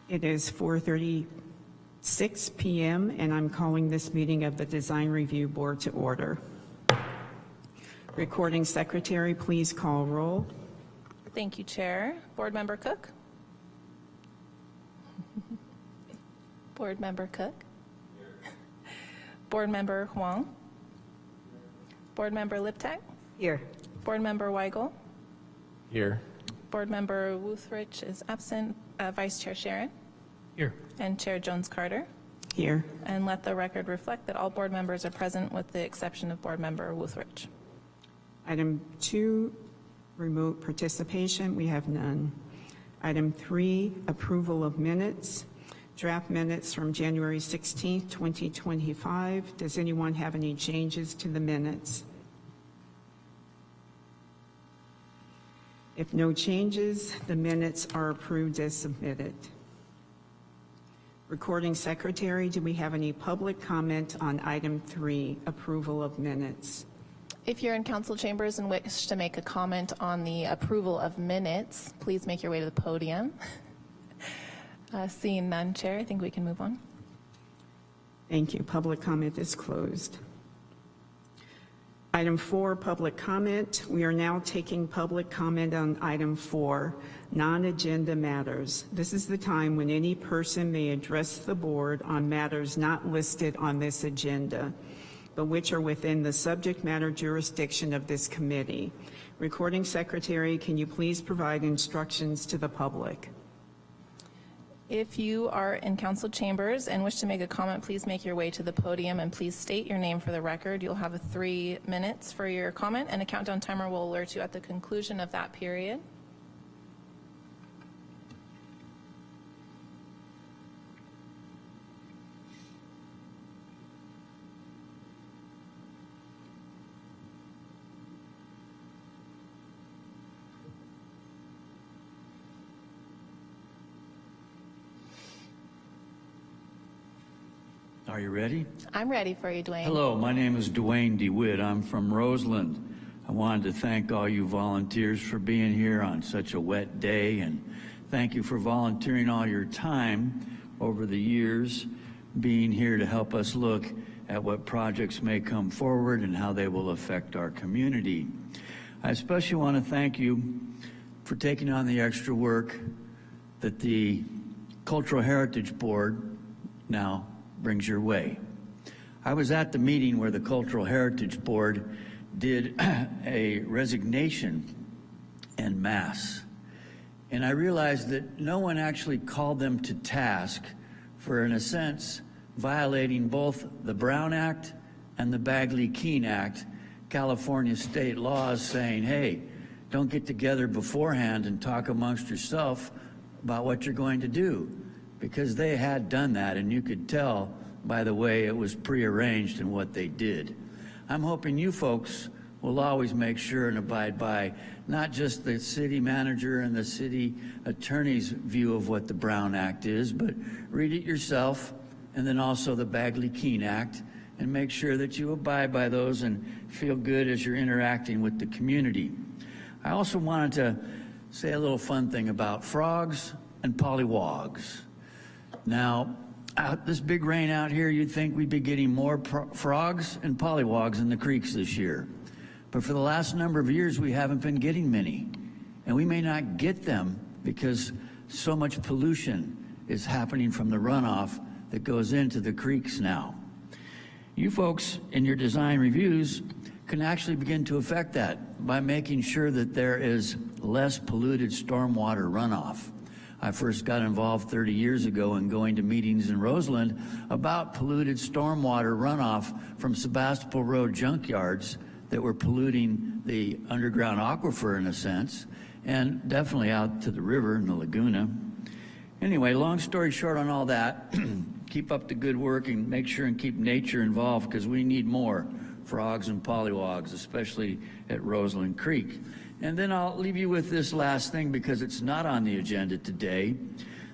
It is 4:36 p.m. and I'm calling this meeting of the Design Review Board to order. Recording Secretary, please call roll. Thank you, Chair. Board Member Cook? Board Member Cook? Board Member Huang? Board Member Liptak? Here. Board Member Weigel? Here. Board Member Wuthrich is absent. Vice Chair Sharon? Here. And Chair Jones-Carter? Here. And let the record reflect that all board members are present with the exception of Board Member Wuthrich. Item 2, remote participation. We have none. Item 3, approval of minutes. Draft minutes from January 16th, 2025. Does anyone have any changes to the minutes? If no changes, the minutes are approved as submitted. Recording Secretary, do we have any public comment on item 3, approval of minutes? If you're in council chambers and wish to make a comment on the approval of minutes, please make your way to the podium. Seeing none, Chair, I think we can move on. Thank you. Public comment is closed. Item 4, public comment. We are now taking public comment on item 4, non-agenda matters. This is the time when any person may address the board on matters not listed on this agenda, but which are within the subject matter jurisdiction of this committee. Recording Secretary, can you please provide instructions to the public? If you are in council chambers and wish to make a comment, please make your way to the podium and please state your name for the record. You'll have 3 minutes for your comment and a countdown timer will alert you at the conclusion of that period. Are you ready? I'm ready for you, Dwayne. Hello, my name is Dwayne DeWitt. I'm from Roseland. I wanted to thank all you volunteers for being here on such a wet day, and thank you for volunteering all your time over the years, being here to help us look at what projects may come forward and how they will affect our community. I especially want to thank you for taking on the extra work that the Cultural Heritage Board now brings your way. I was at the meeting where the Cultural Heritage Board did a resignation en masse, and I realized that no one actually called them to task for, in a sense, violating both the Brown Act and the Bagley-Keene Act, California state laws saying, hey, don't get together beforehand and talk amongst yourself about what you're going to do. Because they had done that, and you could tell by the way it was prearranged and what they did. I'm hoping you folks will always make sure and abide by not just the city manager and the city attorney's view of what the Brown Act is, but read it yourself, and then also the Bagley-Keene Act, and make sure that you abide by those and feel good as you're interacting with the community. I also wanted to say a little fun thing about frogs and pollywogs. Now, this big rain out here, you'd think we'd be getting more frogs and pollywogs in the creeks this year. But for the last number of years, we haven't been getting many. And we may not get them because so much pollution is happening from the runoff that goes into the creeks now. You folks in your design reviews can actually begin to affect that by making sure that there is less polluted stormwater runoff. I first got involved 30 years ago in going to meetings in Roseland about polluted stormwater runoff from Sebastopol Road junkyards that were polluting the underground aquifer in a sense, and definitely out to the river and the Laguna. Anyway, long story short on all that, keep up the good work and make sure and keep nature involved because we need more frogs and pollywogs, especially at Roseland Creek. And then I'll leave you with this last thing because it's not on the agenda today.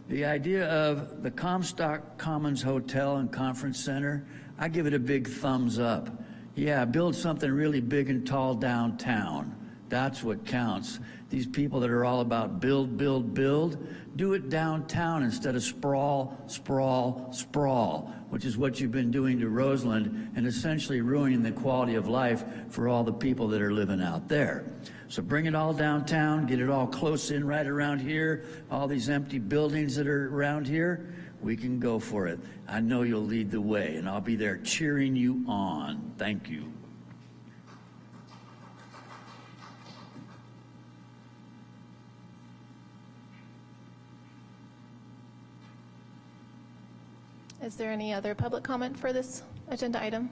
The idea of the Comstock Commons Hotel and Conference Center, I give it a big thumbs up. Yeah, build something really big and tall downtown. That's what counts. these people that are all about build, build, build, do it downtown instead of sprawl, sprawl, sprawl, which is what you've been doing to Roseland and essentially ruining the quality of life for all the people that are living out there. So bring it all downtown, get it all close in right around here, all these empty buildings that are around here. We can go for it. I know you'll lead the way, and I'll be there cheering you on. Thank you. Is there any other public comment for this agenda item?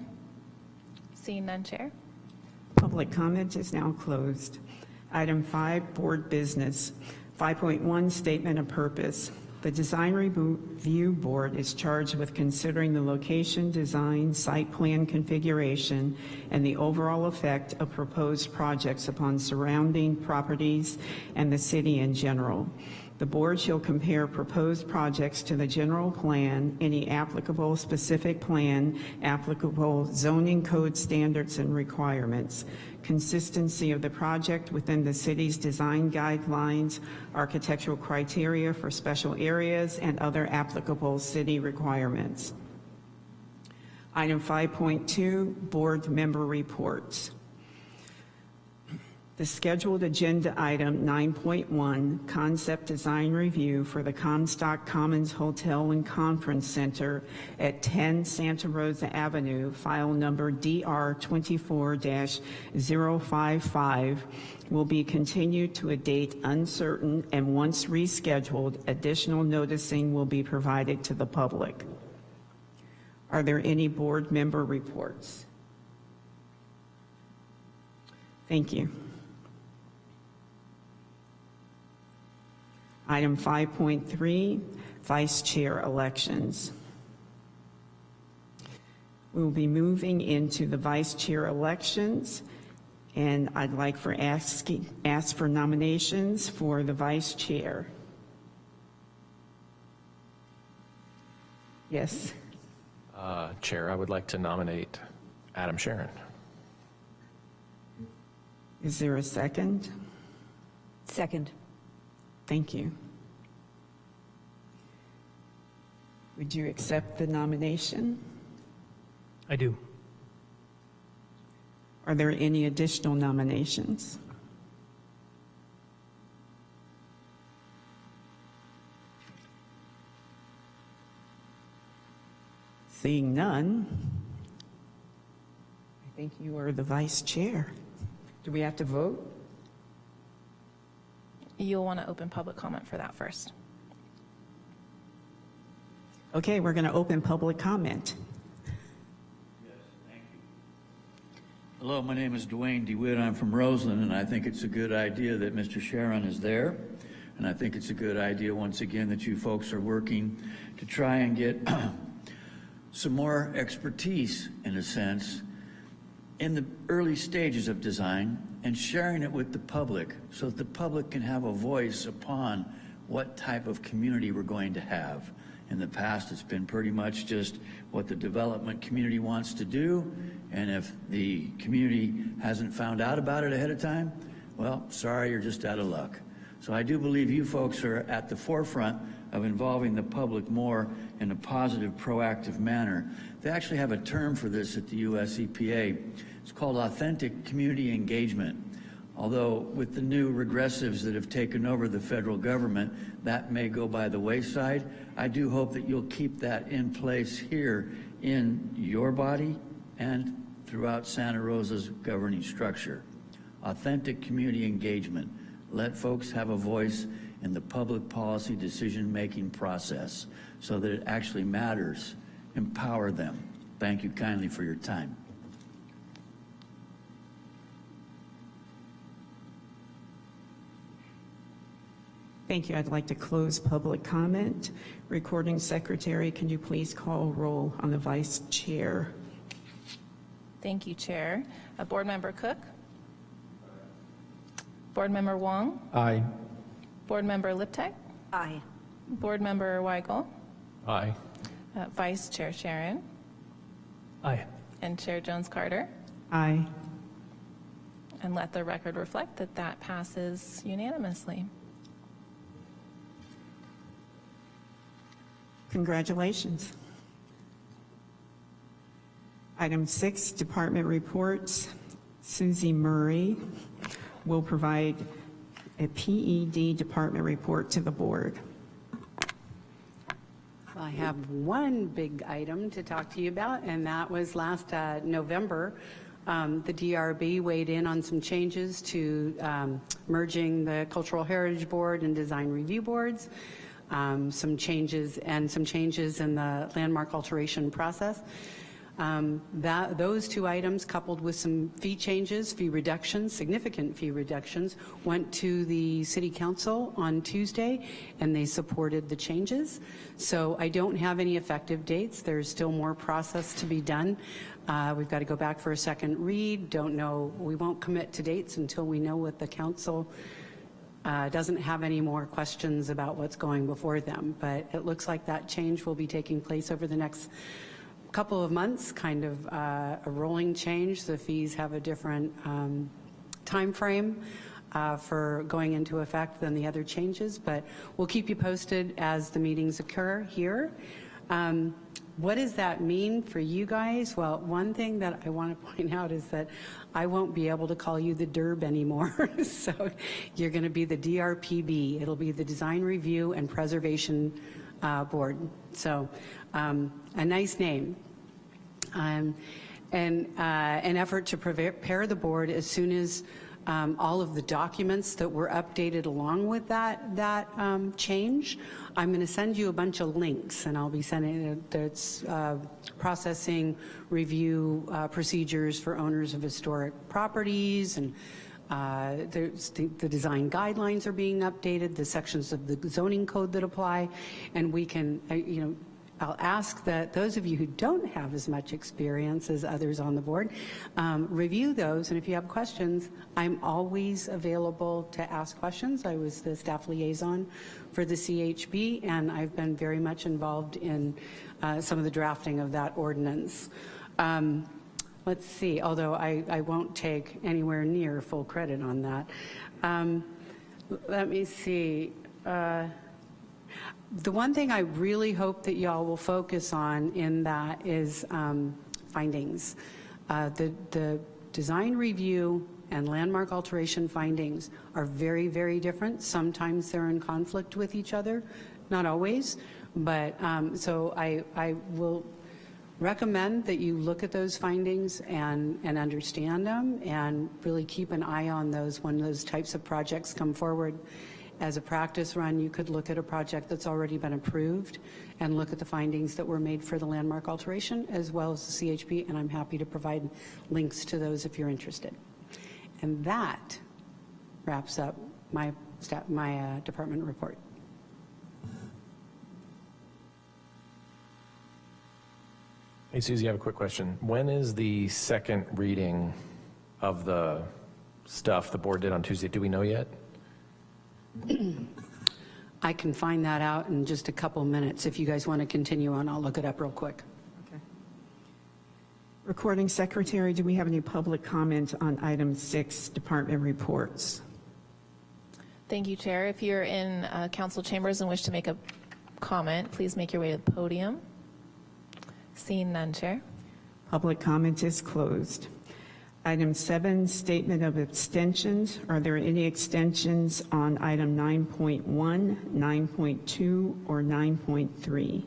Seeing none, Chair. Public comment is now closed. Item 5, Board Business. 5.1, Statement of Purpose. The Design Review Board is charged with considering the location, design, site plan configuration, and the overall effect of proposed projects upon surrounding properties and the city in general. The board shall compare proposed projects to the general plan, any applicable specific plan, applicable zoning code standards and requirements, consistency of the project within the city's design guidelines, architectural criteria for special areas, and other applicable city requirements. Item 5.2, Board Member Reports. The scheduled agenda item 9.1, Concept Design Review for the Comstock Commons Hotel and Conference Center at 10 Santa Rosa Avenue, file number DR 24-055, will be continued to a date uncertain, and once rescheduled, additional noticing will be provided to the public. Are there any board member reports? Thank you. Item 5.3, Vice Chair elections. We will be moving into the Vice Chair elections, and I'd like for ask for nominations for the Vice Chair. Yes. Chair, I would like to nominate Adam Sharon. Is there a second? Second. Thank you. Would you accept the nomination? I do. Are there any additional nominations? Seeing none, I think you are the Vice Chair. Do we have to vote? You'll want to open public comment for that first. Okay, we're going to open public comment. Hello, my name is Dwayne DeWitt. I'm from Roseland, and I think it's a good idea that Mr. Sharon is there. And I think it's a good idea, once again, that you folks are working to try and get some more expertise, in a sense, in the early stages of design and sharing it with the public so that the public can have a voice upon what type of community we're going to have. In the past, it's been pretty much just what the development community wants to do, and if the community hasn't found out about it ahead of time, well, sorry, you're just out of luck. So I do believe you folks are at the forefront of involving the public more in a positive, proactive manner. They actually have a term for this at the US EPA. It's called authentic community engagement. Although with the new regressives that have taken over the federal government, that may go by the wayside. I do hope that you'll keep that in place here in your body and throughout Santa Rosa's governing structure. Authentic community engagement. Let folks have a voice in the public policy decision-making process so that it actually matters. Empower them. Thank you kindly for your time. Thank you. I'd like to close public comment. Recording Secretary, can you please call roll on the Vice Chair? Thank you, Chair. Board Member Cook? Board Member Wong? Aye. Board Member Liptek? Aye. Board Member Weigel? Aye. Vice Chair Sharon? Aye. And Chair Jones-Carter? Aye. And let the record reflect that that passes unanimously. Congratulations. Item 6, department reports. Susie Murray will provide a PED department report to the board. I have one big item to talk to you about, and that was last November. The DRB weighed in on some changes to merging the Cultural Heritage Board and Design Review Boards, some changes in the landmark alteration process. Those two items, coupled with some fee changes, fee reductions, significant fee reductions, went to the City Council on Tuesday, and they supported the changes. So I don't have any effective dates. There's still more process to be done. We've got to go back for a second read. Don't know, we won't commit to dates until we know what the council doesn't have any more questions about what's going before them. But it looks like that change will be taking place over the next couple of months, kind of a rolling change. The fees have a different time frame for going into effect than the other changes, but we'll keep you posted as the meetings occur here. What does that mean for you guys? Well, one thing that I want to point out is that I won't be able to call you the DERB anymore. So you're going to be the DRPB. It'll be the Design Review and Preservation Board. So a nice name. And an effort to prepare the board as soon as all of the documents that were updated along with that change. I'm going to send you a bunch of links, and I'll be sending that's processing review procedures for owners of historic properties, and the design guidelines are being updated, the sections of the zoning code that apply, and we can, I'll ask that those of you who don't have as much experience as others on the board review those, and if you have questions, I'm always available to ask questions. I was the staff liaison for the CHB, and I've been very much involved in some of the drafting of that ordinance. Let's see, although I won't take anywhere near full credit on that. Let me see. The one thing I really hope that y'all will focus on in that is findings. The design review and landmark alteration findings are very, very different. Sometimes they're in conflict with each other, not always, but so I will recommend that you look at those findings and understand them, and really keep an eye on those when those types of projects come forward. As a practice run, you could look at a project that's already been approved and look at the findings that were made for the landmark alteration as well as the CHP, and I'm happy to provide links to those if you're interested. And that wraps up my department report. Hey, Susie, I have a quick question. When is the second reading of the stuff the board did on Tuesday? Do we know yet? I can find that out in just a couple minutes. If you guys want to continue on, I'll look it up real quick. Okay. Recording Secretary, do we have any public comment on item 6, department reports? Thank you, Chair. If you're in council chambers and wish to make a comment, please make your way to the podium. Seeing none, Chair. Public comment is closed. Item 7, statement of abstentions. Are there any extensions on item 9.1, 9.2, or 9.3?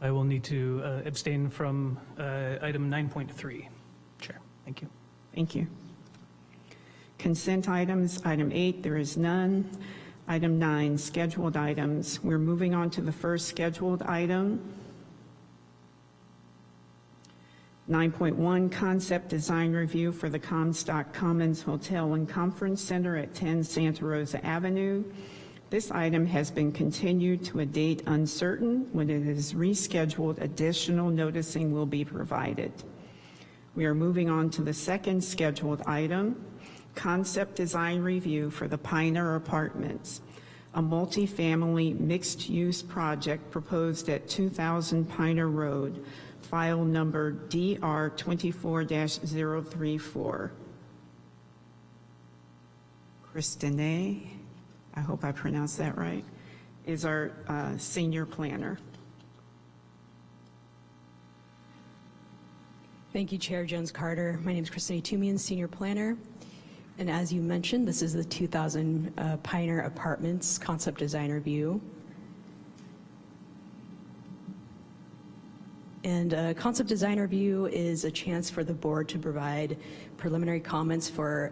I will need to abstain from item 9.3, Chair. Thank you. Thank you. Consent items, item 8, there is none. Item 9, scheduled items. We're moving on to the first scheduled item. 9.1, concept design review for the Comstock Commons Hotel and Conference Center at 10 Santa Rosa Avenue. This item has been continued to a date uncertain. When it is rescheduled, additional noticing will be provided. We are moving on to the second scheduled item, concept design review for the Piner Apartments, a multifamily mixed-use project proposed at 2000 Piner Road file number DR 24-034. Christine, I hope I pronounced that right, is our senior planner. Thank you, Chair Jones-Carter. My name is Christine Tumian, Senior Planner. And as you mentioned, this is the 2000 Pioneer Apartments Concept Design Review. And Concept Design Review is a chance for the board to provide preliminary comments for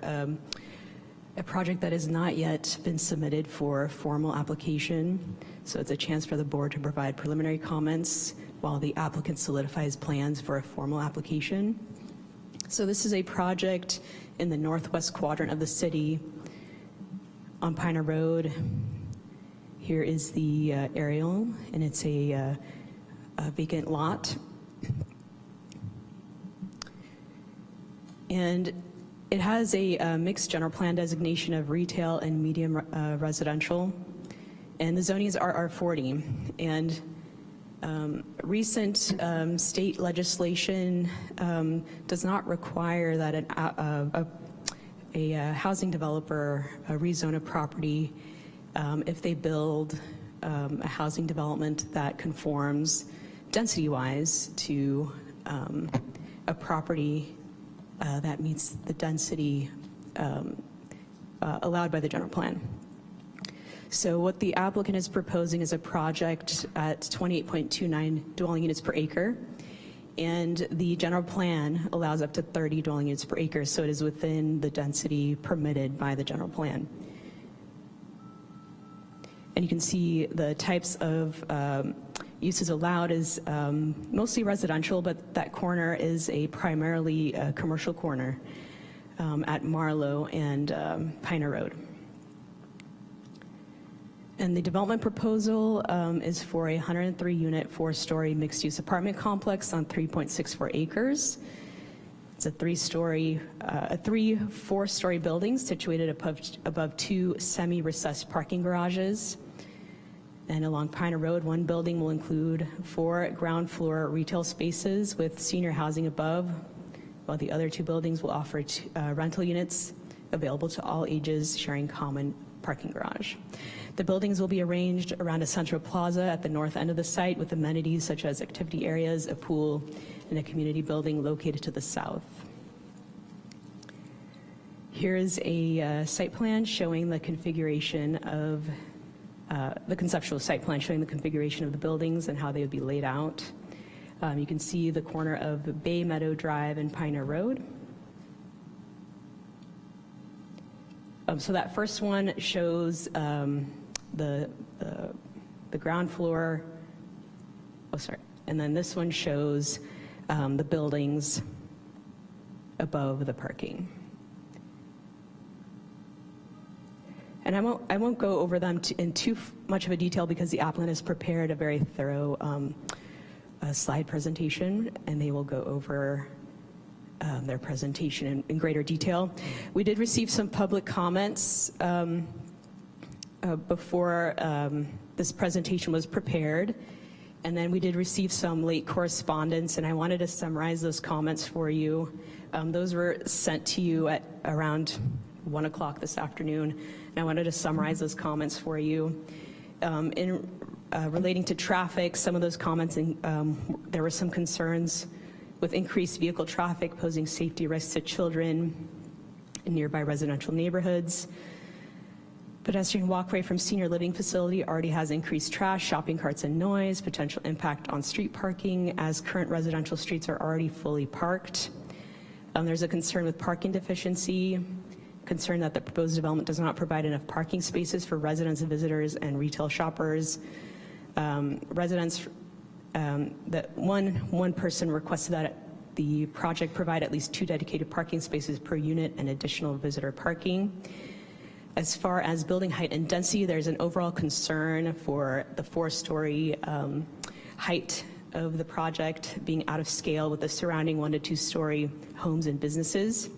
a project that has not yet been submitted for formal application. So it's a chance for the board to provide preliminary comments while the applicant solidifies plans for a formal application. So this is a project in the northwest quadrant of the city on Pioneer Road. Here is the aerial, and it's a vacant lot. And it has a mixed general plan designation of retail and medium residential. And the zoning is RR40. And recent state legislation does not require that a housing developer rezone a property if they build a housing development that conforms density-wise to a property that meets the density allowed by the general plan. So what the applicant is proposing is a project at 28.29 dwelling units per acre, and the general plan allows up to 30 dwelling units per acre, so it is within the density permitted by the general plan. And you can see the types of uses allowed is mostly residential, but that corner is a primarily commercial corner at Marlowe and Pioneer Road. And the development proposal is for a 103-unit, 4-story mixed-use apartment complex on 3.64 acres. It's a 4-story building situated above 2 semi-recessed parking garages. And along Pioneer Road, one building will include 4 ground floor retail spaces with senior housing above, while the other 2 buildings will offer rental units available to all ages sharing common parking garage. The buildings will be arranged around a central plaza at the north end of the site with amenities such as activity areas, a pool, and a community building located to the south. Here is a site plan showing the configuration of the conceptual site plan showing the configuration of the buildings and how they would be laid out. You can see the corner of Bay Meadow Drive and Pioneer Road. So that first one shows the ground floor, and then this one shows the buildings above the parking. And I won't go over them in too much of a detail because the applicant has prepared a very thorough slide presentation, and they will go over their presentation in greater detail. We did receive some public comments before this presentation was prepared, and then we did receive some late correspondence, and I wanted to summarize those comments for you. Those were sent to you at around 1 o'clock this afternoon, and I wanted to summarize those comments for you. In relating to traffic, some of those comments, there were some concerns with increased vehicle traffic posing safety risks to children in nearby residential neighborhoods. Pedestrian walkway from senior living facility already has increased trash, shopping carts, and noise, potential impact on street parking as current residential streets are already fully parked. There's a concern with parking deficiency, concern that the proposed development does not provide enough parking spaces for residents and visitors and retail shoppers. Residents, that one person requested that the project provide at least 2 dedicated parking spaces per unit and additional visitor parking. As far as building height and density, there's an overall concern for the 4-story height of the project being out of scale with the surrounding 1 to 2-story homes and businesses.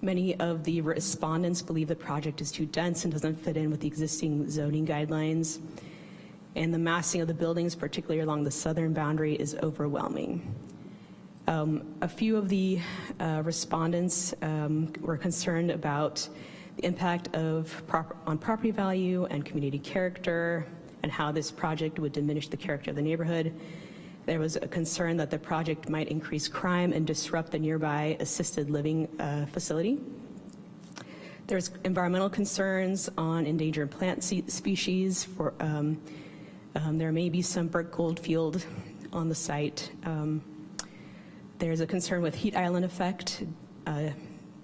Many of the respondents believe the project is too dense and doesn't fit in with the existing zoning guidelines. and the massing of the buildings, particularly along the southern boundary, is overwhelming. A few of the respondents were concerned about the impact on property value and community character, and how this project would diminish the character of the neighborhood. There was a concern that the project might increase crime and disrupt the nearby assisted living facility. There's environmental concerns on endangered plant species. There may be some burnt goldfield on the site. There's a concern with heat island effect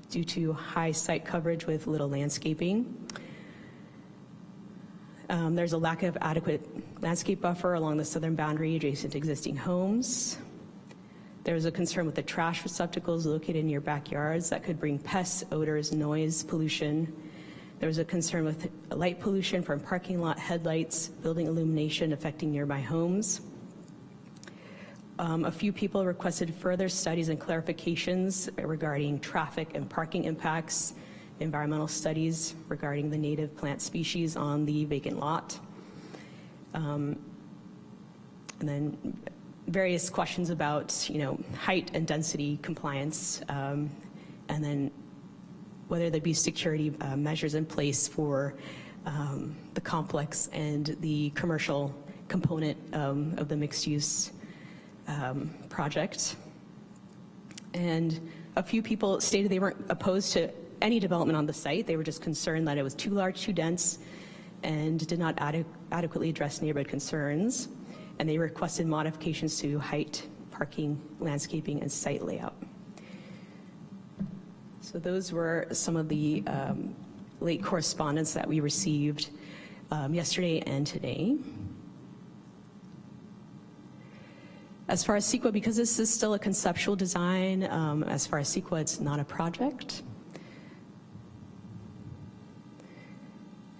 due to high site coverage with little landscaping. There's a lack of adequate landscape buffer along the southern boundary adjacent to existing homes. There's a concern with the trash receptacles located near backyards that could bring pests, odors, noise, pollution. There's a concern with light pollution from parking lot headlights, building illumination affecting nearby homes. A few people requested further studies and clarifications regarding traffic and parking impacts, environmental studies regarding the native plant species on the vacant lot, and then various questions about, height and density compliance, and then whether there'd be security measures in place for the complex and the commercial component of the mixed-use project. And a few people stated they weren't opposed to any development on the site. They were just concerned that it was too large, too dense, and did not adequately address neighborhood concerns. And they requested modifications to height, parking, landscaping, and site layout. So those were some of the late correspondence that we received yesterday and today. As far as CEQA, because this is still a conceptual design, as far as CEQA, it's not a project.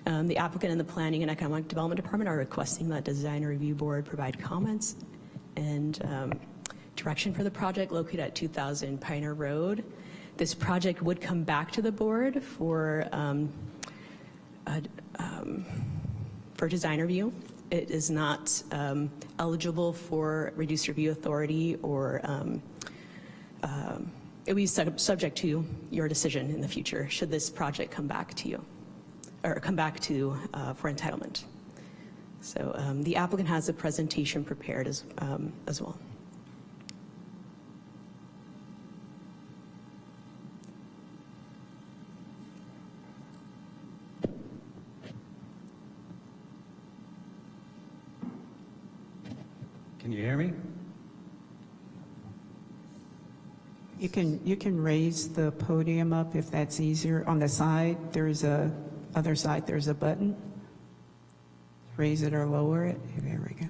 The applicant and the Planning and Economic Development Department are requesting that Design Review Board provide comments and direction for the project located at 2000 Pioneer Road. This project would come back to the board for design review. It is not eligible for reduced review authority, or it will be subject to your decision in the future should this project come back to you, or come back to for entitlement. So the applicant has a presentation prepared as well. Can you hear me? You can raise the podium up if that's easier. On the side, other side, there's a button. Raise it or lower it. There we go.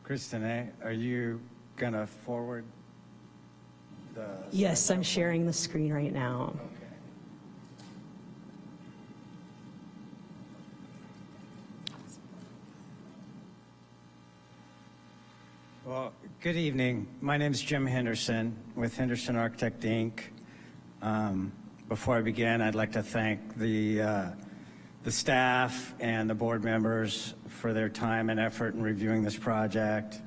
Kristen, are you gonna forward the? Yes, I'm sharing the screen right now. Okay. Well, good evening. My name is Jim Henderson with Henderson Architect, Inc. Before I begin, I'd like to thank the staff and the board members for their time and effort in reviewing this project.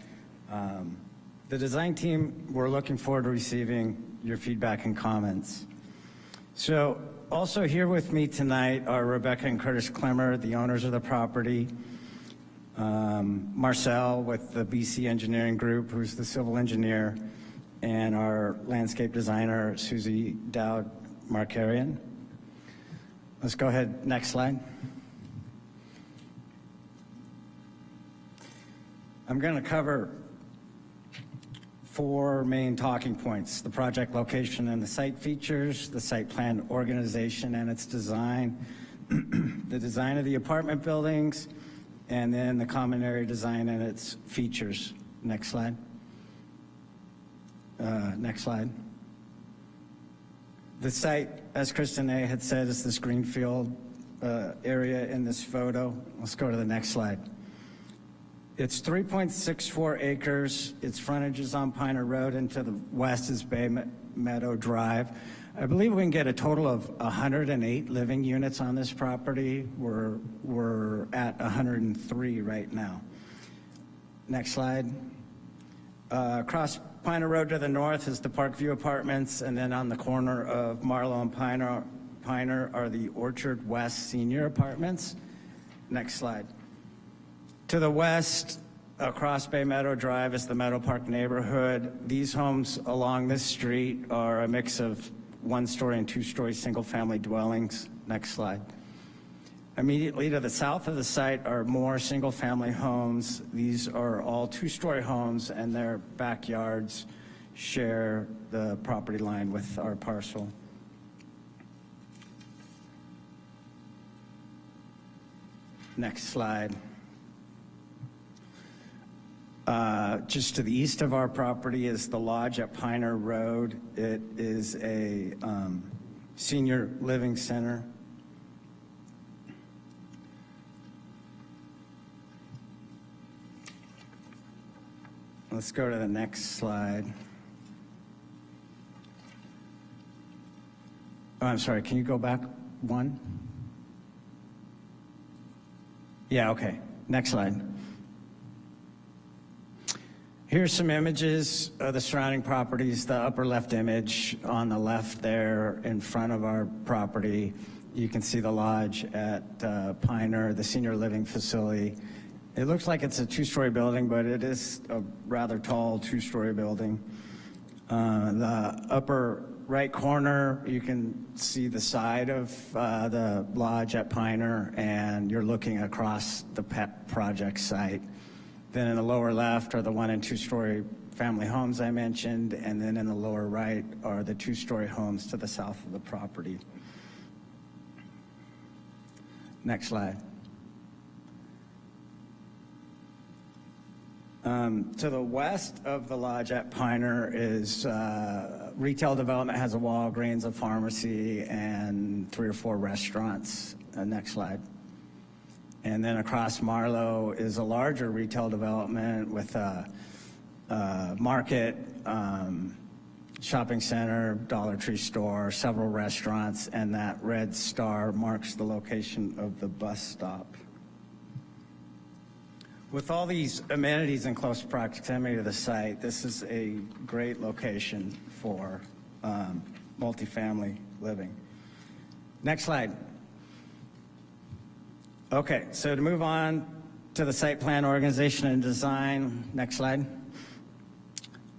The design team, we're looking forward to receiving your feedback and comments. So also here with me tonight are Rebecca and Curtis Clemmer, the owners of the property, Marcel with the BC Engineering Group, who's the civil engineer, and our landscape designer, Susie Dowd Markarian. Let's go ahead, next slide. I'm going to cover 4 main talking points: the project location and the site features, the site plan organization and its design, the design of the apartment buildings, and then the common area design and its features. Next slide. Next slide. The site, as Kristen A. had said, is this greenfield area in this photo. Let's go to the next slide. It's 3.64 acres. Its frontage is on Pioneer Road, and to the west is Bay Meadow Drive. I believe we can get a total of 108 living units on this property. We're at 103 right now. Next slide. Across Piner Road to the north is the Parkview Apartments, and then on the corner of Marlowe and Piner are the Orchard West Senior Apartments. Next slide. To the west, across Bay Meadow Drive is the Meadow Park neighborhood. These homes along this street are a mix of one-story and two-story single-family dwellings. Next slide. Immediately to the south of the site are more single-family homes. These are all two-story homes, and their backyards share the property line with our parcel. Next slide. Just to the east of our property is the lodge at Piner Road. It is a senior living center. Let's go to the next slide. Oh, I'm sorry, can you go back one? Yeah, okay. Next slide. Here's some images of the surrounding properties. The upper left image on the left there in front of our property. You can see the lodge at Piner, the senior living facility. It looks like it's a two-story building, but it is a rather tall two-story building. The upper right corner, you can see the side of the lodge at Piner, and you're looking across the pet project site. Then in the lower left are the one and two-story family homes I mentioned, and then in the lower right are the two-story homes to the south of the property. Next slide. To the west of the lodge at Piner is retail development, has a Walgreens, a pharmacy, and 3 or 4 restaurants. Next slide. And then across Marlowe is a larger retail development with a market, shopping center, Dollar Tree store, several restaurants, and that red star marks the location of the bus stop. With all these amenities in close proximity to the site, this is a great location for multifamily living. Next slide. Okay, so to move on to the site plan organization and design. Next slide.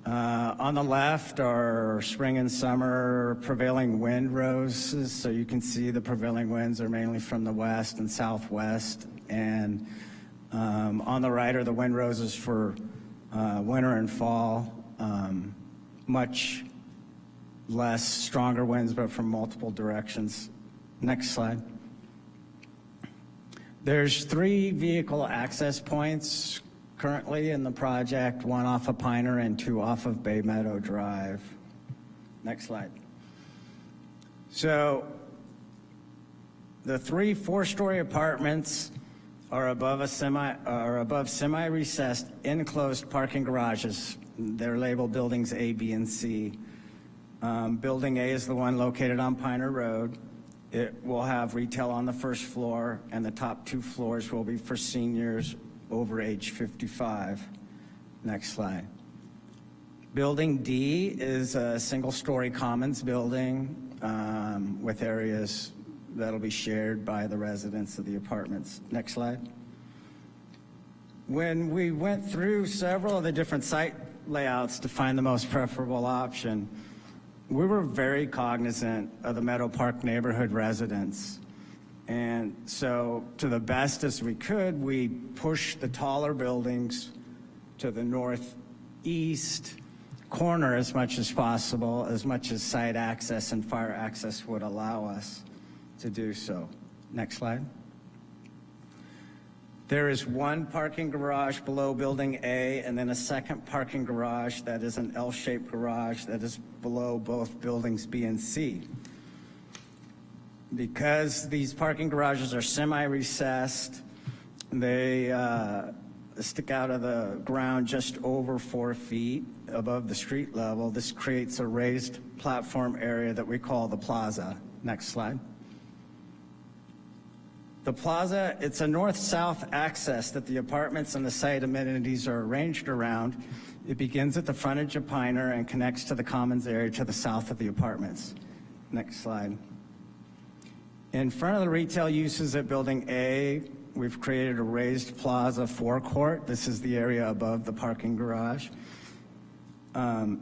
On the left are spring and summer prevailing wind roses. So you can see the prevailing winds are mainly from the west and southwest. And on the right are the wind roses for winter and fall. Much less stronger winds, but from multiple directions. Next slide. There's 3 vehicle access points currently in the project, 1 off of Piner and 2 off of Bay Meadow Drive. Next slide. So the 3 4-story apartments are above semi-recessed enclosed parking garages. They're labeled buildings A, B, and C. Building A is the one located on Piner Road. It will have retail on the first floor, and the top 2 floors will be for seniors over age 55. Next slide. Building D is a single-story commons building with areas that'll be shared by the residents of the apartments. Next slide. When we went through several of the different site layouts to find the most preferable option, we were very cognizant of the Meadow Park neighborhood residents. And so to the best as we could, we pushed the taller buildings to the northeast corner as much as possible, as much as site access and fire access would allow us to do so. Next slide. There is 1 parking garage below building A, and then a second parking garage that is an L-shaped garage that is below both buildings B and C. Because these parking garages are semi-recessed, they stick out of the ground just over 4 feet above the street level. This creates a raised platform area that we call the plaza. Next slide. The plaza, it's a north-south access that the apartments and the site amenities are arranged around. It begins at the frontage of Piner and connects to the commons area to the south of the apartments. Next slide. In front of the retail uses at Building A, we've created a raised plaza forecourt. This is the area above the parking garage.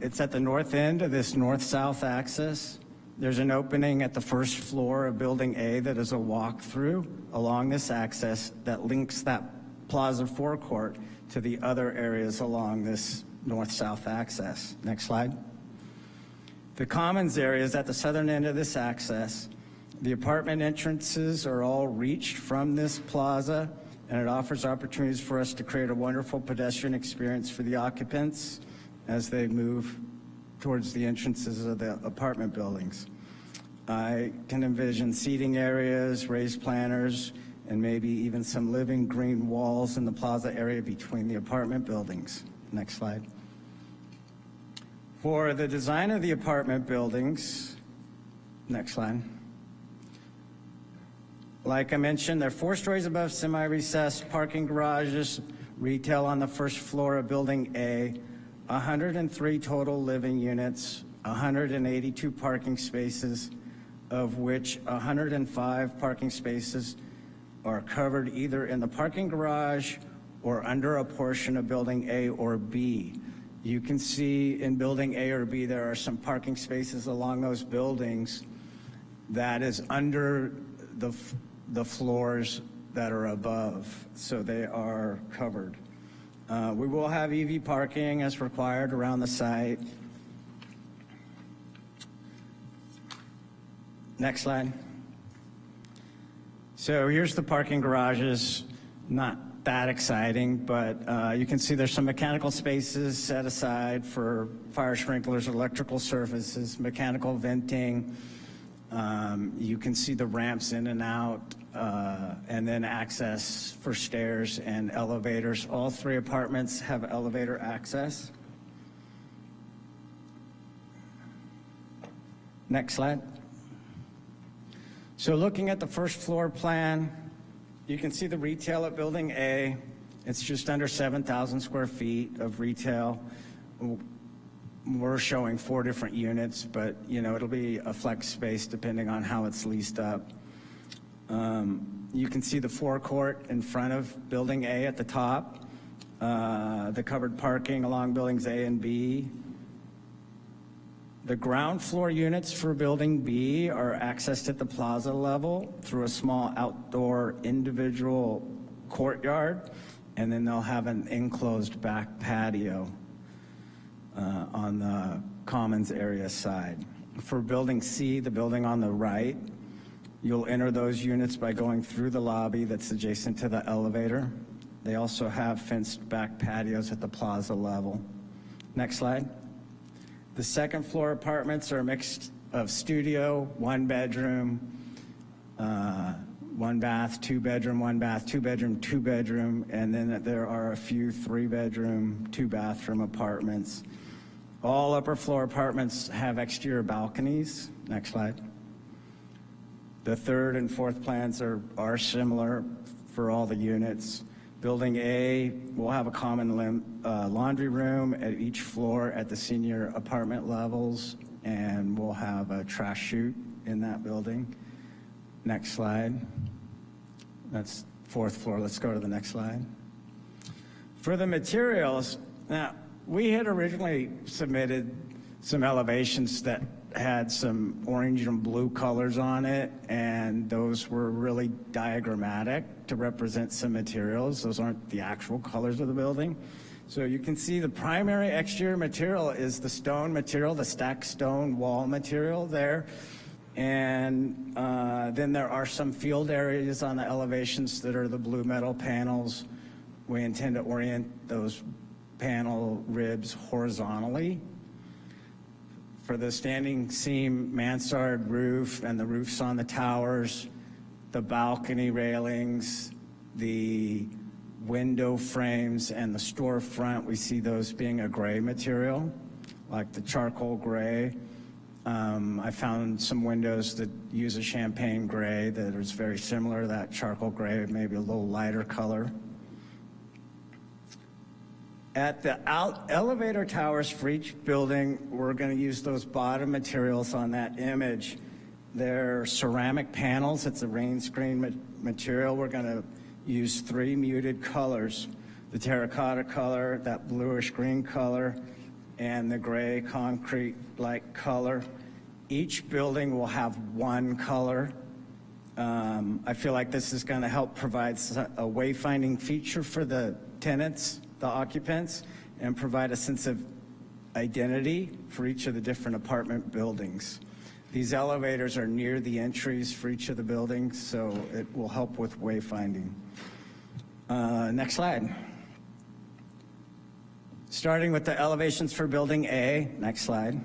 It's at the north end of this north-south axis. There's an opening at the first floor of Building A that is a walk-through along this axis that links that plaza forecourt to the other areas along this north-south axis. Next slide. The commons area is at the southern end of this axis. The apartment entrances are all reached from this plaza, and it offers opportunities for us to create a wonderful pedestrian experience for the occupants as they move towards the entrances of the apartment buildings. I can envision seating areas, raised planters, and maybe even some living green walls in the plaza area between the apartment buildings. Next slide. For the design of the apartment buildings, next slide. Like I mentioned, they're 4 stories above semi-recessed parking garages, retail on the first floor of Building A, 103 total living units, 182 parking spaces, of which 105 parking spaces are covered either in the parking garage or under a portion of Building A or B. You can see in Building A or B there are some parking spaces along those buildings that is under the floors that are above, so they are covered. We will have EV parking as required around the site. Next slide. So here's the parking garages. Not that exciting, but you can see there's some mechanical spaces set aside for fire sprinklers, electrical surfaces, mechanical venting. You can see the ramps in and out, and then access for stairs and elevators. All 3 apartments have elevator access. Next slide. So looking at the first floor plan, you can see the retail at Building A. It's just under 7,000 square feet of retail. We're showing 4 different units, but it'll be a flex space depending on how it's leased up. You can see the forecourt in front of Building A at the top, the covered parking along Buildings A and B. The ground floor units for Building B are accessed at the plaza level through a small outdoor individual courtyard, and then they'll have an enclosed back patio on the commons area side. For Building C, the building on the right, you'll enter those units by going through the lobby that's adjacent to the elevator. They also have fenced back patios at the plaza level. Next slide. The second floor apartments are a mix of studio, 1 bedroom, 1 bath, 2 bedroom, 1 bath, 2 bedroom, 2 bedroom, and then there are a few 3 bedroom, 2 bathroom apartments. All upper floor apartments have exterior balconies. Next slide. The third and fourth plans are similar for all the units. Building A will have a common laundry room at each floor at the senior apartment levels, and we'll have a trash chute in that building. Next slide. That's 4th floor. Let's go to the next slide. For the materials, now, we had originally submitted some elevations that had some orange and blue colors on it, and those were really diagrammatic to represent some materials. Those aren't the actual colors of the building. So you can see the primary exterior material is the stone material, the stacked stone wall material there. And then there are some field areas on the elevations that are the blue metal panels. We intend to orient those panel ribs horizontally. For the standing seam mansard roof and the roofs on the towers, the balcony railings, the window frames, and the storefront, we see those being a gray material, like the charcoal gray. I found some windows that use a champagne gray that is very similar to that charcoal gray, maybe a little lighter color. At the elevator towers for each building, we're going to use those bottom materials on that image. They're ceramic panels. It's a rain screen material. We're going to use 3 muted colors: the terracotta color, that bluish green color, and the gray concrete-like color. Each building will have 1 color. I feel like this is going to help provide a wayfinding feature for the tenants, the occupants, and provide a sense of identity for each of the different apartment buildings. These elevators are near the entries for each of the buildings, so it will help with wayfinding. Next slide. Starting with the elevations for Building A. Next slide.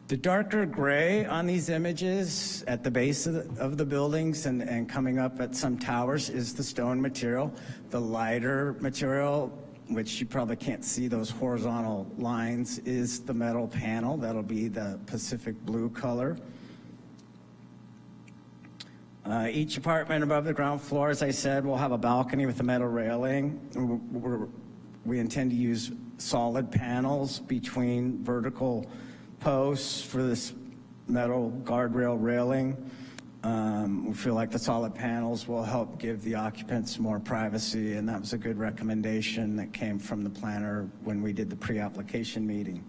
The darker gray on these images at the base of the buildings and coming up at some towers is the stone material. The lighter material, which you probably can't see those horizontal lines, is the metal panel. That'll be the Pacific blue color. Each apartment above the ground floor, as I said, will have a balcony with a metal railing. We intend to use solid panels between vertical posts for this metal guardrail railing. We feel like the solid panels will help give the occupants more privacy, and that was a good recommendation that came from the planner when we did the pre-application meeting.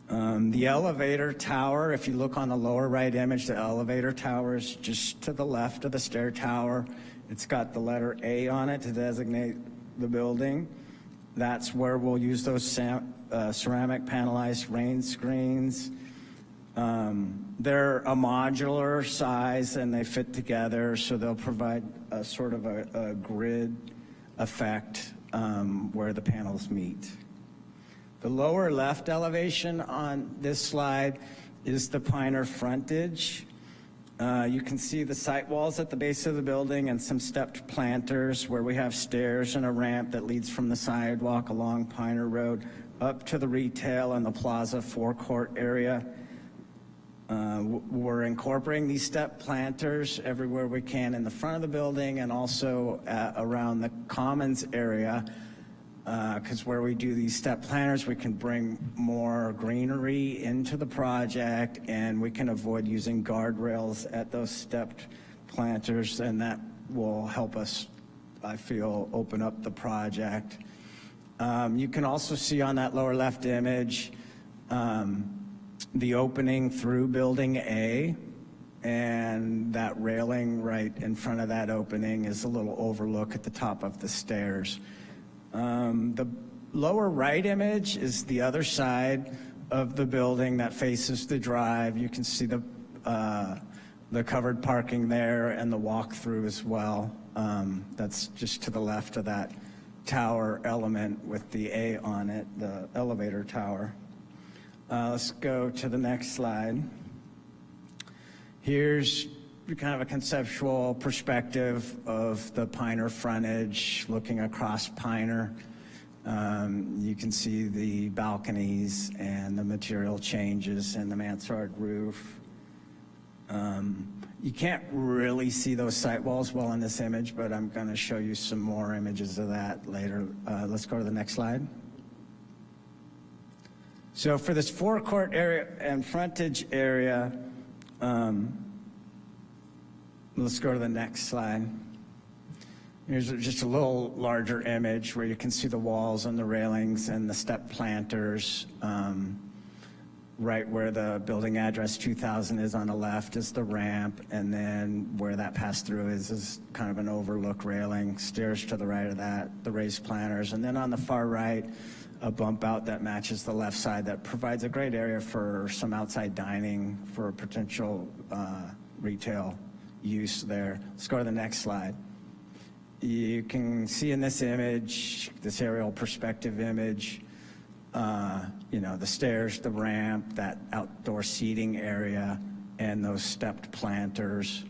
The elevator tower, if you look on the lower right image, the elevator tower is just to the left of the stair tower. It's got the letter A on it to designate the building. That's where we'll use those ceramic panelized rain screens. They're a modular size and they fit together, so they'll provide a sort of a grid effect where the panels meet. The lower left elevation on this slide is the Piner frontage. You can see the site walls at the base of the building and some stepped planters where we have stairs and a ramp that leads from the sidewalk along Piner Road up to the retail and the plaza forecourt area. We're incorporating these step planters everywhere we can in the front of the building and also around the commons area, because where we do these step planters, we can bring more greenery into the project and we can avoid using guardrails at those stepped planters, and that will help us, I feel, open up the project. You can also see on that lower left image the opening through Building A, and that railing right in front of that opening is a little overlook at the top of the stairs. The lower right image is the other side of the building that faces the drive. You can see the covered parking there and the walk-through as well. That's just to the left of that tower element with the A on it, the elevator tower. Let's go to the next slide. Here's kind of a conceptual perspective of the Piner frontage looking across Piner. You can see the balconies and the material changes and the mansard roof. You can't really see those site walls well in this image, but I'm going to show you some more images of that later. Let's go to the next slide. So for this forecourt area and frontage area, let's go to the next slide. Here's just a little larger image where you can see the walls and the railings and the step planters. Right where the building address 2000 is on the left is the ramp, and then where that pass-through is kind of an overlook railing, stairs to the right of that, the raised planters, and then on the far right, a bump out that matches the left side that provides a great area for some outside dining for potential retail use there. Let's go to the next slide. You can see in this image, this aerial perspective image, you know, the stairs, the ramp, that outdoor seating area, and those stepped planters.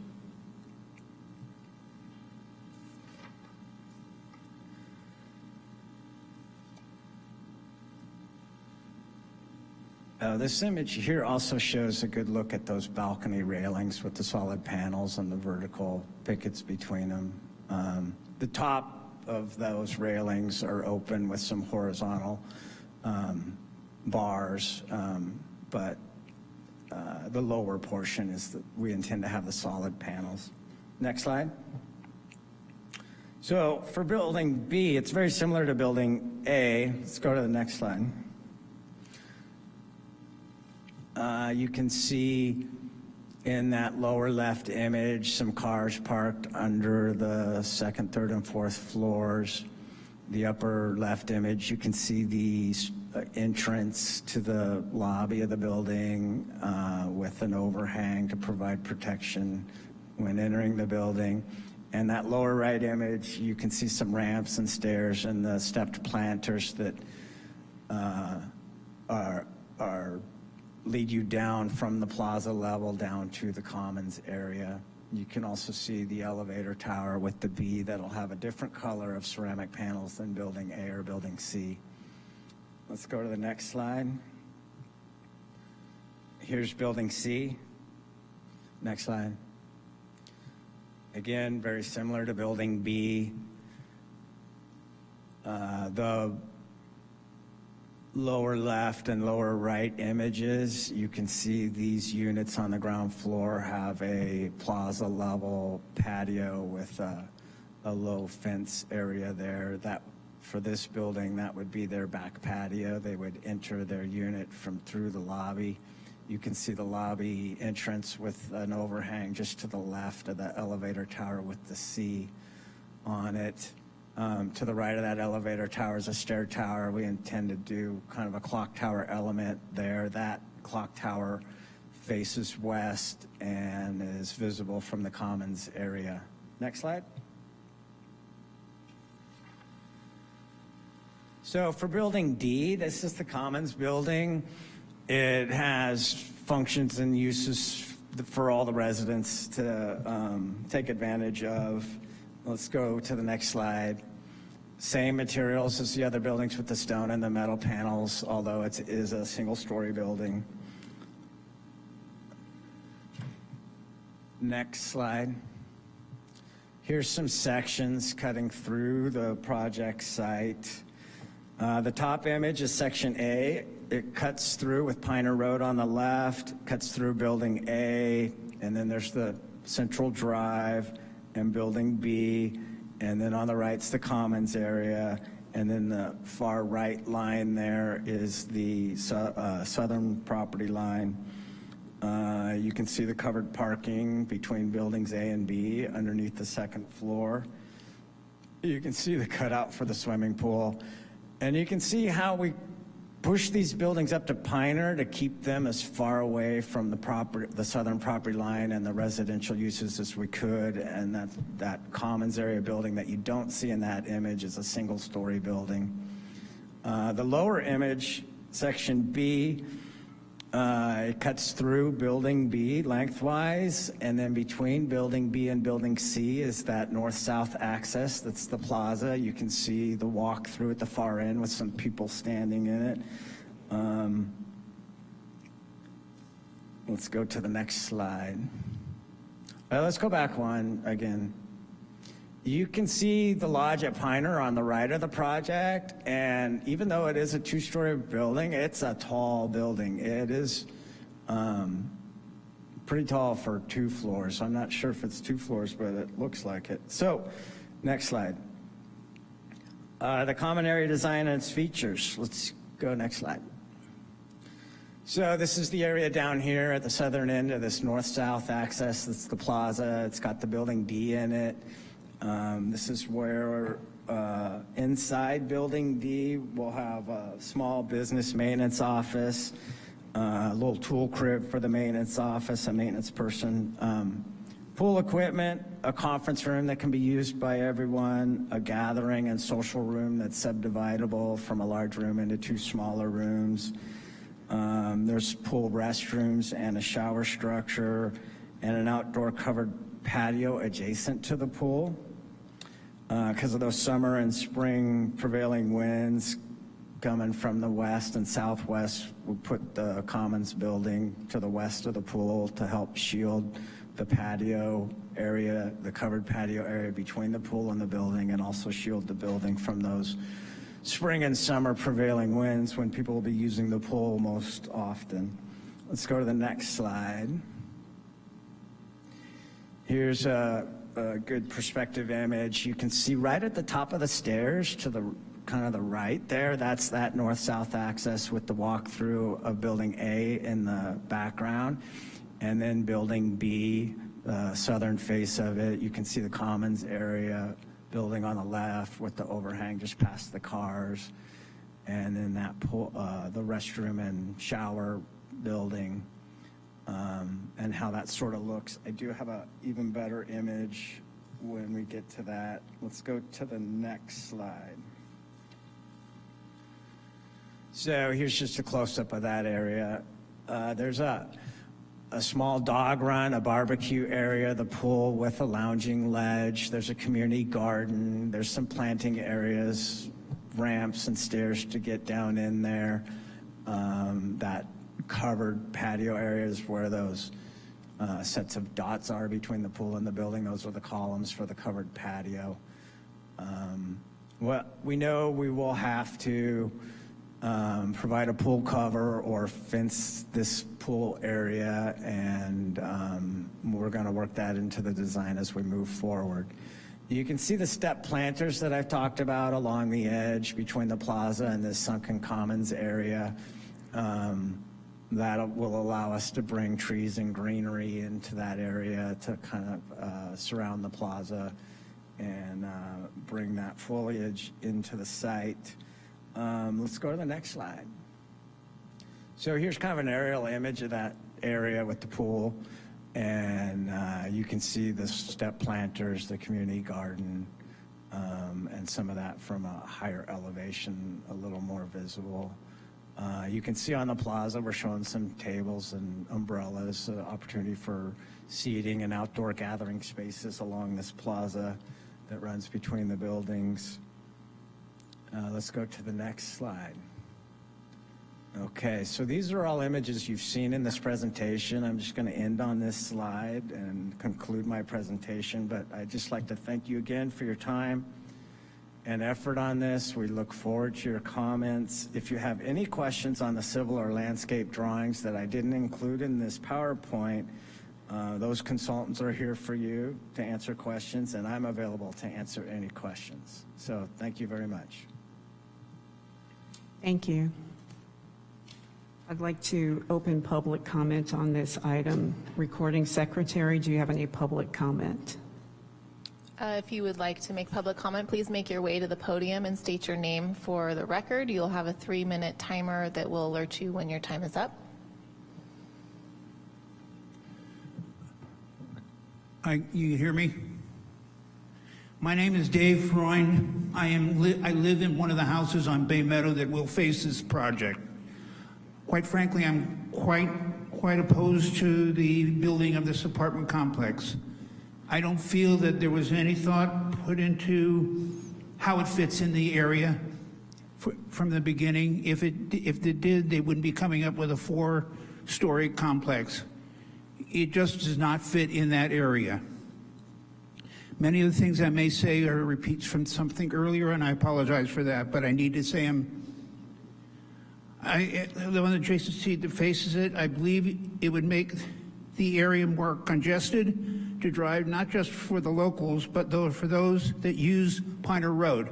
This image here also shows a good look at those balcony railings with the solid panels and the vertical pickets between them. The top of those railings are open with some horizontal bars, but the lower portion is we intend to have the solid panels. Next slide. So for building B, it's very similar to building A. Let's go to the next slide. You can see in that lower left image some cars parked under the second, third, and fourth floors. The upper left image, you can see the entrance to the lobby of the building with an overhang to provide protection when entering the building. And that lower right image, you can see some ramps and stairs and the stepped planters that lead you down from the plaza level down to the commons area. You can also see the elevator tower with the B that'll have a different color of ceramic panels than building A or building C. Let's go to the next slide. Here's building C. Next slide. Again, very similar to building B. The lower left and lower right images, you can see these units on the ground floor have a plaza level patio with a low fence area there. That for this building, that would be their back patio. They would enter their unit from through the lobby. You can see the lobby entrance with an overhang just to the left of the elevator tower with the C on it. To the right of that elevator tower is a stair tower. We intend to do kind of a clock tower element there. That clock tower faces west and is visible from the commons area. Next slide. So for building D, this is the commons building. It has functions and uses for all the residents to take advantage of. Let's go to the next slide. Same materials as the other buildings with the stone and the metal panels, although it is a single-story building. Next slide. Here's some sections cutting through the project site. The top image is section A. It cuts through with Piner Road on the left, cuts through building A, and then there's the central drive and building B, and then on the right's the commons area, and then the far right line there is the southern property line. You can see the covered parking between buildings A and B underneath the second floor. You can see the cutout for the swimming pool, and you can see how we push these buildings up to Piner to keep them as far away from the southern property line and the residential uses as we could. And that commons area building that you don't see in that image is a single-story building. The lower image, section B, it cuts through building B lengthwise, and then between building B and building C is that north-south access. That's the plaza. You can see the walk through at the far end with some people standing in it. Let's go to the next slide. Let's go back one again. You can see the lodge at Piner on the right of the project, and even though it is a two-story building, it's a tall building. It is pretty tall for 2 floors. I'm not sure if it's 2 floors, but it looks like it. So, next slide. The common area design and its features. Let's go next slide. So this is the area down here at the southern end of this north-south access. That's the plaza. It's got the building D in it. This is where inside building D we'll have a small business maintenance office, a little tool crib for the maintenance office, a maintenance person, pool equipment, a conference room that can be used by everyone, a gathering and social room that's subdividable from a large room into 2 smaller rooms. There's pool restrooms and a shower structure and an outdoor covered patio adjacent to the pool. Because of those summer and spring prevailing winds, coming from the west and southwest. We put the Commons building to the west of the pool to help shield the patio area, the covered patio area between the pool and the building, and also shield the building from those spring and summer prevailing winds when people will be using the pool most often. Let's go to the next slide. Here's a good perspective image. You can see right at the top of the stairs to the kind of the right there, that's that north-south access with the walk-through of Building A in the background. And then Building B, the southern face of it, you can see the Commons area building on the left with the overhang just past the cars. And then that pool, the restroom and shower building, and how that sort of looks. I do have an even better image when we get to that. Let's go to the next slide. So here's just a close-up of that area. There's a small dog run, a barbecue area, the pool with a lounging ledge. There's a community garden. There's some planting areas, ramps and stairs to get down in there. That covered patio areas where those sets of dots are between the pool and the building. Those are the columns for the covered patio. Well, we know we will have to provide a pool cover or fence this pool area, and we're going to work that into the design as we move forward. You can see the step planters that I've talked about along the edge between the plaza and this sunken commons area. That will allow us to bring trees and greenery into that area to kind of surround the plaza and bring that foliage into the site. Let's go to the next slide. So here's kind of an aerial image of that area with the pool, and you can see the step planters, the community garden, and some of that from a higher elevation, a little more visible. You can see on the plaza we're showing some tables and umbrellas, opportunity for seating and outdoor gathering spaces along this plaza that runs between the buildings. Let's go to the next slide. Okay, so these are all images you've seen in this presentation. I'm just going to end on this slide and conclude my presentation, but I'd just like to thank you again for your time and effort on this. We look forward to your comments. If you have any questions on the civil or landscape drawings that I didn't include in this PowerPoint, those consultants are here for you to answer questions, and I'm available to answer any questions. So thank you very much. Thank you. I'd like to open public comment on this item. Recording Secretary, do you have any public comment? If you would like to make public comment, please make your way to the podium and state your name for the record. You'll have a 3-minute timer that will alert you when your time is up. You hear me? My name is Dave Freund. I live in one of the houses on Bay Meadow that will face this project. Quite frankly, I'm quite opposed to the building of this apartment complex. I don't feel that there was any thought put into how it fits in the area from the beginning. If it did, they wouldn't be coming up with a 4-story complex. It just does not fit in that area. Many of the things I may say are repeats from something earlier, and I apologize for that, but I need to say them. The one that Jason see that faces it, I believe it would make the area more congested to drive, not just for the locals, but for those that use Piner Road.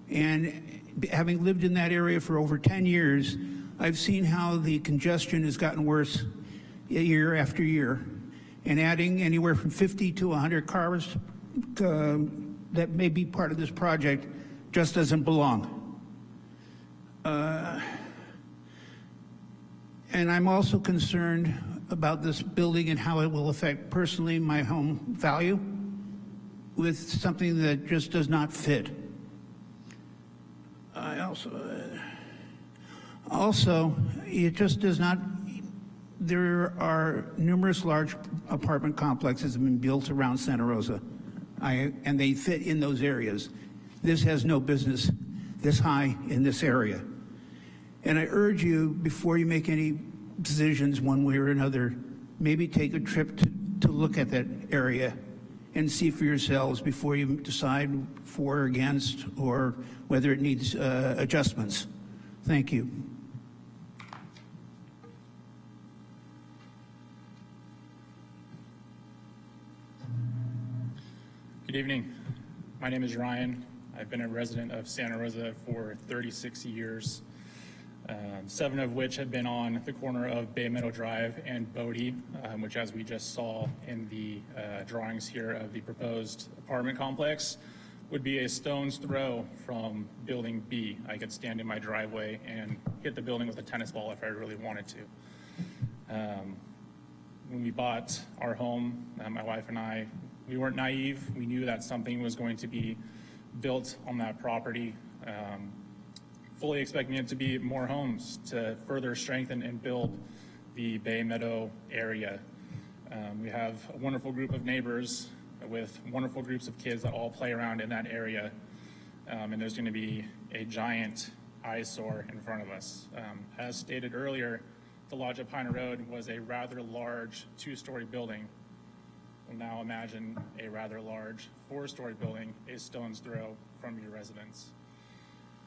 And having lived in that area for over 10 years, I've seen how the congestion has gotten worse year after year. And adding anywhere from 50 to 100 cars that may be part of this project just doesn't belong. And I'm also concerned about this building and how it will affect personally my home value with something that just does not fit. Also, it just does not. There are numerous large apartment complexes that have been built around Santa Rosa, and they fit in those areas. This has no business this high in this area. And I urge you, before you make any decisions one way or another, maybe take a trip to look at that area and see for yourselves before you decide for or against, or whether it needs adjustments. Thank you. Good evening. My name is Ryan. I've been a resident of Santa Rosa for 36 years, 7 of which have been on the corner of Bay Meadow Drive and Bodie, which, as we just saw in the drawings here of the proposed apartment complex, would be a stone's throw from Building B. I could stand in my driveway and hit the building with a tennis ball if I really wanted to. When we bought our home, my wife and I, we weren't naive. We knew that something was going to be built on that property, fully expecting it to be more homes to further strengthen and build the Bay Meadow area. We have a wonderful group of neighbors with wonderful groups of kids that all play around in that area, and there's going to be a giant eyesore in front of us. As stated earlier, the Lodge at Piner Road was a rather large 2-story building. Well, now imagine a rather large 4-story building a stone's throw from your residence.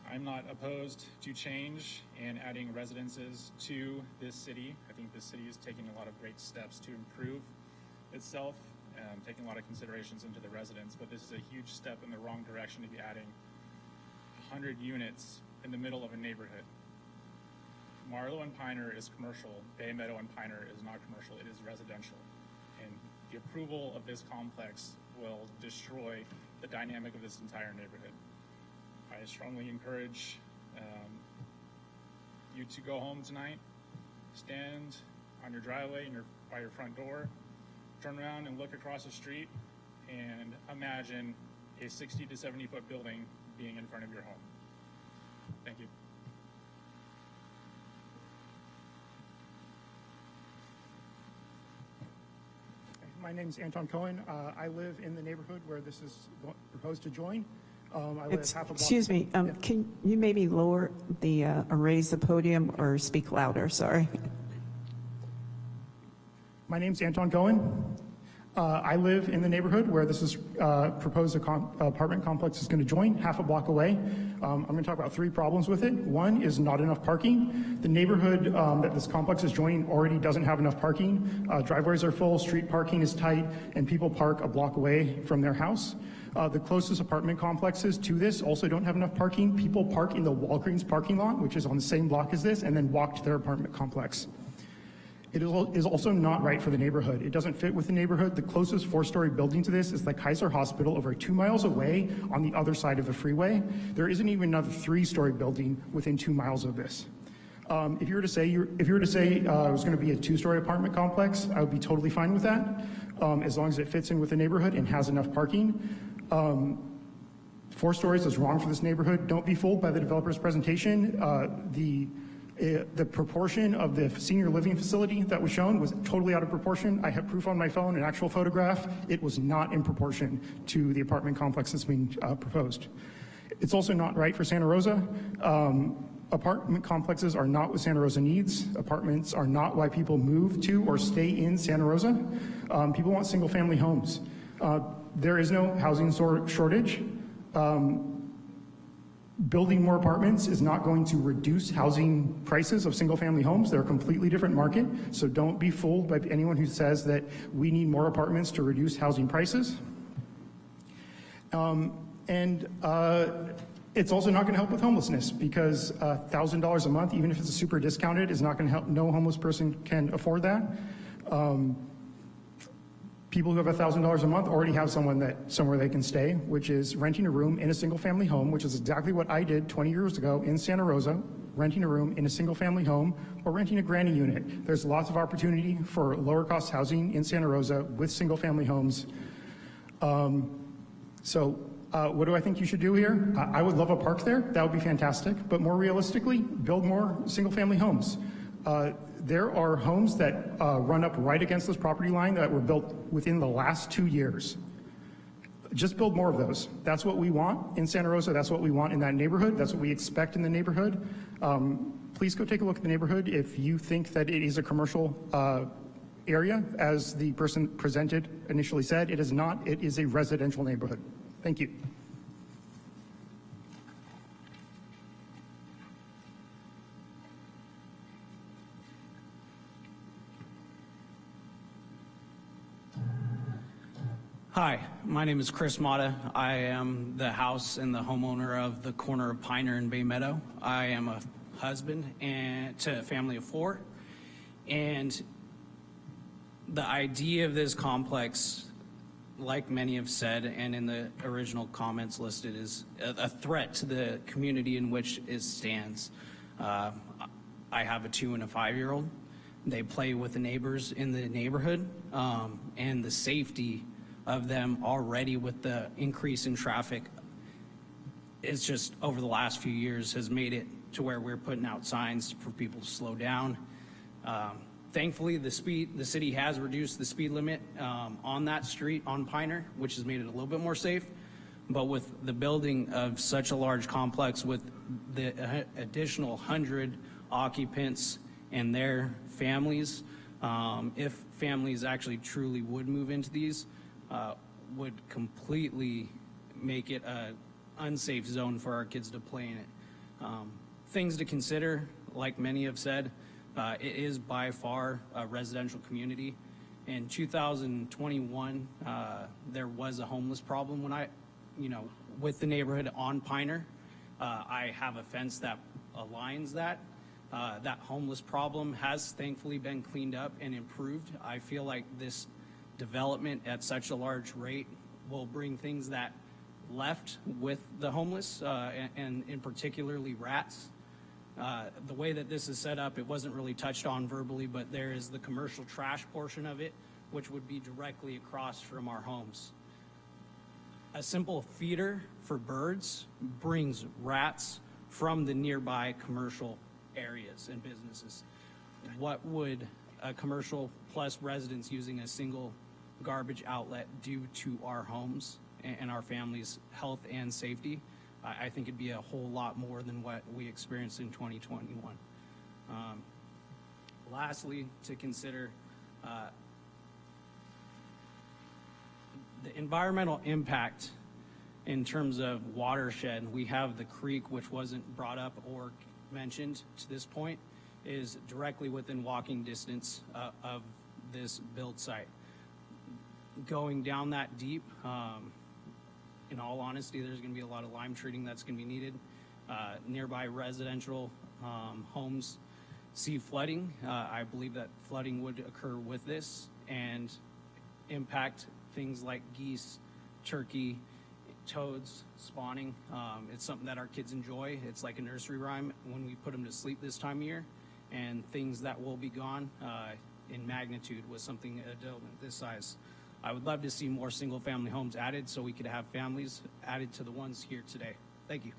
I'm not opposed to change and adding residences to this city. I think this city is taking a lot of great steps to improve itself, taking a lot of considerations into the residents, but this is a huge step in the wrong direction to be adding 100 units in the middle of a neighborhood. Marlow and Piner is commercial. Bay Meadow and Piner is not commercial. It is residential. And the approval of this complex will destroy the dynamic of this entire neighborhood. I strongly encourage you to go home tonight, stand on your driveway and by your front door, turn around and look across the street and imagine a 60 to 70 foot building being in front of your home. Thank you. My name is Anton Cohen. I live in the neighborhood where this is proposed to join. I live half a block. Excuse me, can you maybe lower the, or raise the podium or speak louder? Sorry. My name is Anton Cohen. I live in the neighborhood where this is proposed apartment complex is going to join, half a block away. I'm going to talk about 3 problems with it. One is not enough parking. The neighborhood that this complex is joining already doesn't have enough parking. Driveways are full, street parking is tight, and people park a block away from their house. The closest apartment complexes to this also don't have enough parking. People park in the Walgreens parking lot, which is on the same block as this, and then walk to their apartment complex. It is also not right for the neighborhood. It doesn't fit with the neighborhood. The closest 4-story building to this is the Kaiser Hospital over 2 miles away on the other side of the freeway. There isn't even another 3-story building within 2 miles of this. If you were to say it was going to be a 2-story apartment complex, I would be totally fine with that, as long as it fits in with the neighborhood and has enough parking. 4 stories is wrong for this neighborhood. Don't be fooled by the developer's presentation. The proportion of the senior living facility that was shown was totally out of proportion. I have proof on my phone, an actual photograph. It was not in proportion to the apartment complex that's being proposed. It's also not right for Santa Rosa. Apartment complexes are not what Santa Rosa needs. Apartments are not why people move to or stay in Santa Rosa. People want single-family homes. There is no housing shortage. Building more apartments is not going to reduce housing prices of single-family homes. They're a completely different market, so don't be fooled by anyone who says that we need more apartments to reduce housing prices. It's also not going to help with homelessness, because $1,000 a month, even if it's a super discounted, is not going to help. No homeless person can afford that. People who have $1,000 a month already have somewhere they can stay, which is renting a room in a single-family home, which is exactly what I did 20 years ago in Santa Rosa, renting a room in a single-family home or renting a granny unit. There's lots of opportunity for lower-cost housing in Santa Rosa with single-family homes. What do I think you should do here? I would love a park there. That would be fantastic. But more realistically, build more single-family homes. There are homes that run up right against this property line that were built within the last 2 years. Just build more of those. That's what we want in Santa Rosa. That's what we want in that neighborhood. That's what we expect in the neighborhood. Please go take a look at the neighborhood. If you think that it is a commercial area, as the person presented initially said, it is not. It is a residential neighborhood. Thank you. Hi, my name is Chris Mata. I am the house and the homeowner of the corner of Piner and Bay Meadow. I am a husband and to a family of 4. And the idea of this complex, like many have said, and in the original comments listed, is a threat to the community in which it stands. I have a 2 and a 5-year-old. They play with the neighbors in the neighborhood, and the safety of them already with the increase in traffic is just over the last few years has made it to where we're putting out signs for people to slow down. Thankfully, the city has reduced the speed limit on that street on Piner, which has made it a little bit more safe. But with the building of such a large complex with the additional 100 occupants and their families, if families actually truly would move into these, would completely make it an unsafe zone for our kids to play in it. Things to consider, like many have said, it is by far a residential community. In 2021, there was a homeless problem when with the neighborhood on Piner. I have a fence that aligns that. That homeless problem has thankfully been cleaned up and improved. I feel like this development at such a large rate will bring things that left with the homeless and in particularly rats. The way that this is set up, it wasn't really touched on verbally, but there is the commercial trash portion of it, which would be directly across from our homes. A simple feeder for birds brings rats from the nearby commercial areas and businesses. What would a commercial plus residents using a single garbage outlet do to our homes and our families' health and safety? I think it'd be a whole lot more than what we experienced in 2021. Lastly, to consider the environmental impact in terms of watershed. We have the creek, which wasn't brought up or mentioned to this point, is directly within walking distance of this build site. Going down that deep, in all honesty, there's going to be a lot of lime treating that's going to be needed. Nearby residential homes see flooding. I believe that flooding would occur with this and impact things like geese, turkey, toads spawning. It's something that our kids enjoy. It's like a nursery rhyme when we put them to sleep this time of year, and things that will be gone in magnitude with something a development this size. I would love to see more single-family homes added so we could have families added to the ones here today. Thank you.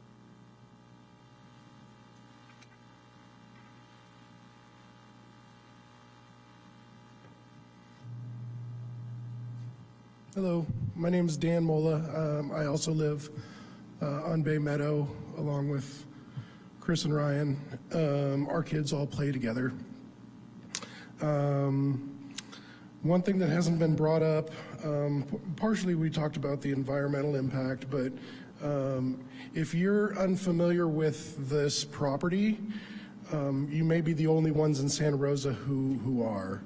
Hello, my name is Dan Mola. I also live on Bay Meadow along with Chris and Ryan. Our kids all play together. One thing that hasn't been brought up, partially we talked about the environmental impact, but if you're unfamiliar with this property, you may be the only ones in Santa Rosa who are.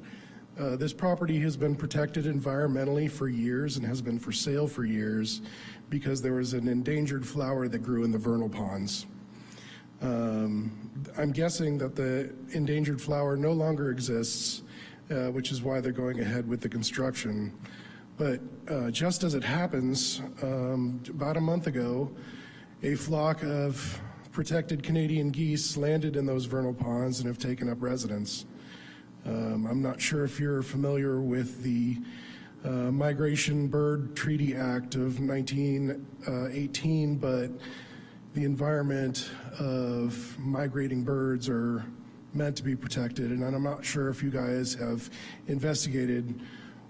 This property has been protected environmentally for years and has been for sale for years because there was an endangered flower that grew in the vernal ponds. I'm guessing that the endangered flower no longer exists, which is why they're going ahead with the construction. But just as it happens, about a month ago, a flock of protected Canadian geese landed in those vernal ponds and have taken up residence. I'm not sure if you're familiar with the Migration Bird Treaty Act of 1918, but the environment of migrating birds are meant to be protected, and I'm not sure if you guys have investigated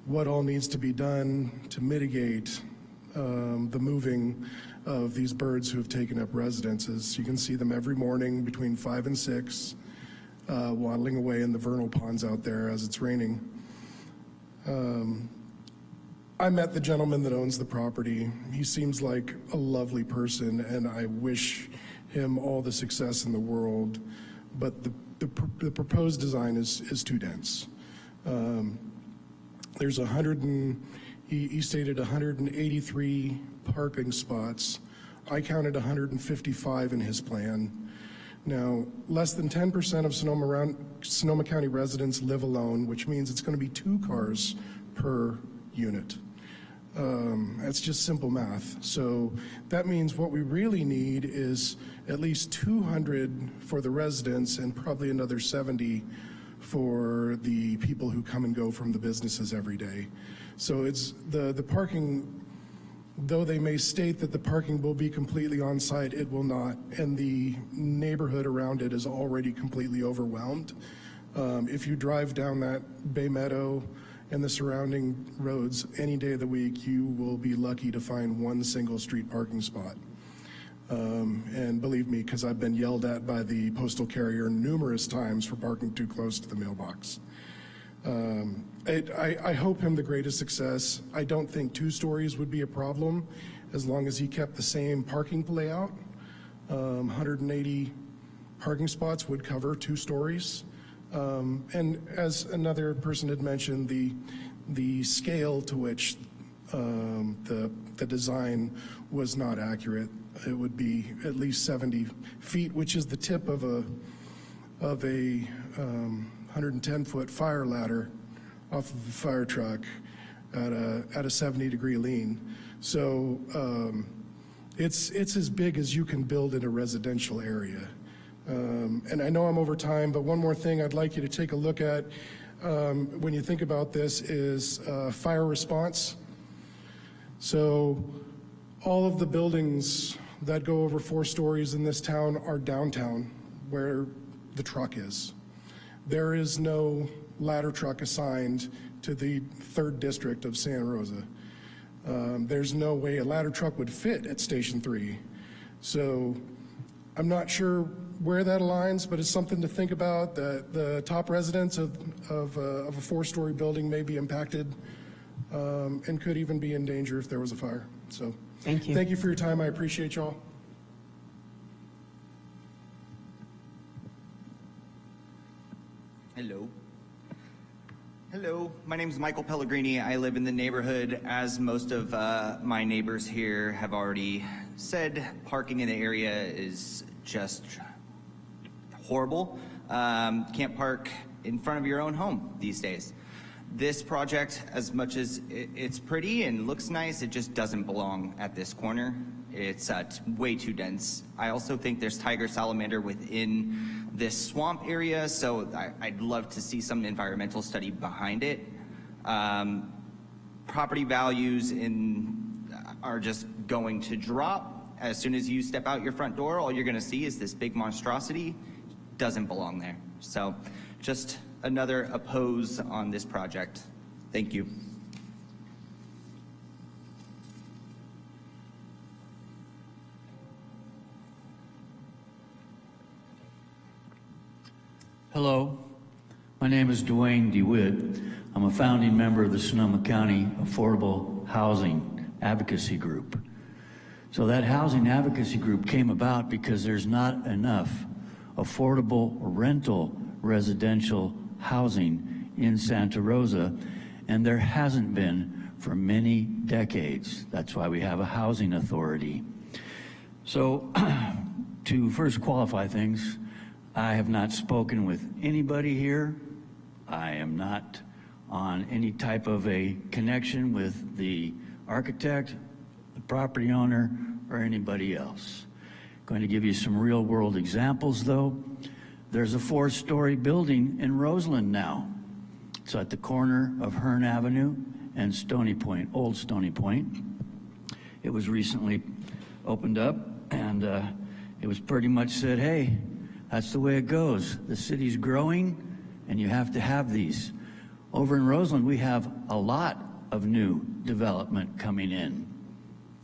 what all needs to be done to mitigate the moving of these birds who have taken up residences. You can see them every morning between 5 and 6. waddling away in the vernal ponds out there as it's raining. I met the gentleman that owns the property. He seems like a lovely person, and I wish him all the success in the world, but the proposed design is too dense. There's he stated 183 parking spots. I counted 155 in his plan. Now, less than 10% of Sonoma County residents live alone, which means it's going to be 2 cars per unit. That's just simple math. So that means what we really need is at least 200 for the residents and probably another 70 for the people who come and go from the businesses every day. So it's the parking, though they may state that the parking will be completely on site, it will not. And the neighborhood around it is already completely overwhelmed. If you drive down that Bay Meadow and the surrounding roads any day of the week, you will be lucky to find one single street parking spot. And believe me, because I've been yelled at by the postal carrier numerous times for parking too close to the mailbox. I hope him the greatest success. I don't think 2 stories would be a problem as long as he kept the same parking layout. 180 parking spots would cover 2 stories. And as another person had mentioned, the scale to which the design was not accurate. It would be at least 70 feet, which is the tip of a 110-foot fire ladder off of a fire truck at a 70-degree lean. So it's as big as you can build in a residential area. And I know I'm over time, but one more thing I'd like you to take a look at when you think about this is fire response. So all of the buildings that go over 4 stories in this town are downtown, where the truck is. There is no ladder truck assigned to the 3rd district of Santa Rosa. There's no way a ladder truck would fit at Station 3. So I'm not sure where that aligns, but it's something to think about. The top residents of a 4-story building may be impacted and could even be in danger if there was a fire. So thank you. Thank you for your time. I appreciate y'all. Hello. Hello, my name is Michael Pellegrini. I live in the neighborhood. As most of my neighbors here have already said, parking in the area is just horrible. Can't park in front of your own home these days. This project, as much as it's pretty and looks nice, it just doesn't belong at this corner. It's way too dense. I also think there's tiger salamander within this swamp area, so I'd love to see some environmental study behind it. Property values are just going to drop. As soon as you step out your front door, all you're gonna see is this big monstrosity. Doesn't belong there. So just another oppose on this project. Thank you. Hello, my name is Dwayne DeWitt. I'm a founding member of the Sonoma County Affordable Housing Advocacy Group. So that housing advocacy group came about because there's not enough affordable rental residential housing in Santa Rosa, and there hasn't been for many decades. That's why we have a housing authority. So to first qualify things, I have not spoken with anybody here. I am not on any type of a connection with the architect, the property owner, or anybody else. Going to give you some real world examples though. There's a 4-story building in Roseland now. It's at the corner of Hearn Avenue and Stony Point, Old Stony Point. It was recently opened up, and it was pretty much said, hey, that's the way it goes. The city's growing and you have to have these. Over in Roseland, we have a lot of new development coming in.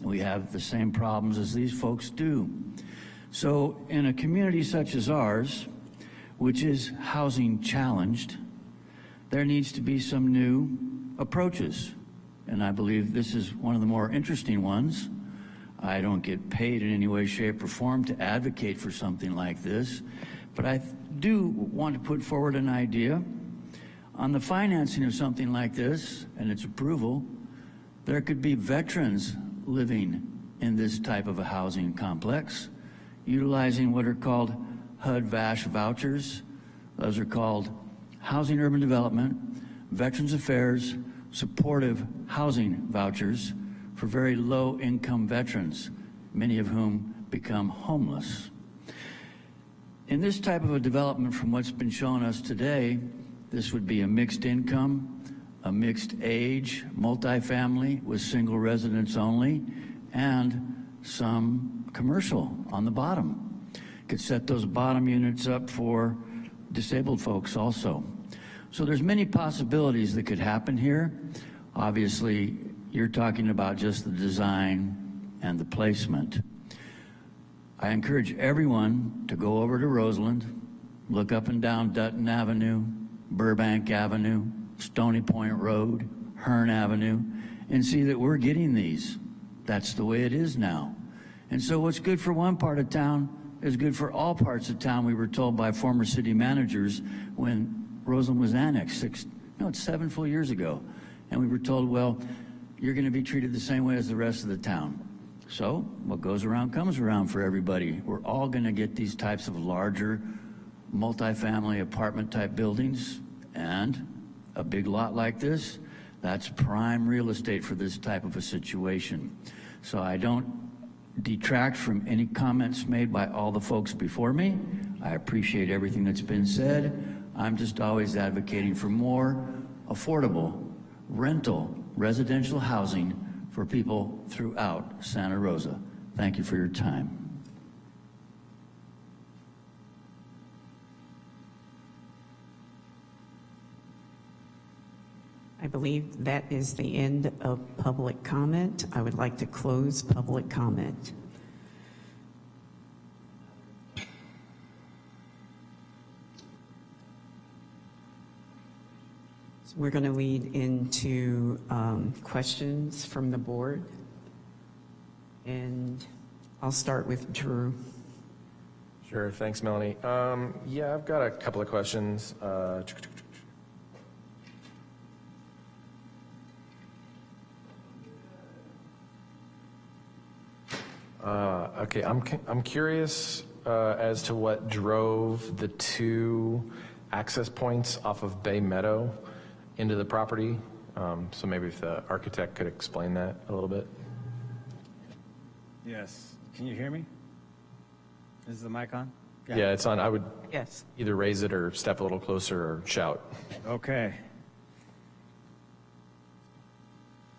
We have the same problems as these folks do. So in a community such as ours, which is housing challenged, there needs to be some new approaches. And I believe this is one of the more interesting ones. I don't get paid in any way, shape, or form to advocate for something like this, but I do want to put forward an idea on the financing of something like this and its approval. There could be veterans living in this type of a housing complex, utilizing what are called HUD-VASH vouchers. Those are called Housing Urban Development, Veterans Affairs, Supportive Housing Vouchers for very low-income veterans, many of whom become homeless. In this type of a development, from what's been shown us today, this would be a mixed income, a mixed age, multifamily with single residents only, and some commercial on the bottom. Could set those bottom units up for disabled folks also. So there's many possibilities that could happen here. Obviously, you're talking about just the design and the placement. I encourage everyone to go over to Roseland, look up and down Dutton Avenue, Burbank Avenue, Stony Point Road, Hearn Avenue, and see that we're getting these. That's the way it is now. And so what's good for one part of town is good for all parts of town, we were told by former city managers when Roseland was annexed 7 full years ago. And we were told, well, you're going to be treated the same way as the rest of the town. So what goes around comes around for everybody. We're all going to get these types of larger multifamily apartment type buildings, and a big lot like this, that's prime real estate for this type of a situation. So I don't detract from any comments made by all the folks before me. I appreciate everything that's been said. I'm just always advocating for more affordable rental residential housing for people throughout Santa Rosa. Thank you for your time. I believe that is the end of public comment. I would like to close public comment. So we're going to lead into questions from the board. And I'll start with Drew. Sure, thanks, Melanie. Yeah, I've got a couple of questions. Okay, I'm curious as to what drove the two access points off of Bay Meadow into the property. So maybe if the architect could explain that a little bit. Yes. Can you hear me? Is the mic on? Yeah, it's on. I would Yes. either raise it or step a little closer or shout. Okay.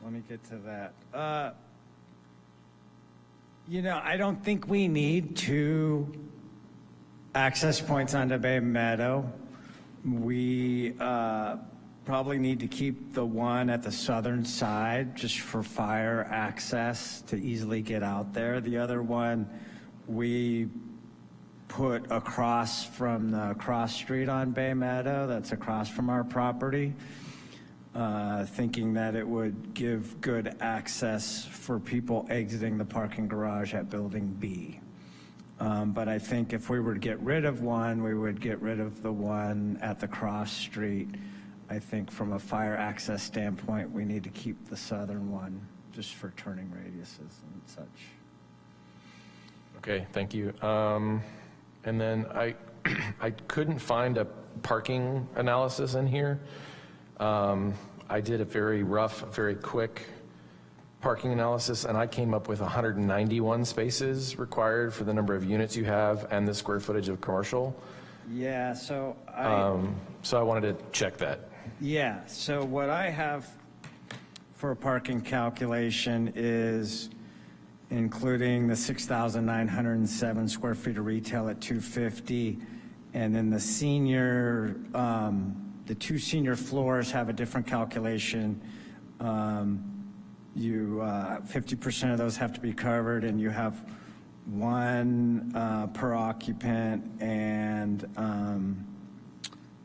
Let me get to that. I don't think we need two access points onto Bay Meadow. We probably need to keep the one at the southern side just for fire access to easily get out there. The other one we put across from the cross street on Bay Meadow, that's across from our property, thinking that it would give good access for people exiting the parking garage at Building B. But I think if we were to get rid of one, we would get rid of the one at the cross street. I think from a fire access standpoint, we need to keep the southern one just for turning radiuses and such. Okay, thank you. And then I couldn't find a parking analysis in here. I did a very rough, very quick parking analysis, and I came up with 191 spaces required for the number of units you have and the square footage of commercial. Yeah, so so I wanted to check that. Yeah, so what I have for a parking calculation is including the 6,907 square feet of retail at 250, and then the senior, the two senior floors have a different calculation. 50% of those have to be covered, and you have one per occupant, and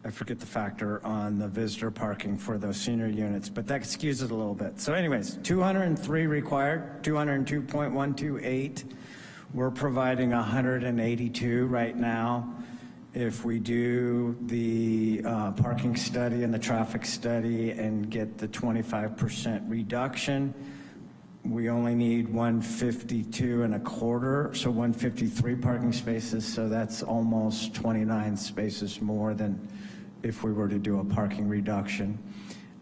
I forget the factor on the visitor parking for those senior units, but that skews it a little bit. So anyways, 203 required, 202.128. We're providing 182 right now. If we do the parking study and the traffic study and get the 25% reduction, we only need 152 and a quarter, so 153 parking spaces, so that's almost 29 spaces more than if we were to do a parking reduction.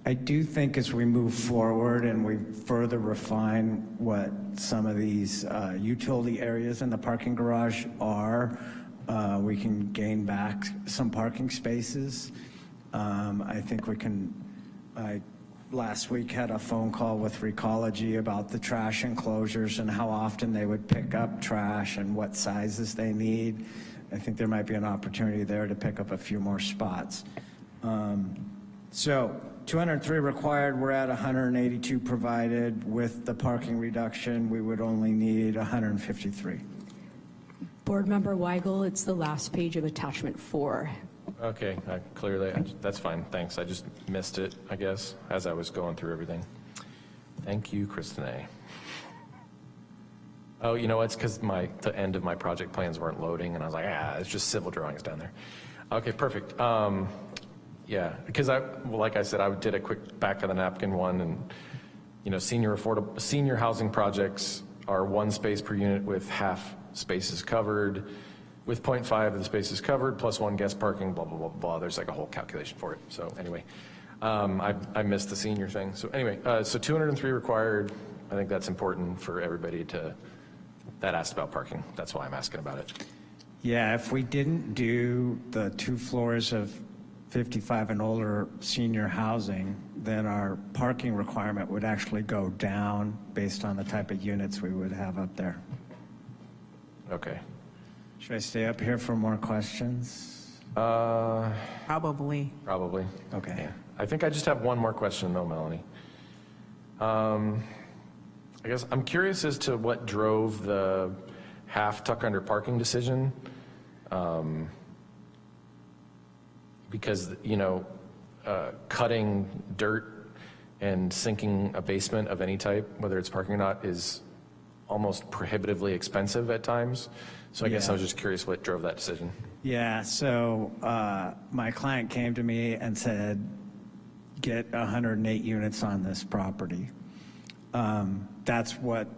I do think as we move forward and we further refine what some of these utility areas in the parking garage are, we can gain back some parking spaces. I think we can, last week had a phone call with Recology about the trash enclosures and how often they would pick up trash and what sizes they need. I think there might be an opportunity there to pick up a few more spots. So 203 required, we're at 182 provided. With the parking reduction, we would only need 153. Board Member Weigel, it's the last page of attachment 4. Okay, clearly, that's fine, thanks. I just missed it, I guess, as I was going through everything. Thank you, Kristine. Oh, you know, it's because the end of my project plans weren't loading, and I was like, it's just civil drawings down there. Okay, perfect. Yeah, because like I said, I did a quick back of the napkin one, and you know, senior housing projects are 1 space per unit with half spaces covered, with 0.5 of the spaces covered, plus 1 guest parking, blah, blah, blah, blah. There's like a whole calculation for it. So anyway, I missed the senior thing. So anyway, so 203 required. I think that's important for everybody that asked about parking. That's why I'm asking about it. Yeah, if we didn't do the 2 floors of 55 and older senior housing, then our parking requirement would actually go down based on the type of units we would have up there. Okay. Should I stay up here for more questions? Probably. Probably. Okay. Yeah. I think I just have one more question though, Melanie. I guess I'm curious as to what drove the half tuck under parking decision. Because, you know, cutting dirt and sinking a basement of any type, whether it's parking or not, is almost prohibitively expensive at times. So I guess I was just curious what drove that decision. Yeah, so my client came to me and said, get 108 units on this property. That's what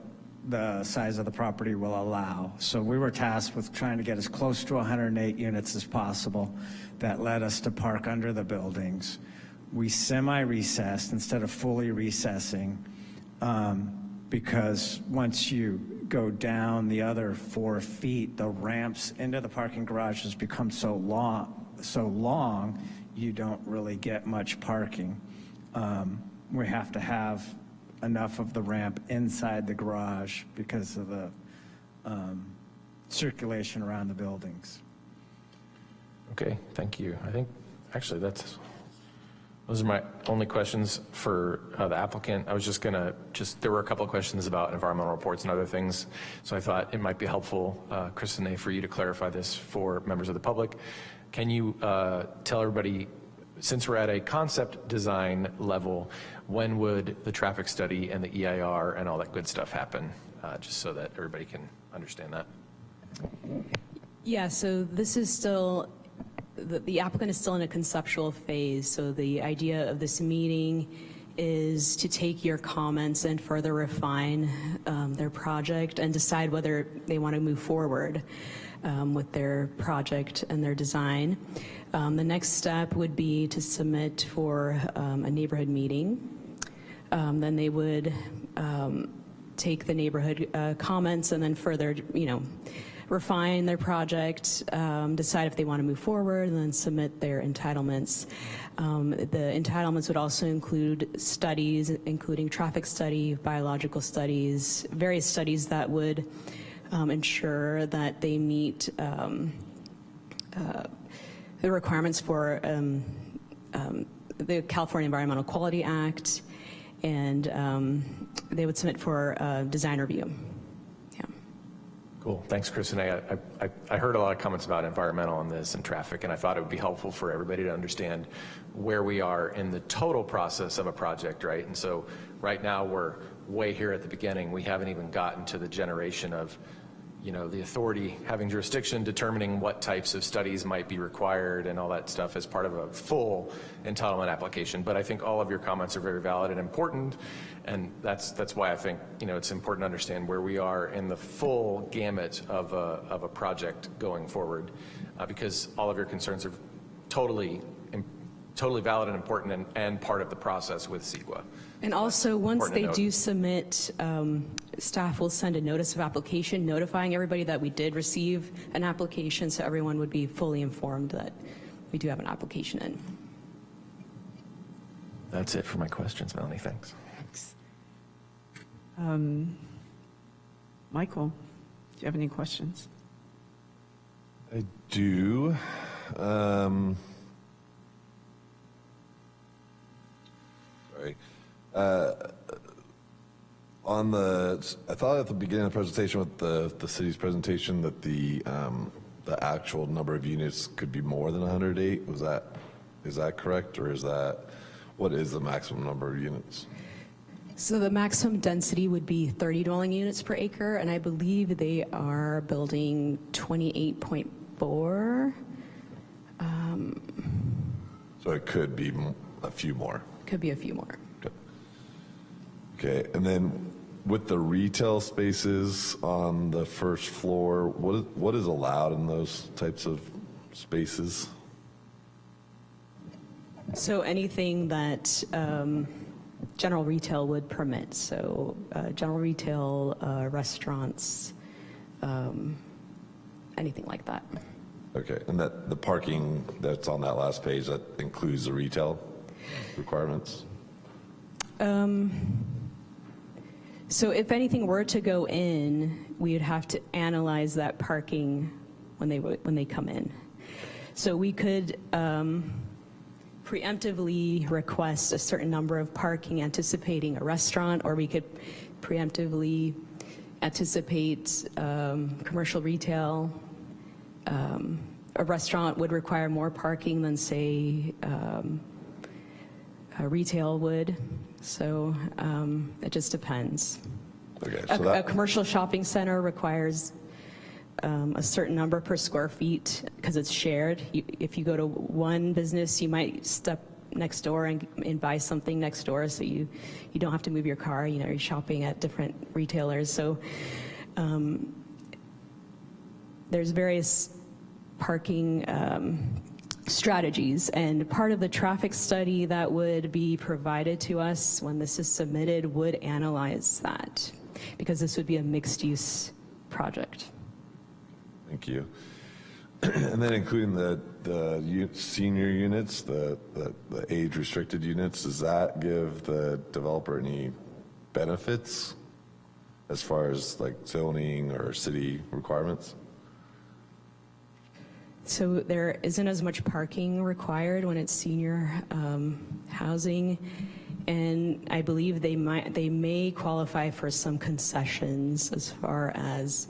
the size of the property will allow. So we were tasked with trying to get as close to 108 units as possible. That led us to park under the buildings. We semi-recessed instead of fully recessing, because once you go down the other 4 feet, the ramps into the parking garages become so long, you don't really get much parking. We have to have enough of the ramp inside the garage because of the circulation around the buildings. Okay, thank you. I think actually those are my only questions for the applicant. I was just gonna there were a couple of questions about environmental reports and other things, so I thought it might be helpful, Kristine, for you to clarify this for members of the public. Can you tell everybody, since we're at a concept design level, when would the traffic study and the EIR and all that good stuff happen, just so that everybody can understand that? Yeah, so this is still, the applicant is still in a conceptual phase, so the idea of this meeting is to take your comments and further refine their project and decide whether they want to move forward with their project and their design. The next step would be to submit for a neighborhood meeting. Then they would take the neighborhood comments and then further, refine their project, decide if they want to move forward, and then submit their entitlements. The entitlements would also include studies, including traffic study, biological studies, various studies that would ensure that they meet the requirements for the California Environmental Quality Act, and they would submit for design review. Yeah. Cool. Thanks, Chris. And I heard a lot of comments about environmental on this and traffic, and I thought it would be helpful for everybody to understand where we are in the total process of a project, right? And so right now we're way here at the beginning. We haven't even gotten to the generation of, you know, the authority having jurisdiction, determining what types of studies might be required and all that stuff as part of a full entitlement application. But I think all of your comments are very valid and important, and that's why I think, you know, it's important to understand where we are in the full gamut of a project going forward, because all of your concerns are totally valid and important and part of the process with CEQA. And also, once they do submit, staff will send a notice of application notifying everybody that we did receive an application, so everyone would be fully informed that we do have an application in. That's it for my questions, Melanie. Thanks. Michael, do you have any questions? I do. Sorry. I thought at the beginning of the presentation with the city's presentation that the actual number of units could be more than 108. Is that correct, or what is the maximum number of units? So the maximum density would be 30 dwelling units per acre, and I believe they are building 28.4. So it could be a few more. Could be a few more. Okay, and then with the retail spaces on the first floor, what is allowed in those types of spaces? So anything that general retail would permit, so general retail, restaurants, anything like that. Okay, and that the parking that's on that last page, that includes the retail requirements? So if anything were to go in, we would have to analyze that parking when they come in. So we could preemptively request a certain number of parking anticipating a restaurant, or we could preemptively anticipate commercial retail. A restaurant would require more parking than, say, retail would. So it just depends. Okay, so a commercial shopping center requires a certain number per square feet because it's shared. If you go to one business, you might step next door and buy something next door, so you don't have to move your car. You know, you're shopping at different retailers. So there's various parking strategies, and part of the traffic study that would be provided to us when this is submitted would analyze that, because this would be a mixed-use project. Thank you. And then including the senior units, the age-restricted units, does that give the developer any benefits as far as like zoning or city requirements? So there isn't as much parking required when it's senior housing, and I believe they may qualify for some concessions as far as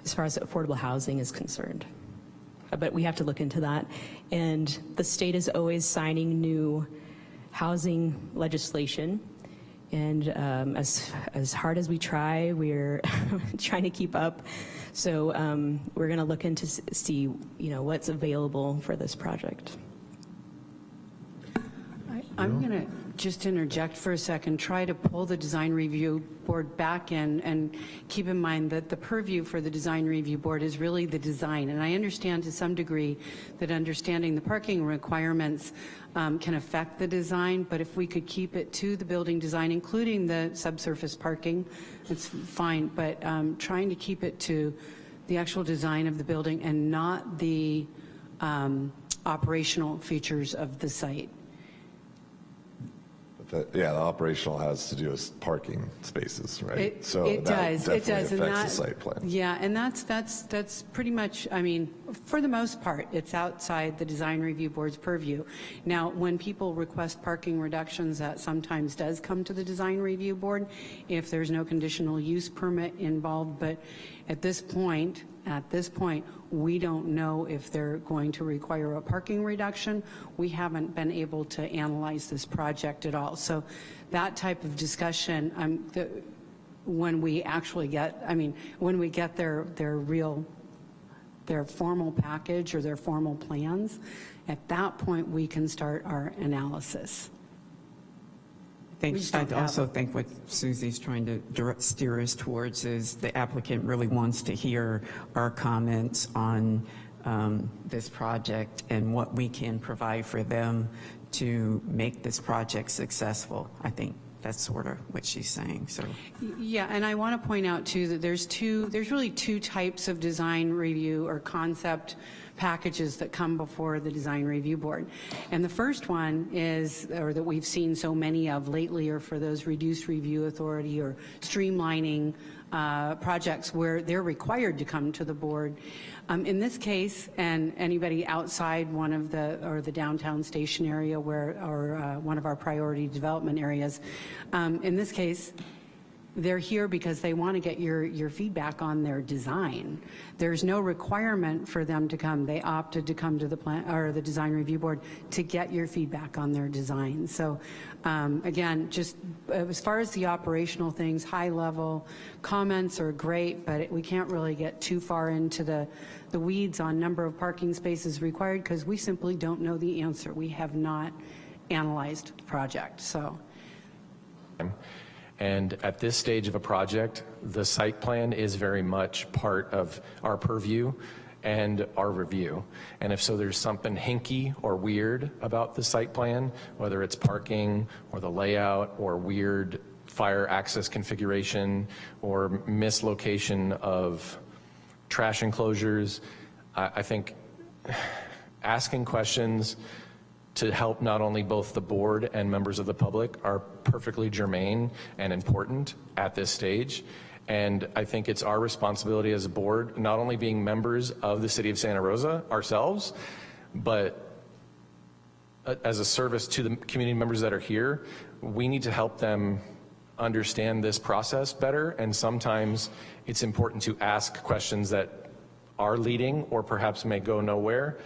affordable housing is concerned. But we have to look into that. And the state is always signing new housing legislation. And as hard as we try, we're trying to keep up. So we're going to look into see, what's available for this project. I'm going to just interject for a second, try to pull the design review board back in, and keep in mind that the purview for the design review board is really the design. And I understand to some degree that understanding the parking requirements can affect the design, but if we could keep it to the building design, including the subsurface parking, it's fine, but trying to keep it to the actual design of the building and not the operational features of the site. Yeah, the operational has to do with parking spaces, right? It So it that does, it definitely does. And affects the that, site plan. yeah, and that's pretty much, I mean, for the most part, it's outside the design review board's purview. Now, when people request parking reductions, that sometimes does come to the design review board if there's no conditional use permit involved, but at this point, we don't know if they're going to require a parking reduction. We haven't been able to analyze this project at all. So that type of discussion, when we actually get, when we get their formal package or their formal plans, at that point we can start our analysis. I also think what Susie's trying to steer us towards is the applicant really wants to hear our comments on this project and what we can provide for them to make this project successful. I think that's sort of what she's saying. So yeah, and I want to point out too that there's really two types of design review or concept packages that come before the design review board. And the first one is, or that we've seen so many of lately, are for those reduced review authority or streamlining projects where they're required to come to the board. In this case, and anybody outside one of the downtown station area or one of our priority development areas, in this case, they're here because they want to get your feedback on their design. There's no requirement for them to come. They opted to come to the plan or the design review board to get your feedback on their design. So again, just as far as the operational things, high level comments are great, but we can't really get too far into the weeds on number of parking spaces required because we simply don't know the answer. We have not analyzed the project. So. And at this stage of a project, the site plan is very much part of our purview and our review. And if so there's something hinky or weird about the site plan, whether it's parking or the layout or weird fire access configuration or mislocation of trash enclosures, I think asking questions to help not only both the board and members of the public are perfectly germane and important at this stage. And I think it's our responsibility as a board, not only being members of the city of Santa Rosa ourselves, but as a service to the community members that are here, we need to help them understand this process better. And sometimes it's important to ask questions that are leading or perhaps may go nowhere,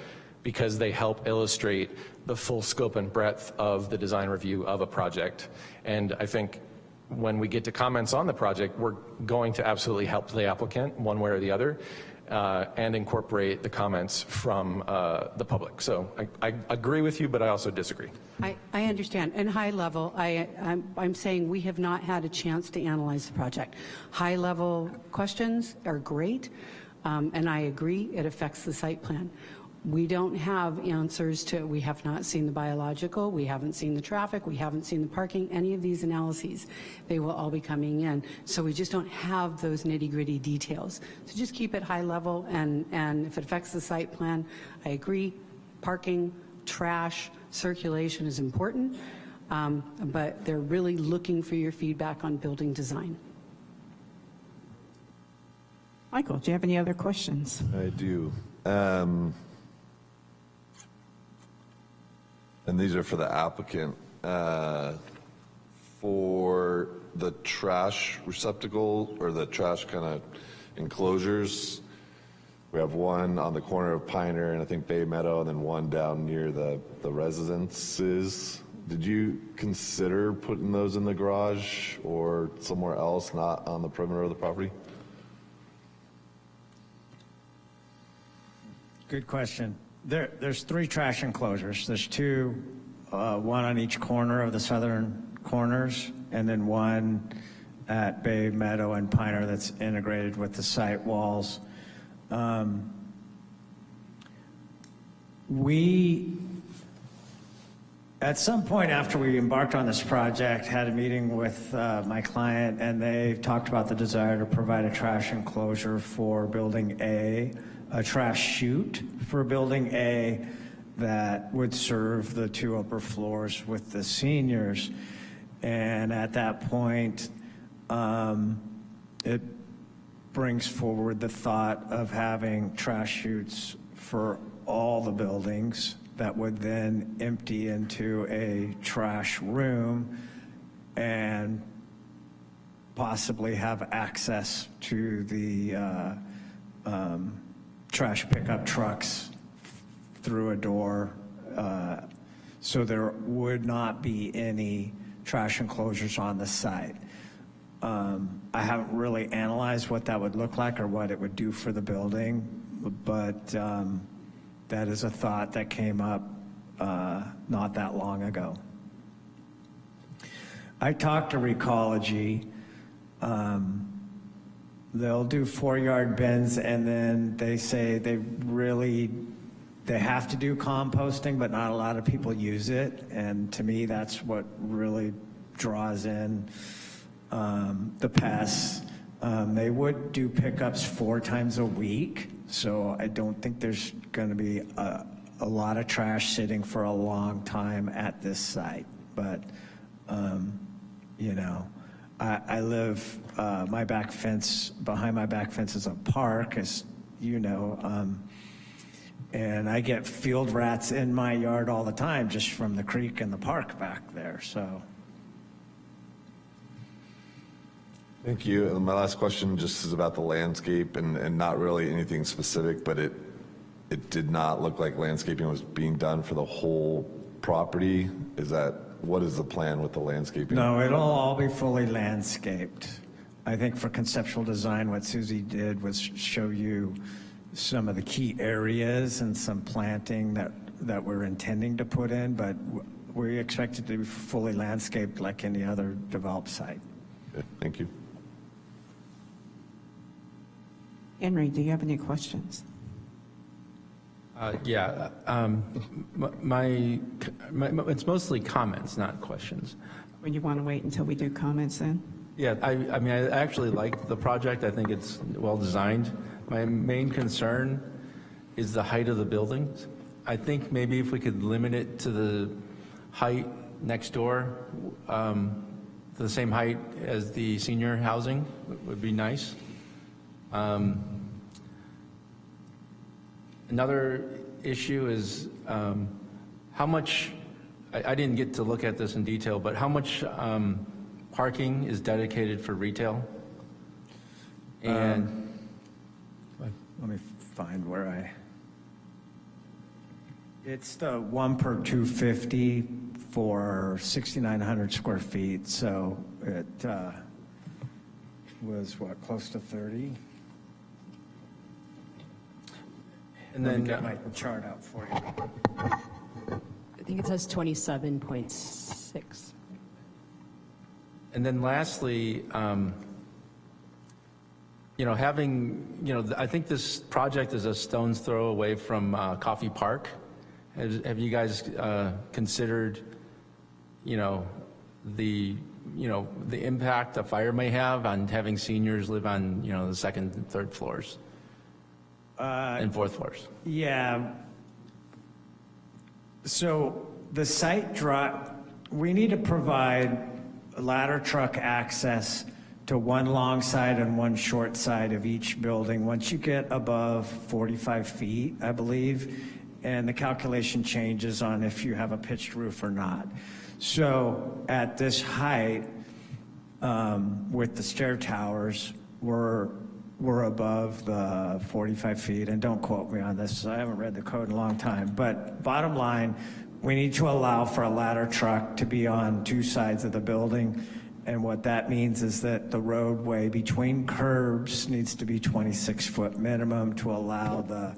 because they help illustrate the full scope and breadth of the design review of a project. And I think when we get to comments on the project, we're going to absolutely help the applicant one way or the other and incorporate the comments from the public. So I agree with you, but I also disagree. I understand. And high level, I'm saying we have not had a chance to analyze the project. High level questions are great, and I agree it affects the site plan. We don't have answers to, we have not seen the biological, we haven't seen the traffic, we haven't seen the parking, any of these analyses. They will all be coming in. So we just don't have those nitty-gritty details. So just keep it high level, and if it affects the site plan, I agree. Parking, trash, circulation is important, but they're really looking for your feedback on building design. Michael, do you have any other questions? I do. And these are for the applicant. For the trash receptacle or the trash kind of enclosures, we have one on the corner of Pioneer and I think Bay Meadow, and then one down near the residences. Did you consider putting those in the garage or somewhere else, not on the perimeter of the property? Good question. There's 3 trash enclosures. There's 2, one on each corner of the southern corners, and then one at Bay Meadow and Pioneer that's integrated with the site walls. We, at some point after we embarked on this project, had a meeting with my client, and they talked about the desire to provide a trash enclosure for Building A, a trash chute for Building A that would serve the 2 upper floors with the seniors. And at that point, it brings forward the thought of having trash chutes for all the buildings that would then empty into a trash room and possibly have access to the trash pickup trucks through a door. So there would not be any trash enclosures on the site. I haven't really analyzed what that would look like or what it would do for the building, but that is a thought that came up not that long ago. I talked to Recology. They'll do 4-yard bins, and then they say they have to do composting, but not a lot of people use it. And to me, that's what really draws in the pests. They would do pickups 4 times a week, so I don't think there's going to be a lot of trash sitting for a long time at this site. But, you know, I live, behind my back fence is a park, as you know, and I get field rats in my yard all the time just from the creek and the park back there, so. Thank you. And my last question just is about the landscape and not really anything specific, but it did not look like landscaping was being done for the whole property. What is the plan with the landscaping? No, it'll all be fully landscaped. I think for conceptual design, what Susie did was show you some of the key areas and some planting that we're intending to put in, but we expect it to be fully landscaped like any other developed site. Okay, thank you. Henry, do you have any questions? Yeah, it's mostly comments, not questions. Or you want to wait until we do comments then? Yeah, I mean, I actually like the project. I think it's well designed. My main concern is the height of the buildings. I think maybe if we could limit it to the height next door, the same height as the senior housing would be nice. Another issue is how much, I didn't get to look at this in detail, but how much parking is dedicated for retail? And let me find where it's the 1 per 250 for 6,900 square feet. So it was what, close to 30? And Let then me get my chart out for you. I think it says 27.6. And then lastly, you know, I think this project is a stone's throw away from Coffee Park. Have you guys considered, the impact a fire may have on having seniors live on, the second and third floors and fourth floors? Yeah. So the site we need to provide ladder truck access to one long side and one short side of each building once you get above 45 feet, I believe, and the calculation changes on if you have a pitched roof or not. So at this height, with the stair towers, we're above the 45 feet, and don't quote me on this, I haven't read the code in a long time, but bottom line, we need to allow for a ladder truck to be on 2 sides of the building, and what that means is that the roadway between curbs needs to be 26-foot minimum to allow the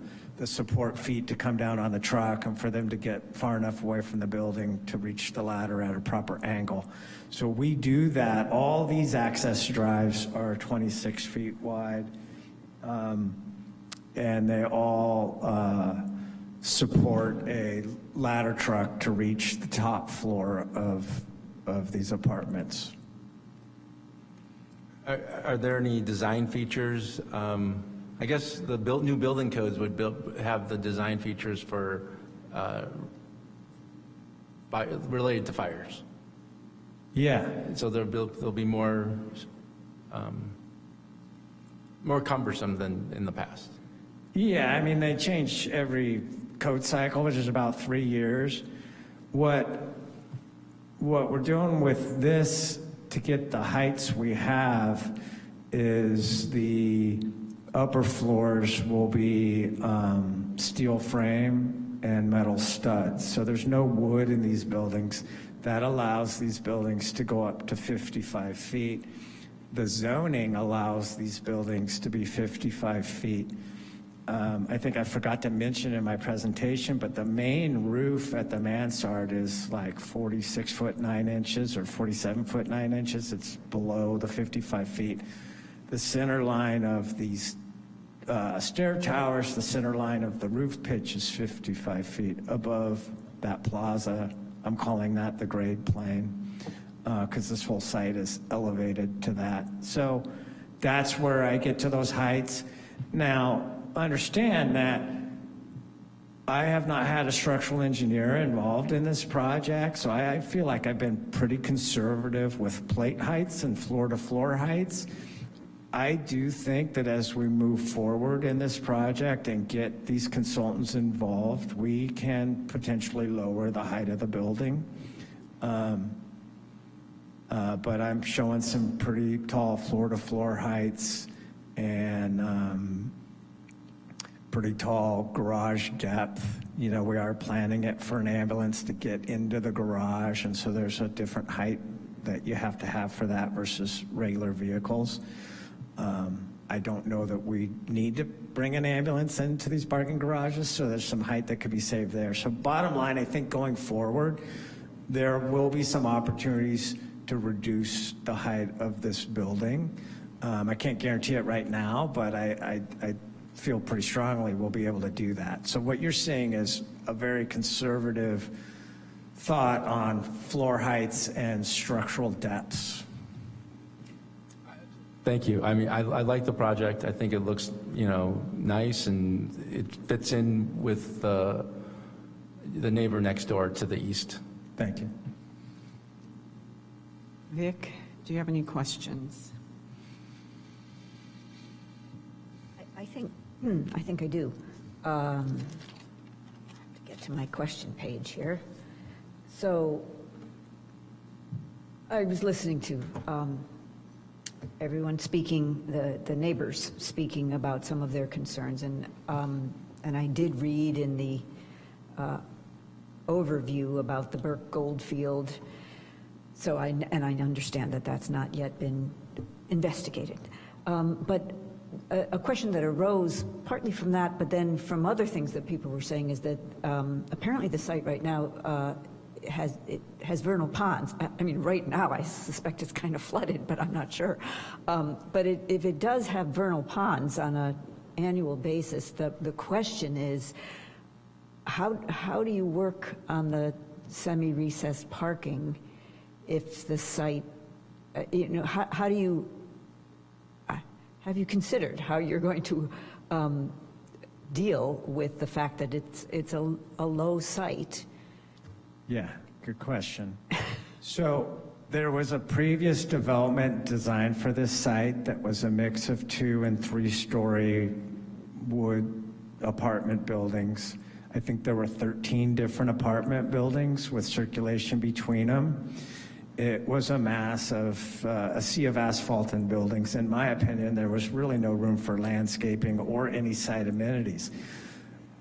support feet to come down on the truck and for them to get far enough away from the building to reach the ladder at a proper angle. So we do that. All these access drives are 26 feet wide, and they all support a ladder truck to reach the top floor of these apartments. Are there any design features? I guess the new building codes would have the design features for related to fires. Yeah. So there'll be more cumbersome than in the past. Yeah, I mean, they change every code cycle, which is about 3 years. What we're doing with this to get the heights we have is the upper floors will be steel frame and metal studs. So there's no wood in these buildings. That allows these buildings to go up to 55 feet. The zoning allows these buildings to be 55 feet. I think I forgot to mention in my presentation, but the main roof at the mansard is like 46 foot 9 inches or 47 foot 9 inches. It's below the 55 feet. The center line of these stair towers, the center line of the roof pitch is 55 feet above that plaza. I'm calling that the grade plane because this whole site is elevated to that. So that's where I get to those heights. Now, understand that I have not had a structural engineer involved in this project, so I feel like I've been pretty conservative with plate heights and floor-to-floor heights. I do think that as we move forward in this project and get these consultants involved, we can potentially lower the height of the building. But I'm showing some pretty tall floor-to-floor heights and pretty tall garage depth. You know, we are planning it for an ambulance to get into the garage, and so there's a different height that you have to have for that versus regular vehicles. I don't know that we need to bring an ambulance into these parking garages, so there's some height that could be saved there. So bottom line, I think going forward, there will be some opportunities to reduce the height of this building. I can't guarantee it right now, but I feel pretty strongly we'll be able to do that. So what you're seeing is a very conservative thought on floor heights and structural depths. Thank you. I mean, I like the project. I think it looks, nice, and it fits in with the neighbor next door to the east. Thank you. Vic, do you have any questions? I think I do. I have to get to my question page here. So I was listening to everyone speaking, the neighbors speaking about some of their concerns, and I did read in the overview about the Burke Goldfield. So I understand that that's not yet been investigated, but a question that arose partly from that, but then from other things that people were saying is that apparently the site right now has vernal ponds. I mean, right now I suspect it's kind of flooded, but I'm not sure. But if it does have vernal ponds on an annual basis, the question is, how do you work on the semi-recessed parking if the site, how do you, have you considered how you're going to deal with the fact that it's a low site? Yeah, good question. So there was a previous development design for this site that was a mix of 2- and 3-story wood apartment buildings. I think there were 13 different apartment buildings with circulation between them. It was a mass of a sea of asphalt and buildings. In my opinion, there was really no room for landscaping or any site amenities.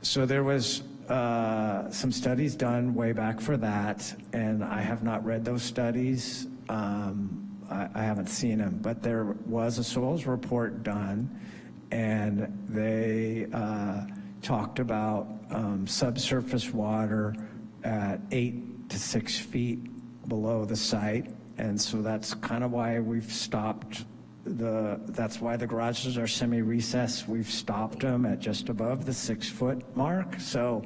So there was some studies done way back for that, and I have not read those studies. I haven't seen them, but there was a soils report done, and they talked about subsurface water at 8 to 6 feet below the site, and so that's kind of why we've stopped that's why the garages are semi-recessed. We've stopped them at just above the 6-foot mark. So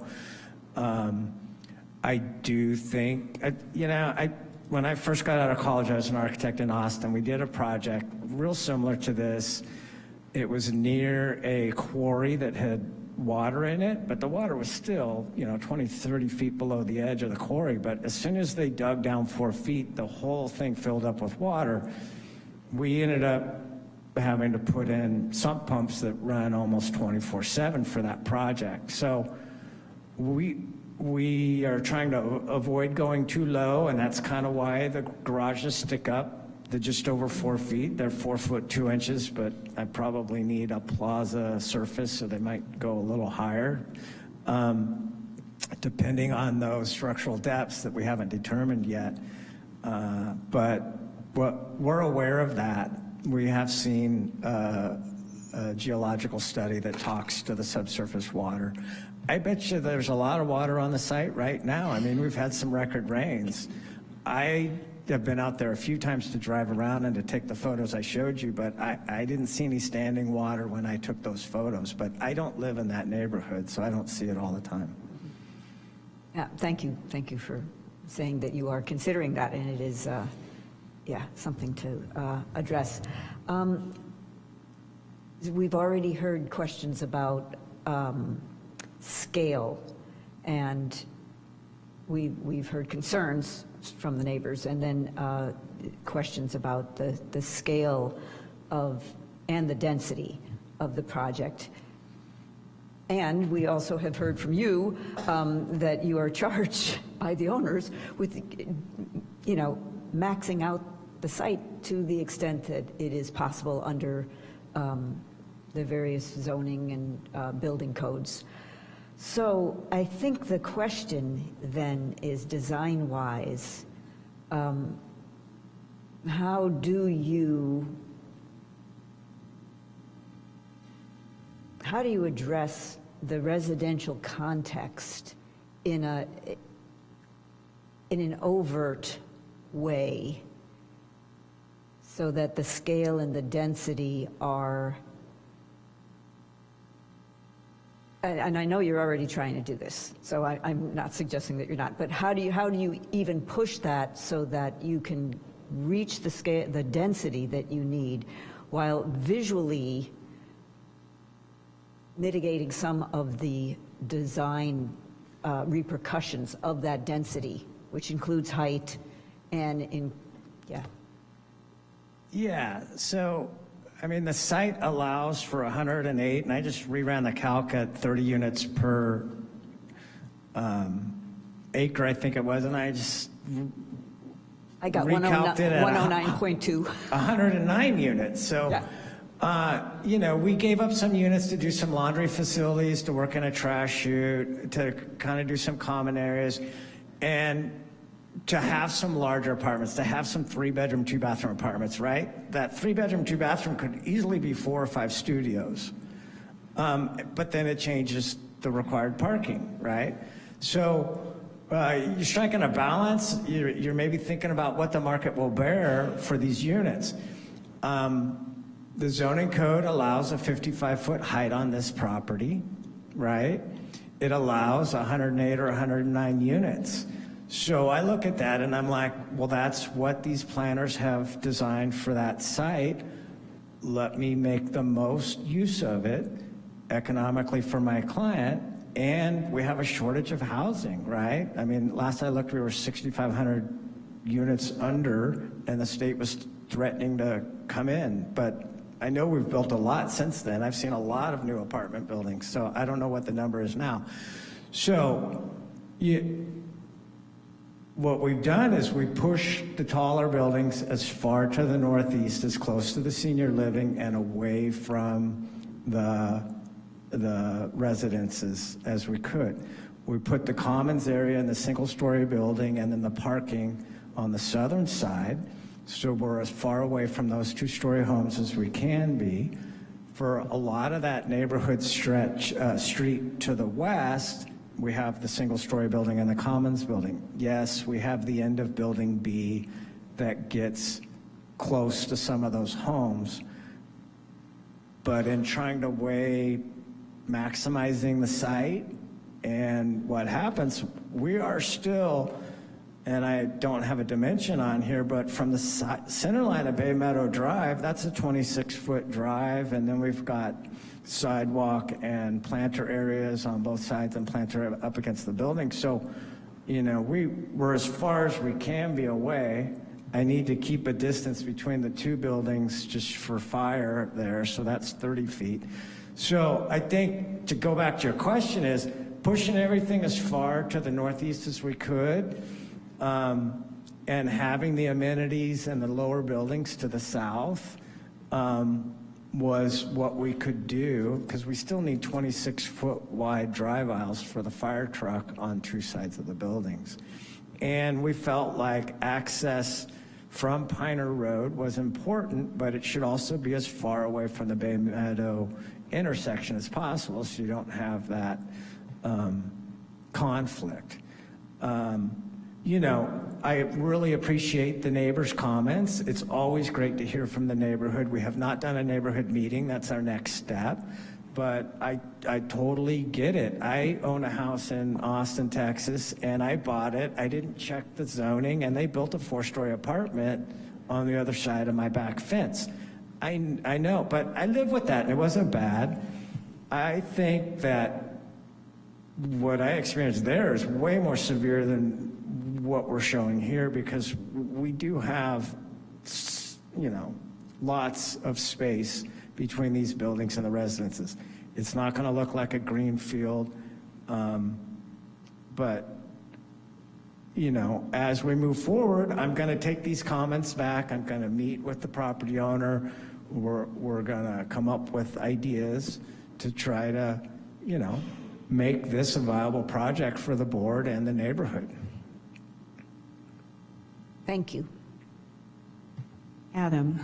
I do think, when I first got out of college, I was an architect in Austin. We did a project real similar to this. It was near a quarry that water in it, but the water was still, 20, 30 feet below the edge of the quarry. But as soon as they dug down 4 feet, the whole thing filled up with water. We ended up having to put in sump pumps that run almost 24/7 for that project. So we are trying to avoid going too low, and that's kind of why the garages stick up. They're just over 4 feet. They're 4 foot 2 inches, but I probably need a plaza surface, so they might go a little higher, depending on those structural depths that we haven't determined yet. But we're aware of that. We have seen a geological study that talks to the subsurface water. I bet you there's a lot of water on the site right now. I mean, we've had some record rains. I have been out there a few times to drive around and to take the photos I showed you, but I didn't see any standing water when I took those photos. But I don't live in that neighborhood, so I don't see it all the time. Yeah, thank you. Thank you for saying that you are considering that, and it is, something to address. We've already heard questions about scale, and we've heard concerns from the neighbors, and then questions about the scale of and the density of the project. And we also have heard from you that you are charged by the owners with, maxing out the site to the extent that it is possible under the various zoning and building codes. So I think the question then is, design-wise, how do you address the residential context in an overt way so that the scale and the density are, and I know you're already trying to do this, so I'm not suggesting that you're not, but how do you even push that so that you can reach the scale, the density that you need, while visually mitigating some of the design repercussions of that density, which includes height and Yeah, so, I mean, the site allows for 108, and I just reran the calc at 30 units per acre, I think it was, and I got recalced it at 109.2. 109 units, so. Yeah. We gave up some units to do some laundry facilities, to work in a trash chute, to kind of do some common areas, and to have some larger apartments, to have some 3-bedroom, 2-bathroom apartments, right? That 3-bedroom, 2-bathroom could easily be 4 or 5 studios. But then it changes the required parking, right? So you're striking a balance. You're maybe thinking about what the market will bear for these units. The zoning code allows a 55-foot height on this property, right? It allows 108 or 109 units. So I look at that and I'm like, well, that's what these planners have designed for that site. Let me make the most use of it economically for my client. And we have a shortage of housing, right? I mean, last I looked, we were 6,500 units under, and the state was threatening to come in. But I know we've built a lot since then. I've seen a lot of new apartment buildings, so I don't know what the number is now. So what we've done is we push the taller buildings as far to the northeast, as close to the senior living and away from the residences as we could. We put the commons area in the single-story building and then the parking on the southern side, so we're as far away from those 2-story homes as we can be. For a lot of that neighborhood stretch street to the west, we have the single-story building and the commons building. Yes, we have the end of building B that gets close to some of those homes, but in trying to weigh maximizing the site and what happens, we are still and I don't have a dimension on here, but from the center line of Bay Meadow Drive, that's a 26-foot drive, and then we've got sidewalk and planter areas on both sides and planter up against the building. So, you know, we're as far as we can be away. I need to keep a distance between the two buildings just for fire there, so that's 30 feet. So I think, to go back to your question, is pushing everything as far to the northeast as we could, and having the amenities and the lower buildings to the south was what we could do, because we still need 26-foot wide drive aisles for the fire truck on two sides of the buildings. And we felt like access from Piner Road was important, but it should also be as far away from the Bay Meadow intersection as possible, so you don't have that conflict. You know, I really appreciate the neighbors' comments. It's always great to hear from the neighborhood. We have not done a neighborhood meeting. That's our next step. But I totally get it. I own a house in Austin, Texas, and I bought it. I didn't check the zoning, and they built a 4-story apartment on the other side of my back fence. I know, but I live with that, and it wasn't bad. I think that what I experienced there is way more severe than what we're showing here, because we do have, you know, lots of space between these buildings and the residences. It's not going to look like a green field, but, you know, as we move forward, I'm going to take these comments back. I'm going to meet with the property owner. We're going to come up with ideas to try to, you know, make this a viable project for the board and the neighborhood. Thank you. Adam.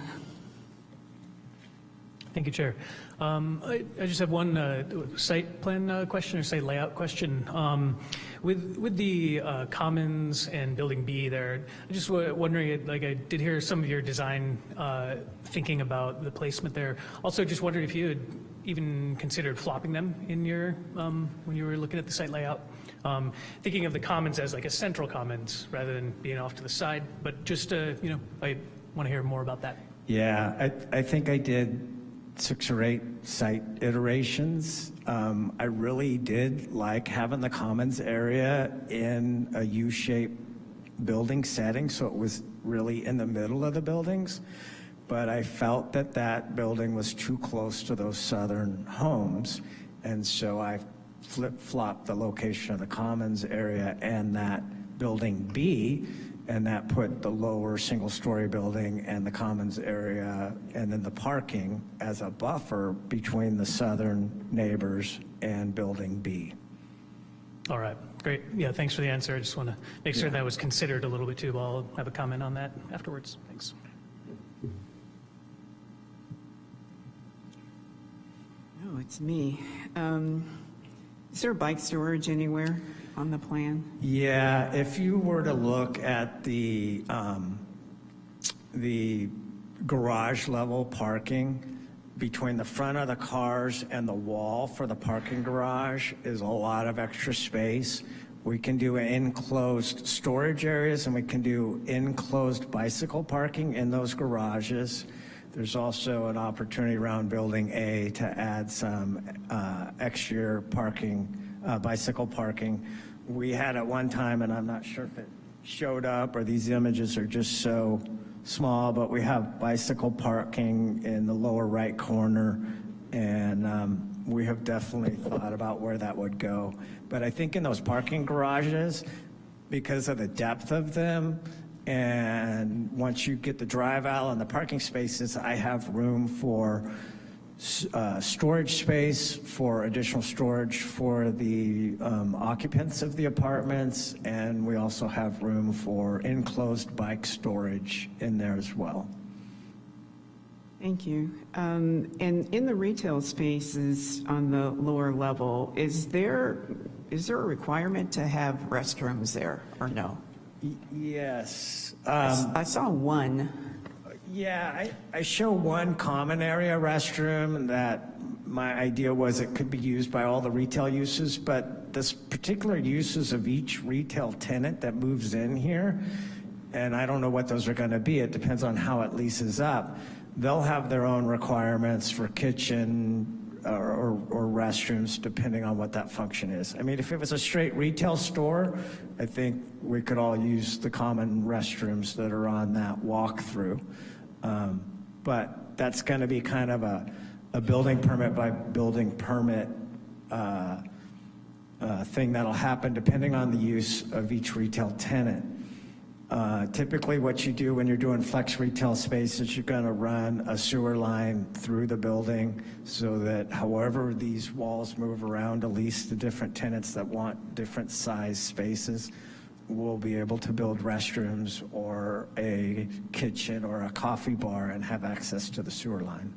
Thank you, Chair. I just have one site plan question or site layout question. With the Commons and Building B there, I just wondering, like I did hear some of your design thinking about the placement there. Also, just wondered if you had even considered flopping them in your when you were looking at the site layout. Thinking of the Commons as like a central Commons rather than being off to the side, but just you know, I want to hear more about that. Yeah, I think I did 6 or 8 site iterations. I really did like having the Commons area in a U-shaped building setting, so it was really in the middle of the buildings. But I felt that that building was too close to those southern homes, and so I flip-flopped the location of the Commons area and that Building B, and that put the lower single-story building and the Commons area and then the parking as a buffer between the southern neighbors and Building B. All right, great. Yeah, thanks for the answer. I just want to make sure that was considered a little bit too, but I'll have a comment on that afterwards. Thanks. Oh, it's me. Is there bike storage anywhere on the plan? Yeah, if you were to look at the garage level parking, between the front of the cars and the wall for the parking garage is a lot of extra space. We can do enclosed storage areas, and we can do enclosed bicycle parking in those garages. There's also an opportunity around Building A to add some exterior parking, bicycle parking. We had at one time, and I'm not sure if it showed up or these images are just so small, but we have bicycle parking in the lower right corner, and we have definitely thought about where that would go. But I think in those parking garages, because of the depth of them, and once you get the drive aisle and the parking spaces, I have room for storage space, for additional storage for the occupants of the apartments, and we also have room for enclosed bike storage in there as well. Thank you. And in the retail spaces on the lower level, is there a requirement to have restrooms there or no? Yes. I saw one. Yeah, I show one common area restroom that my idea was it could be used by all the retail uses, but this particular uses of each retail tenant that moves in here, and I don't know what those are going to be. It depends on how it leases up. They'll have their own requirements for kitchen or restrooms, depending on what that function is. I mean, if it was a straight retail store, I think we could all use the common restrooms that are on that walkthrough. But that's going to be kind of a building permit by building permit thing that'll happen depending on the use of each retail tenant. Typically what you do when you're doing flex retail space is you're going to run a sewer line through the building so that however these walls move around to lease to different tenants that want different size spaces, we'll be able to build restrooms or a kitchen or a coffee bar and have access to the sewer line.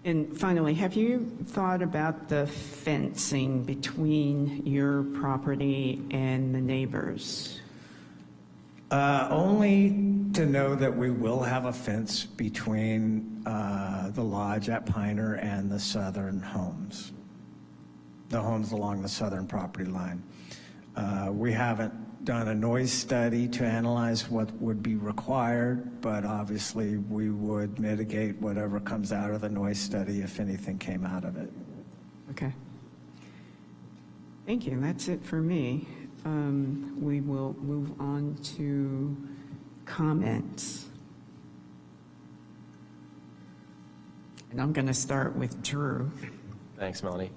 And finally, have you thought about the fencing between your property and the neighbors? Only to know that we will have a fence between the lodge at Piner and the southern homes, the homes along the southern property line. We haven't done a noise study to analyze what would be required, but obviously we would mitigate whatever comes out of the noise study if anything came out of it. Okay. Thank you. That's it for me. We will move on to comments. And I'm going to start with Drew. Thanks, Melanie.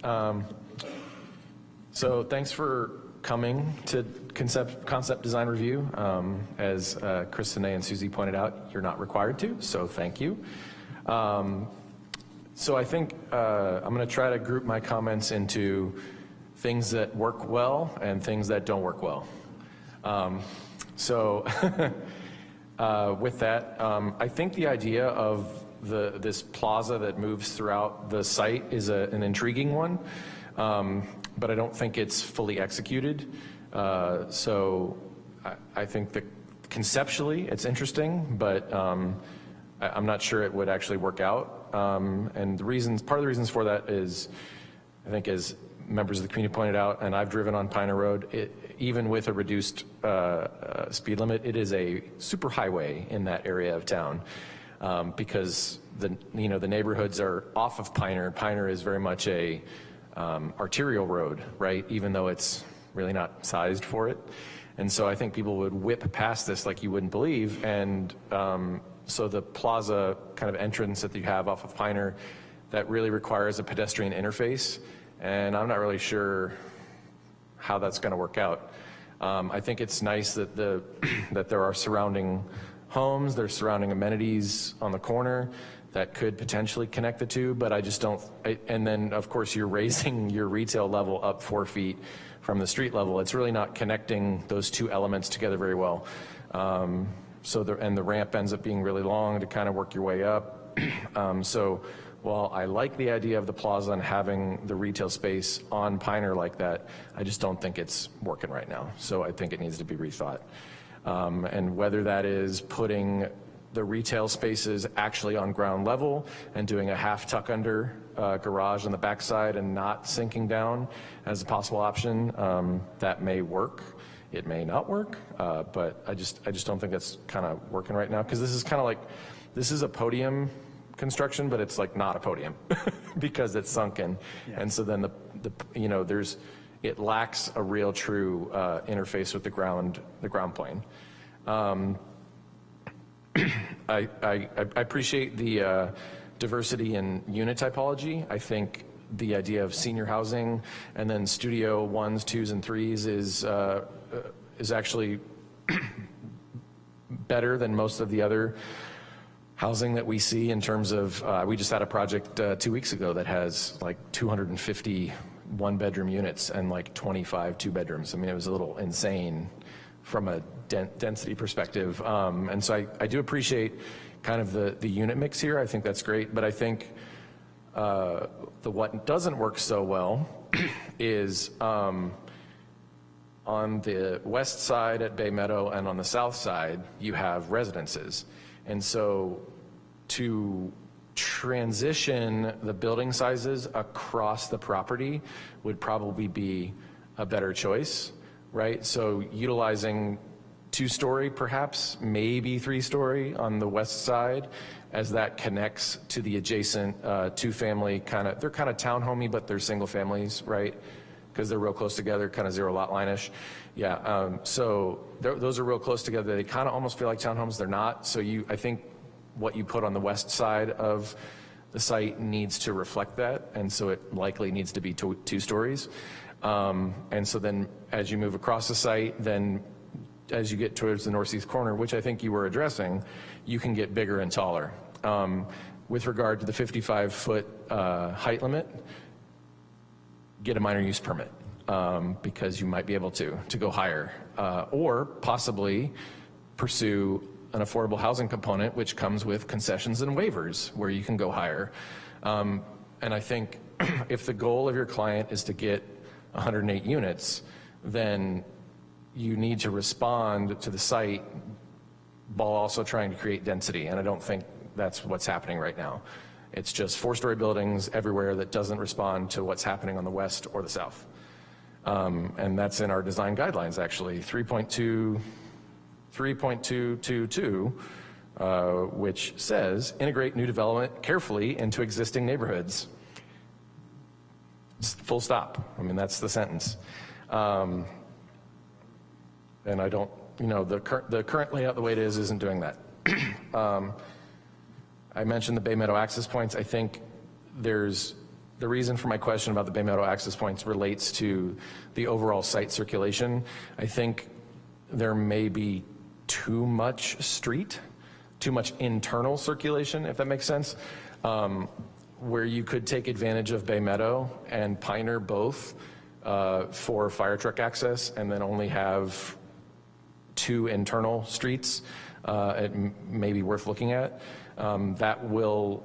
So thanks for coming to concept design review. As Chris, Sine, and Susie pointed out, you're not required to, so thank you. So I think I'm going to try to group my comments into things that work well and things that don't work well. With that, I think the idea of this plaza that moves throughout the site is an intriguing one, but I don't think it's fully executed. So I think that conceptually it's interesting, but I'm not sure it would actually work out. And part of the reasons for that is, I think as members of the community pointed out, and I've driven on Piner Road, even with a reduced speed limit, it is a super highway in that area of town because the neighborhoods are off of Piner. Piner is very much a arterial road, right? Even though it's really not sized for it. And so I think people would whip past this like you wouldn't believe. And so the plaza kind of entrance that you have off of Piner, that really requires a pedestrian interface. And I'm not really sure how that's going to work out. I think it's nice that that there are surrounding homes, there's surrounding amenities on the corner that could potentially connect the two, but I just don't. And then, of course, you're raising your retail level up 4 feet from the street level. It's really not connecting those two elements together very well. And the ramp ends up being really long to kind of work your way up. So while I like the idea of the plaza and having the retail space on Piner like that, I just don't think it's working right now. So I think it needs to be rethought. And whether that is putting the retail spaces actually on ground level and doing a half tuck under garage on the backside and not sinking down as a possible option, that may work. It may not work, but I just don't think that's kind of working right now, because this is kind of like, this is a podium construction, but it's like not a podium because it's sunken. Yeah. And so then it lacks a real true interface with the ground plane. I appreciate the diversity in unit typology. I think the idea of senior housing and then studio 1s, 2s, and 3s is actually better than most of the other housing that we see in terms of, we just had a project 2 weeks ago that has like 250 one-bedroom units and like 25 two-bedrooms. I mean, it was a little insane from a density perspective. And so I do appreciate kind of the unit mix here. I think that's great, but I think what doesn't work so well is on the west side at Bay Meadow and on the south side, you have residences. And so to transition the building sizes across the property would probably be a better choice, right? So utilizing 2-story perhaps, maybe 3-story on the west side, as that connects to the adjacent 2-family they're kind of townhomey, but they're single families, right? Because they're real close together, kind of zero lot line-ish. Yeah, so those are real close together. They kind of almost feel like townhomes. They're not. So I think what you put on the west side of the site needs to reflect that, and so it likely needs to be 2 stories. And so then as you move across the site, then as you get towards the northeast corner, which I think you were addressing, you can get bigger and taller. With regard to the 55-foot height limit, get a minor use permit because you might be able to go higher, or possibly pursue an affordable housing component, which comes with concessions and waivers where you can go higher. And I think if the goal of your client is to get 108 units, then you need to respond to the site while also trying to create density. And I don't think that's what's happening right now. It's just 4-story buildings everywhere that doesn't respond to what's happening on the west or the south. And that's in our design guidelines, actually, 3.222, which says, integrate new development carefully into existing neighborhoods. Full stop. I mean, that's the sentence. And I don't, the current layout the way it is isn't doing that. I mentioned the Bay Meadow access points. I think the reason for my question about the Bay Meadow access points relates to the overall site circulation. I think there may be too much internal circulation, if that makes sense, where you could take advantage of Bay Meadow and Pioneer both for fire truck access, and then only have 2 internal streets. It may be worth looking at. That will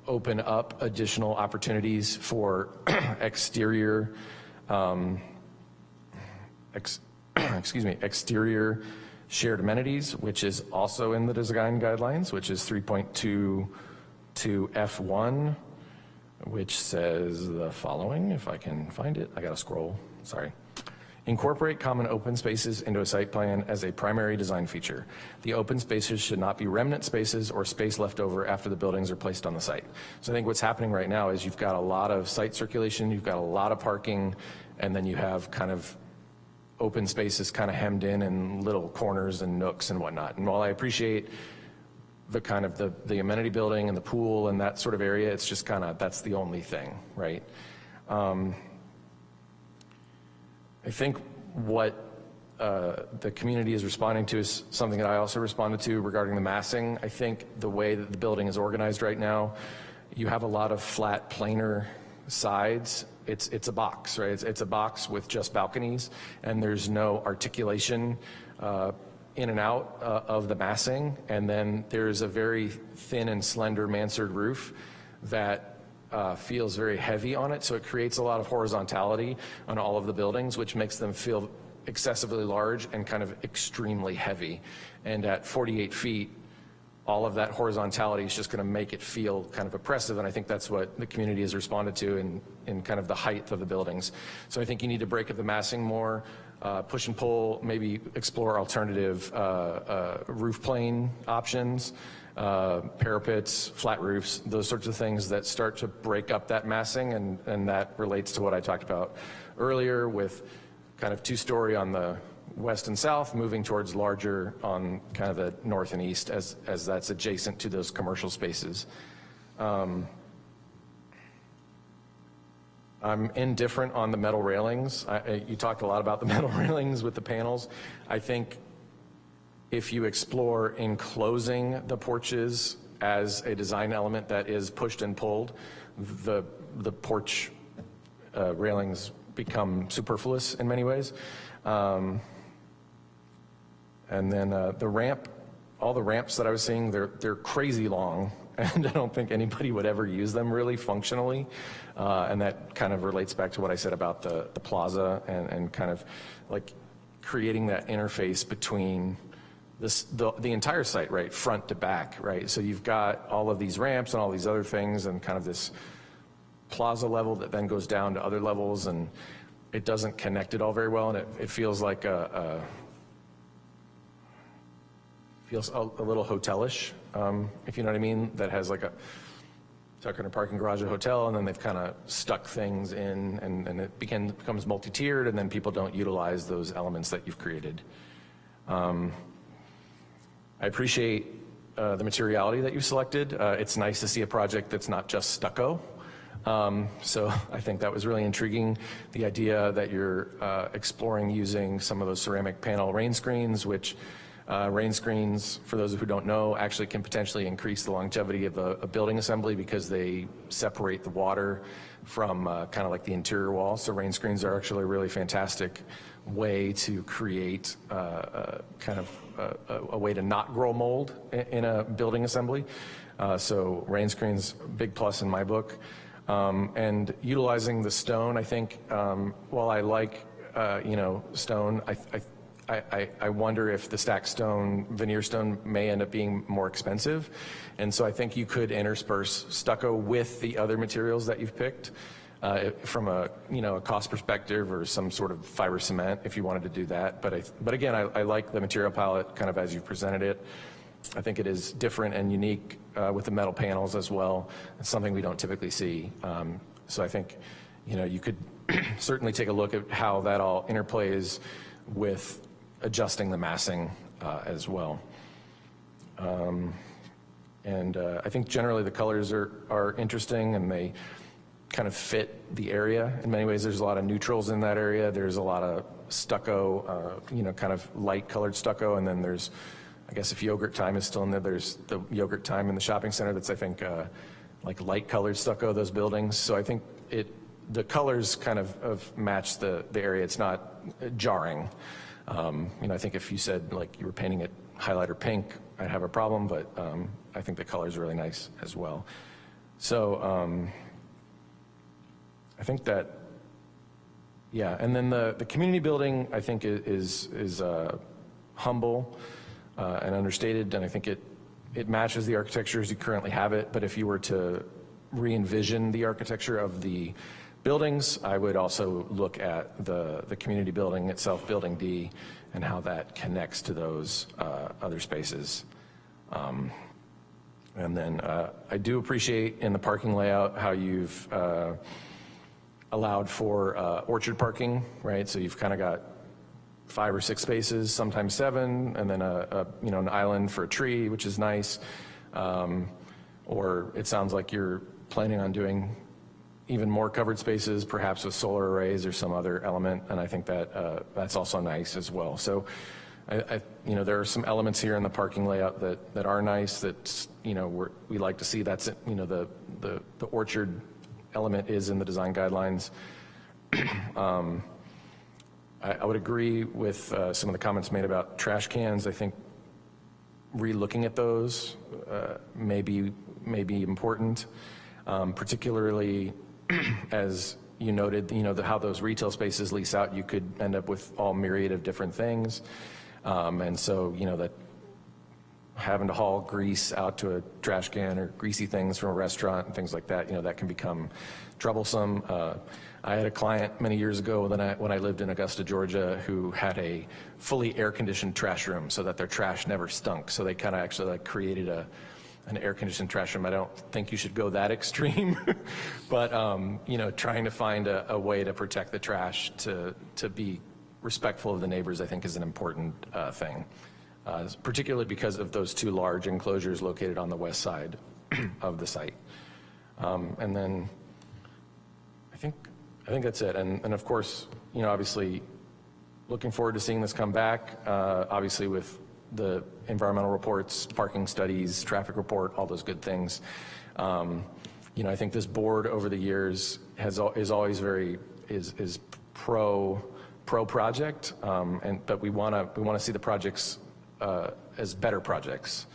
open up additional opportunities for exterior shared amenities, which is also in the design guidelines, which is 3.22 F1, which says the following, if I can find it. I gotta scroll, sorry. Incorporate common open spaces into a site plan as a primary design feature. The open spaces should not be remnant spaces or space left over after the buildings are placed on the site. So I think what's happening right now is you've got a lot of site circulation, you've got a lot of parking, and then you have kind of open spaces kind of hemmed in little corners and nooks and whatnot. And while I appreciate the kind of the amenity building and the pool and that sort of area, it's just kind of, that's the only thing, right? I think what the community is responding to is something that I also responded to regarding the massing. I think the way that the building is organized right now, you have a lot of flat planar sides. It's a box, right? It's a box with just balconies, and there's no articulation in and out of the massing. And then there's a very thin and slender mansard roof that feels very heavy on it, so it creates a lot of horizontality on all of the buildings, which makes them feel excessively large and kind of extremely heavy. And at 48 feet, all of that horizontality is just going to make it feel kind of oppressive, and I think that's what the community has responded to in kind of the height of the buildings. So I think you need to break up the massing more, push and pull, maybe explore alternative roof plane options, parapets, flat roofs, those sorts of things that start to break up that massing, and that relates to what I talked about earlier with kind of 2-story on the west and south, moving towards larger on kind of the north and east as that's adjacent to those commercial spaces. I'm indifferent on the metal railings. You talked a lot about the metal railings with the panels. I think if you explore enclosing the porches as a design element that is pushed and pulled, the porch railings become superfluous in many ways. And then the ramp, all the ramps that I was seeing, they're crazy long, and I don't think anybody would ever use them really functionally. And that kind of relates back to what I said about the plaza and kind of like creating that interface between the entire site, right, front to back, right? So you've got all of these ramps and all these other things and kind of this plaza level that then goes down to other levels, and it doesn't connect it all very well, and it feels like feels a little hotelish, if you know what I mean, that has like a tuck in a parking garage at a hotel, and then they've kind of stuck things in, and it becomes multi-tiered, and then people don't utilize those elements that you've created. I appreciate the materiality that you've selected. It's nice to see a project that's not just stucco. So I think that was really intriguing. The idea that you're exploring using some of those ceramic panel rain screens, which rain screens, for those who don't know, actually can potentially increase the longevity of a building assembly because they separate the water from kind of like the interior wall. So rain screens are actually a really fantastic way to create kind of a way to not grow mold in a building assembly. So rain screens, big plus in my book. And utilizing the stone, I think, while I like, stone, I wonder if the stacked stone, veneer stone, may end up being more expensive. And so I think you could intersperse stucco with the other materials that you've picked from a cost perspective, or some sort of fiber cement if you wanted to do that. But again, I like the material palette kind of as you've presented it. I think it is different and unique with the metal panels as well. It's something we don't typically see. So I think, you could certainly take a look at how that all interplays with adjusting the massing as well. And I think generally the colors are interesting, and they kind of fit the area. In many ways, there's a lot of neutrals in that area. There's a lot of stucco, kind of light colored stucco, and then there's, I guess if yogurt time is still in there, there's the yogurt time in the shopping center that's, I think, like light colored stucco, those buildings. So I think the colors kind of match the area. It's not jarring. I think if you said like you were painting it highlighter pink, I'd have a problem, but I think the colors are really nice as well. So I think that, yeah, and then the community building, I think is humble and understated, and I think it matches the architecture as you currently have it. But if you were to re-envision the architecture of the buildings, I would also look at the community building itself, Building D, and how that connects to those other spaces. And then I do appreciate in the parking layout how you've allowed for orchard parking, right? So you've kind of got 5 or 6 spaces, sometimes 7, and then an island for a tree, which is nice. Or it sounds like you're planning on doing even more covered spaces, perhaps with solar arrays or some other element, and I think that that's also nice as well. So, there are some elements here in the parking layout that are nice. That we like to see. That's the orchard element is in the design guidelines. I would agree with some of the comments made about trash cans. I think re-looking at those may be important, particularly as you noted, how those retail spaces lease out, you could end up with all myriad of different things. And so, that having to haul grease out to a trash can or greasy things from a restaurant and things like that, that can become troublesome. I had a client many years ago when I lived in Augusta, Georgia, who had a fully air-conditioned trash room so that their trash never stunk. So they kind of actually created an air-conditioned trash room. I don't think you should go that extreme, but trying to find a way to protect the trash to be respectful of the neighbors, I think, is an important thing, particularly because of those 2 large enclosures located on the west side of the site. And then I think that's it. And of course, obviously, looking forward to seeing this come back. Obviously, with the environmental reports, parking studies, traffic report, all those good things. I think this board over the years is always very pro project, but we want to see the projects as better projects.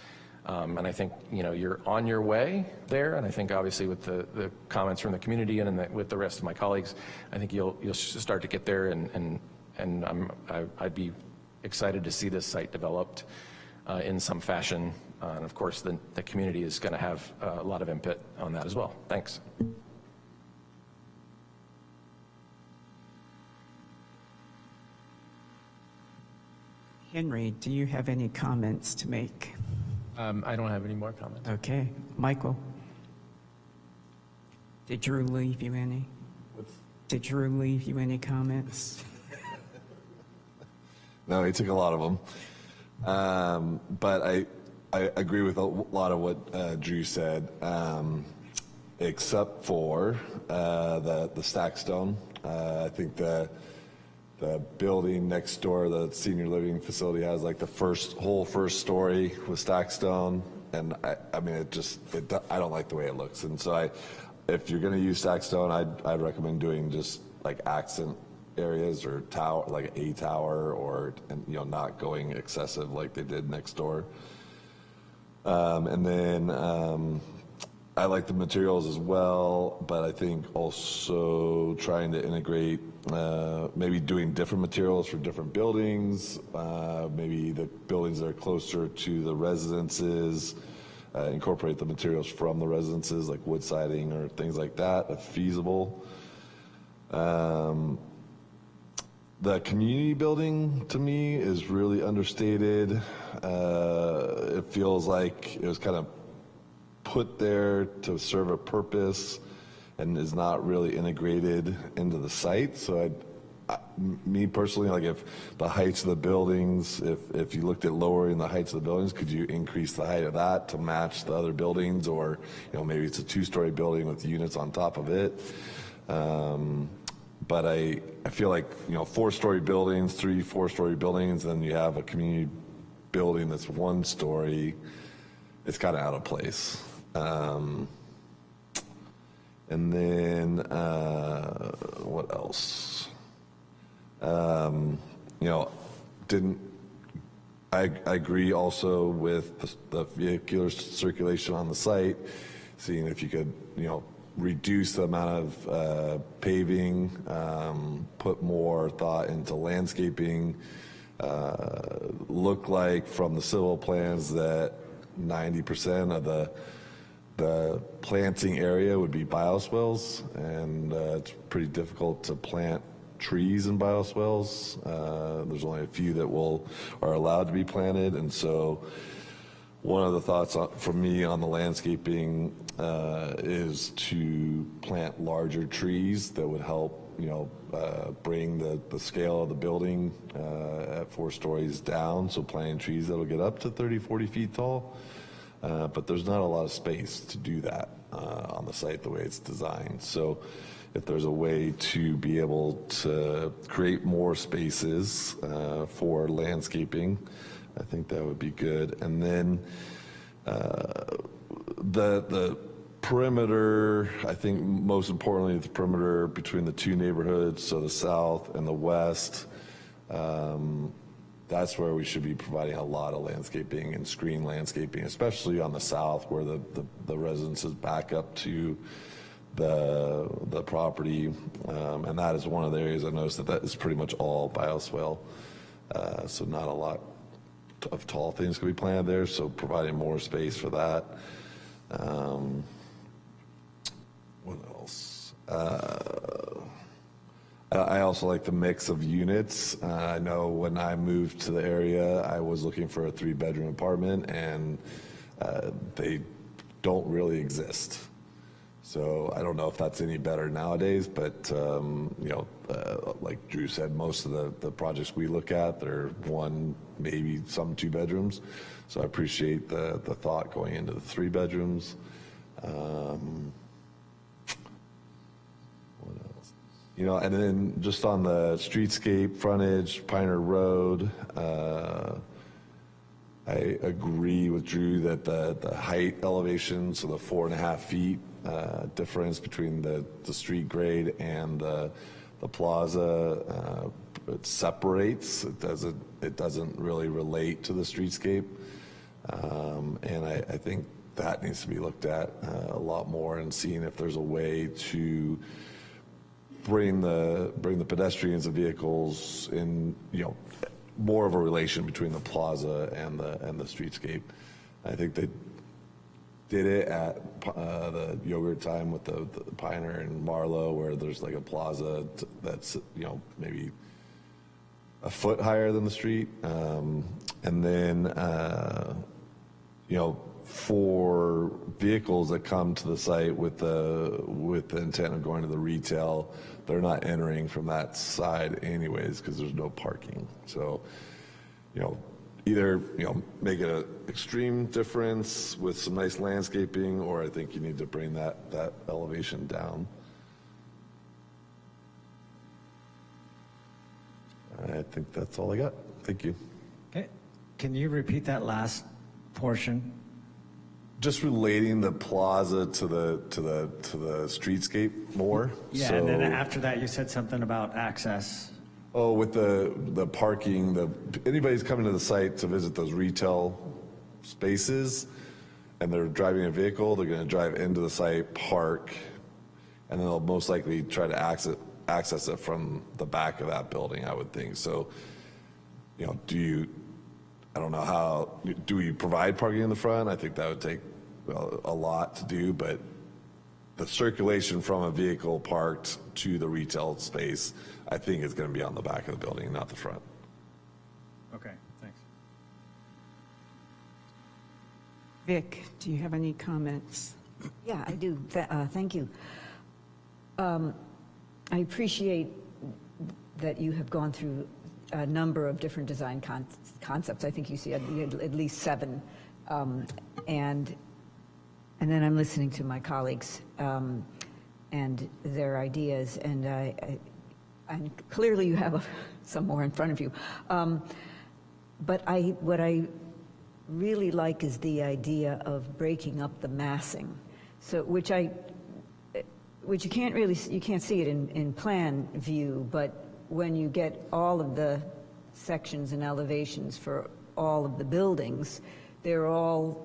And I think you're on your way there. And I think obviously with the comments from the community and with the rest of my colleagues, I think you'll start to get there. And I'd be excited to see this site developed. in some fashion. And of course, the community is going to have a lot of input on that as well. Thanks. Henry, do you have any comments to make? I don't have any more comments. Okay. Michael? Did Drew leave you any? Did Drew leave you any comments? No, he took a lot of them. But I agree with a lot of what Drew said, except for the stack stone. I think the building next door, the senior living facility, has like the whole first story with stack stone, and I mean I don't like the way it looks, and so if you're going to use stack stone, I'd recommend doing just like accent areas or tower, like a tower, or not going excessive like they did next door. And then I like the materials as well, but I think also trying to integrate maybe doing different materials for different buildings, maybe the buildings that are closer to the residences, incorporate the materials from the residences like wood siding or things like that if feasible. The community building to me is really understated. It feels like it was kind of put there to serve a purpose and is not really integrated into the site. So me personally, like if the heights of the buildings, if you looked at lowering the heights of the buildings, could you increase the height of that to match the other buildings? Or, maybe it's a 2-story building with units on top of it. But I feel like, 4-story buildings, 3-4-story buildings, then you have a community building that's 1 story, it's kind of out of place. And then, what else? I agree also with the vehicular circulation on the site, seeing if you could, reduce the amount of paving, put more thought into landscaping. Look like from the civil plans that 90% of the planting area would be bioswales, and it's pretty difficult to plant trees in bioswales. There's only a few that are allowed to be planted, and so one of the thoughts from me on the landscaping is to plant larger trees that would help, bring the scale of the building at 4 stories down. So planting trees that'll get up to 30, 40 feet tall. But there's not a lot of space to do that on the site the way it's designed. So if there's a way to be able to create more spaces for landscaping, I think that would be good. And then the perimeter, I think most importantly, the perimeter between the 2 neighborhoods, so the south and the west, that's where we should be providing a lot of landscaping and screen landscaping, especially on the south where the residences back up to the property. And that is one of the areas I noticed that is pretty much all bioswale. So not a lot of tall things can be planted there, so providing more space for that. What else? I also like the mix of units. I know when I moved to the area, I was looking for a 3-bedroom apartment, and they don't really exist. So I don't know if that's any better nowadays, but like Drew said, most of the projects we look at, they're 1, maybe some 2 bedrooms. So I appreciate the thought going into the 3 bedrooms. What else? And then just on the streetscape frontage, Pioneer Road, I agree with Drew that the height elevation, so the 4.5 feet difference between the street grade and the plaza, it separates. It doesn't really relate to the streetscape, and I think that needs to be looked at a lot more, and seeing if there's a way to bring the pedestrians and vehicles in, more of a relation between the plaza and the streetscape. I think they did it at the yogurt time with the Pioneer and Marlowe, where there's like a plaza that's, you know, maybe a foot higher than the street. And then, you know, for vehicles that come to the site with the intent of going to the retail, they're not entering from that side anyways because there's no parking. So, you know, either, you know, make it an extreme difference with some nice landscaping, or I think you need to bring that elevation down. I think that's all I got. Thank you. Okay. Can you repeat that last portion? Just relating the plaza to the streetscape more. Yeah, so, and then after that, you said something about access. Oh, with the parking, anybody's coming to the site to visit those retail spaces, and they're driving a vehicle, they're going to drive into the site, park, and then they'll most likely try to access it from the back of that building, I would think. So, you know, I don't know how, do we provide parking in the front? I think that would take a lot to do, but the circulation from a vehicle parked to the retail space, I think is going to be on the back of the building, not the front. Okay, thanks. Vic, do you have any comments? Yeah, I do. Thank you. I appreciate that you have gone through a number of different design concepts. I think you see at least 7. And then I'm listening to my colleagues and their ideas, and and clearly you have some more in front of you. But what I really like is the idea of breaking up the massing, so which you can't see it in plan view, but when you get all of the sections and elevations for all of the buildings, they are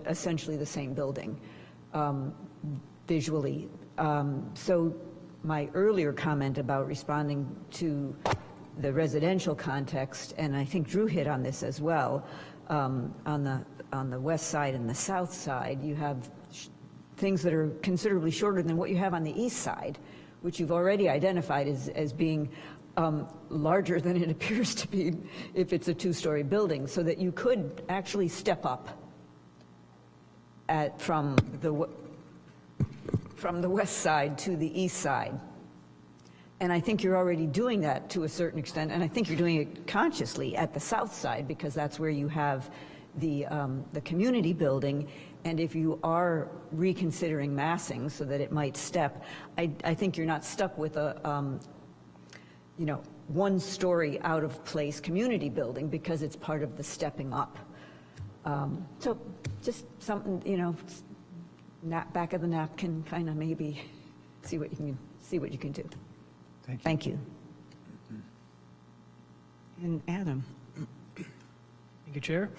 essentially the same building visually. So my earlier comment about responding to the residential context, and I think Drew hit on this as well, on the west side and the south side, you have things that are considerably shorter than what you have on the east side, which you've already identified as being larger than it appears to be if it's a 2-story building, so that you could actually step up from the west side to the east side. And I think you're already doing that to a certain extent, and I think you're doing it consciously at the south side, because that's where you have the community building. And if you are reconsidering massing so that it might step, I think you're not stuck with a 1-story out of place community building, because it's part of the stepping up. So just something, back of the napkin, kind of maybe see what you can do. Thank you. And Adam. Thank you, Chair.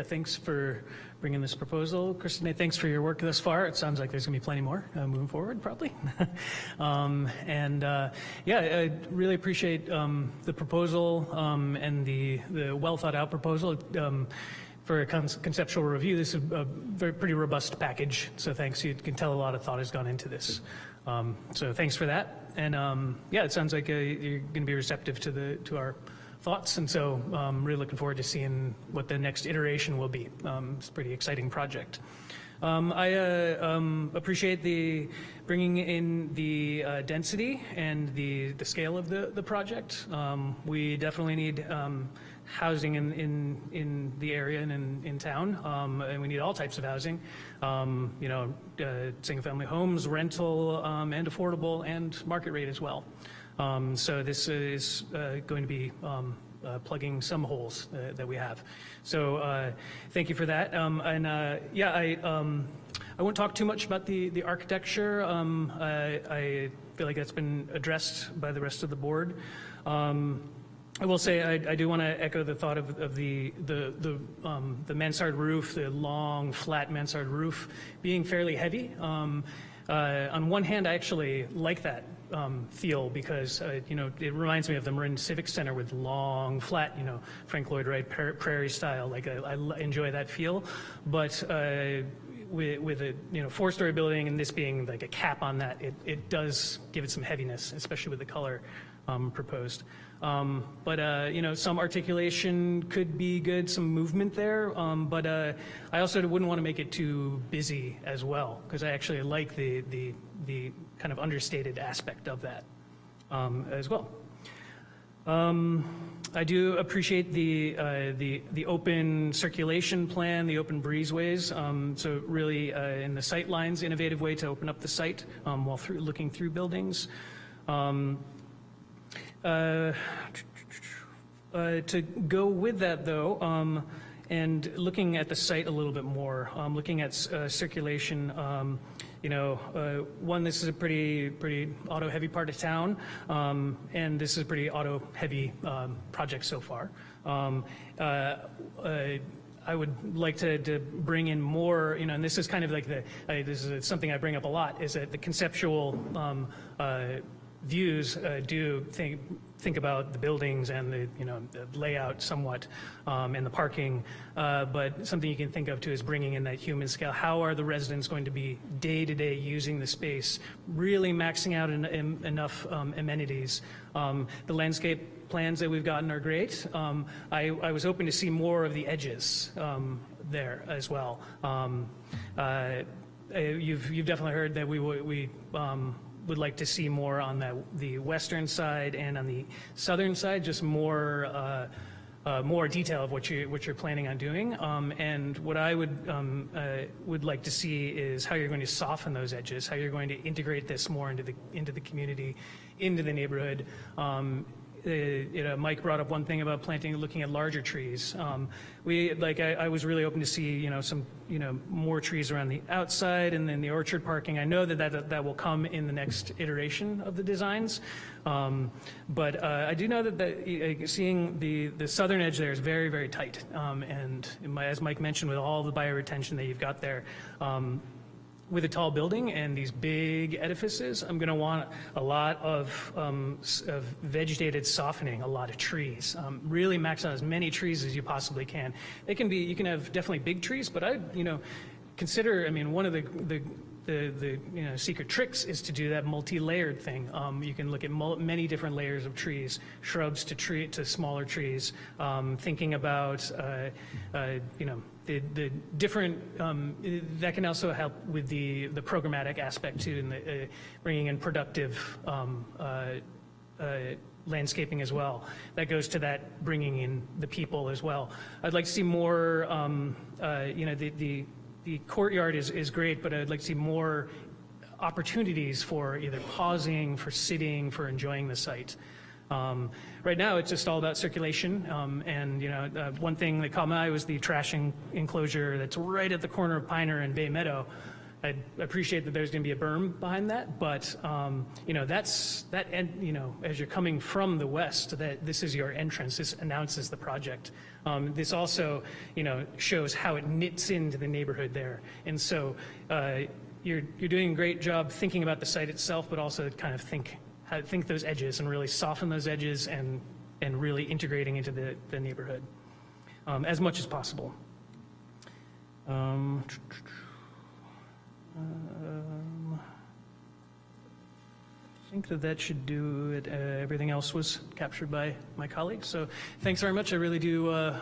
Thanks for bringing this proposal. Christine, thanks for your work thus far. It sounds like there's going to be plenty more moving forward, probably. I really appreciate the proposal and the well thought out proposal. For a conceptual review, this is a pretty robust package. So thanks. You can tell a lot of thought has gone into this. So thanks for that. And it sounds like you're going to be receptive to our thoughts, and so really looking forward to seeing what the next iteration will be. It's a pretty exciting project. I appreciate the bringing in the density and the scale of the project. We definitely need housing in the area and in town, and we need all types of housing. Single-family homes, rental, and affordable, and market rate as well. So this is going to be plugging some holes that we have. So thank you for that. I won't talk too much about the architecture. I feel like that's been addressed by the rest of the board. I will say I do want to echo the thought of the mansard roof, the long flat mansard roof being fairly heavy. On one hand, I actually like that feel because, it reminds me of the Marin Civic Center with long, flat, Frank Lloyd Wright prairie style. Like I enjoy that feel, but with a 4-story building and this being like a cap on that, it does give it some heaviness, especially with the color proposed. But some articulation could be good, some movement there. But I also wouldn't want to make it too busy as well, because I actually like the kind of understated aspect of that as well. I do appreciate the open circulation plan, the open breezeways. So really, in the sight lines, innovative way to open up the site while looking through buildings. To go with that, though, and looking at the site a little bit more, looking at circulation, one, this is a pretty auto-heavy part of town, and this is a pretty auto-heavy project so far. I would like to bring in more, and this is kind of like this is something I bring up a lot, is that the conceptual views do think about the buildings and the layout somewhat and the parking, but something you can think of too is bringing in that human scale. How are the residents going to be day to day using the space, really maxing out enough amenities? The landscape plans that we've gotten are great. I was hoping to see more of the edges there as well. You've definitely heard that we would like to see more on the western side and on the southern side, just more detail of what you're planning on doing. And what I would like to see is how you're going to soften those edges, how you're going to integrate this more into the community, into the neighborhood. Mike brought up one thing about looking at larger trees. I was really open to see, some, more trees around the outside and then the orchard parking. I know that will come in the next iteration of the designs. But I do know that seeing the southern edge there is very, very tight. And as Mike mentioned, with all the bioretention that you've got there, with a tall building and these big edifices, I'm going to want a lot of vegetated softening, a lot of trees. Really max out as many trees as you possibly can. You can have definitely big trees, but consider, one of the secret tricks is to do that multi-layered thing. You can look at many different layers of trees, shrubs to smaller trees, thinking about the different, that can also help with the programmatic aspect too, and bringing in productive landscaping as well. That goes to that bringing in the people as well. I'd like to see more, the courtyard is great, but I'd like to see more opportunities for either pausing, for sitting, for enjoying the site. Right now, it's just all about circulation. One thing that caught my eye was the trash enclosure that's right at the corner of Piner and Bay Meadow. I appreciate that there's going to be a berm behind that, but as you're coming from the west, that this is your entrance. This announces the project. This also, shows how it knits into the neighborhood there. And so you're doing a great job thinking about the site itself, but also kind of think those edges and really soften those edges and really integrating into the neighborhood as much as possible. I think that should do it. Everything else was captured by my colleagues. So thanks very much. I really do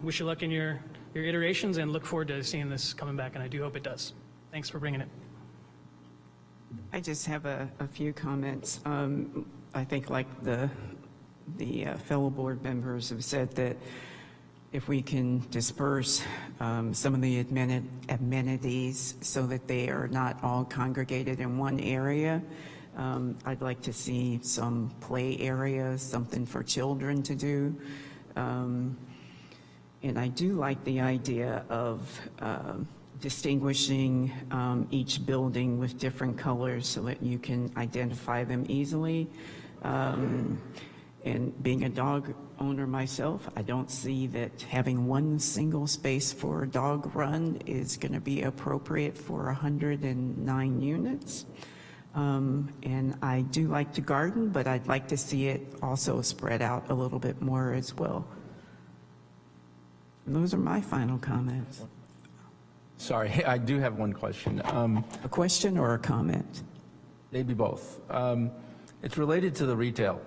wish you luck in your iterations and look forward to seeing this coming back, and I do hope it does. Thanks for bringing it. I just have a few comments. I think like the fellow board members have said, that if we can disperse some of the amenities so that they are not all congregated in one area. I'd like to see some play areas, something for children to do. And I do like the idea of distinguishing each building with different colors so that you can identify them easily. And being a dog owner myself, I don't see that having one single space for a dog run is going to be appropriate for 109 units. And I do like to garden, but I'd like to see it also spread out a little bit more as well. And those are my final comments. Sorry, I do have one question. A question or a comment? Maybe both. It's related to the retail.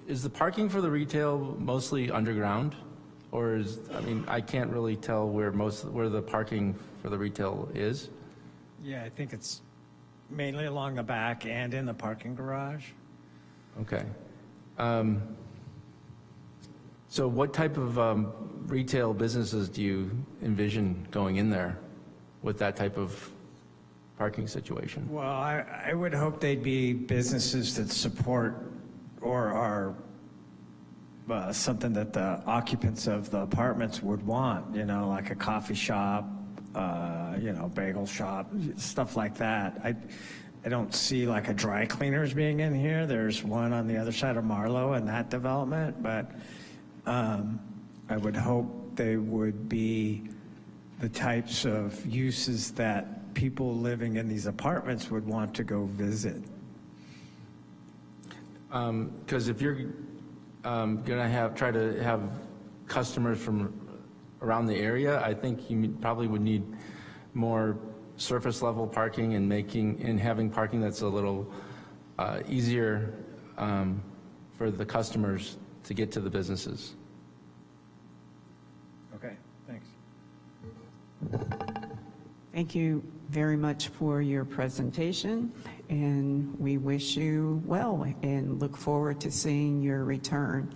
Is the parking for the retail mostly underground? Or I can't really tell where the parking for the retail is. Yeah, I think it's mainly along the back and in the parking garage. Okay. So what type of retail businesses do you envision going in there with that type of parking situation? Well, I would hope they'd be businesses that support or are something that the occupants of the apartments would want, like a coffee shop, bagel shop, stuff like that. I don't see like a dry cleaners being in here. There's one on the other side of Marlowe in that development, but I would hope they would be the types of uses that people living in these apartments would want to go visit. Because if you're going to try to have customers from around the area, I think you probably would need more surface level parking and having parking that's a little easier for the customers to get to the businesses. Okay, thanks. Thank you very much for your presentation, and we wish you well and look forward to seeing your return.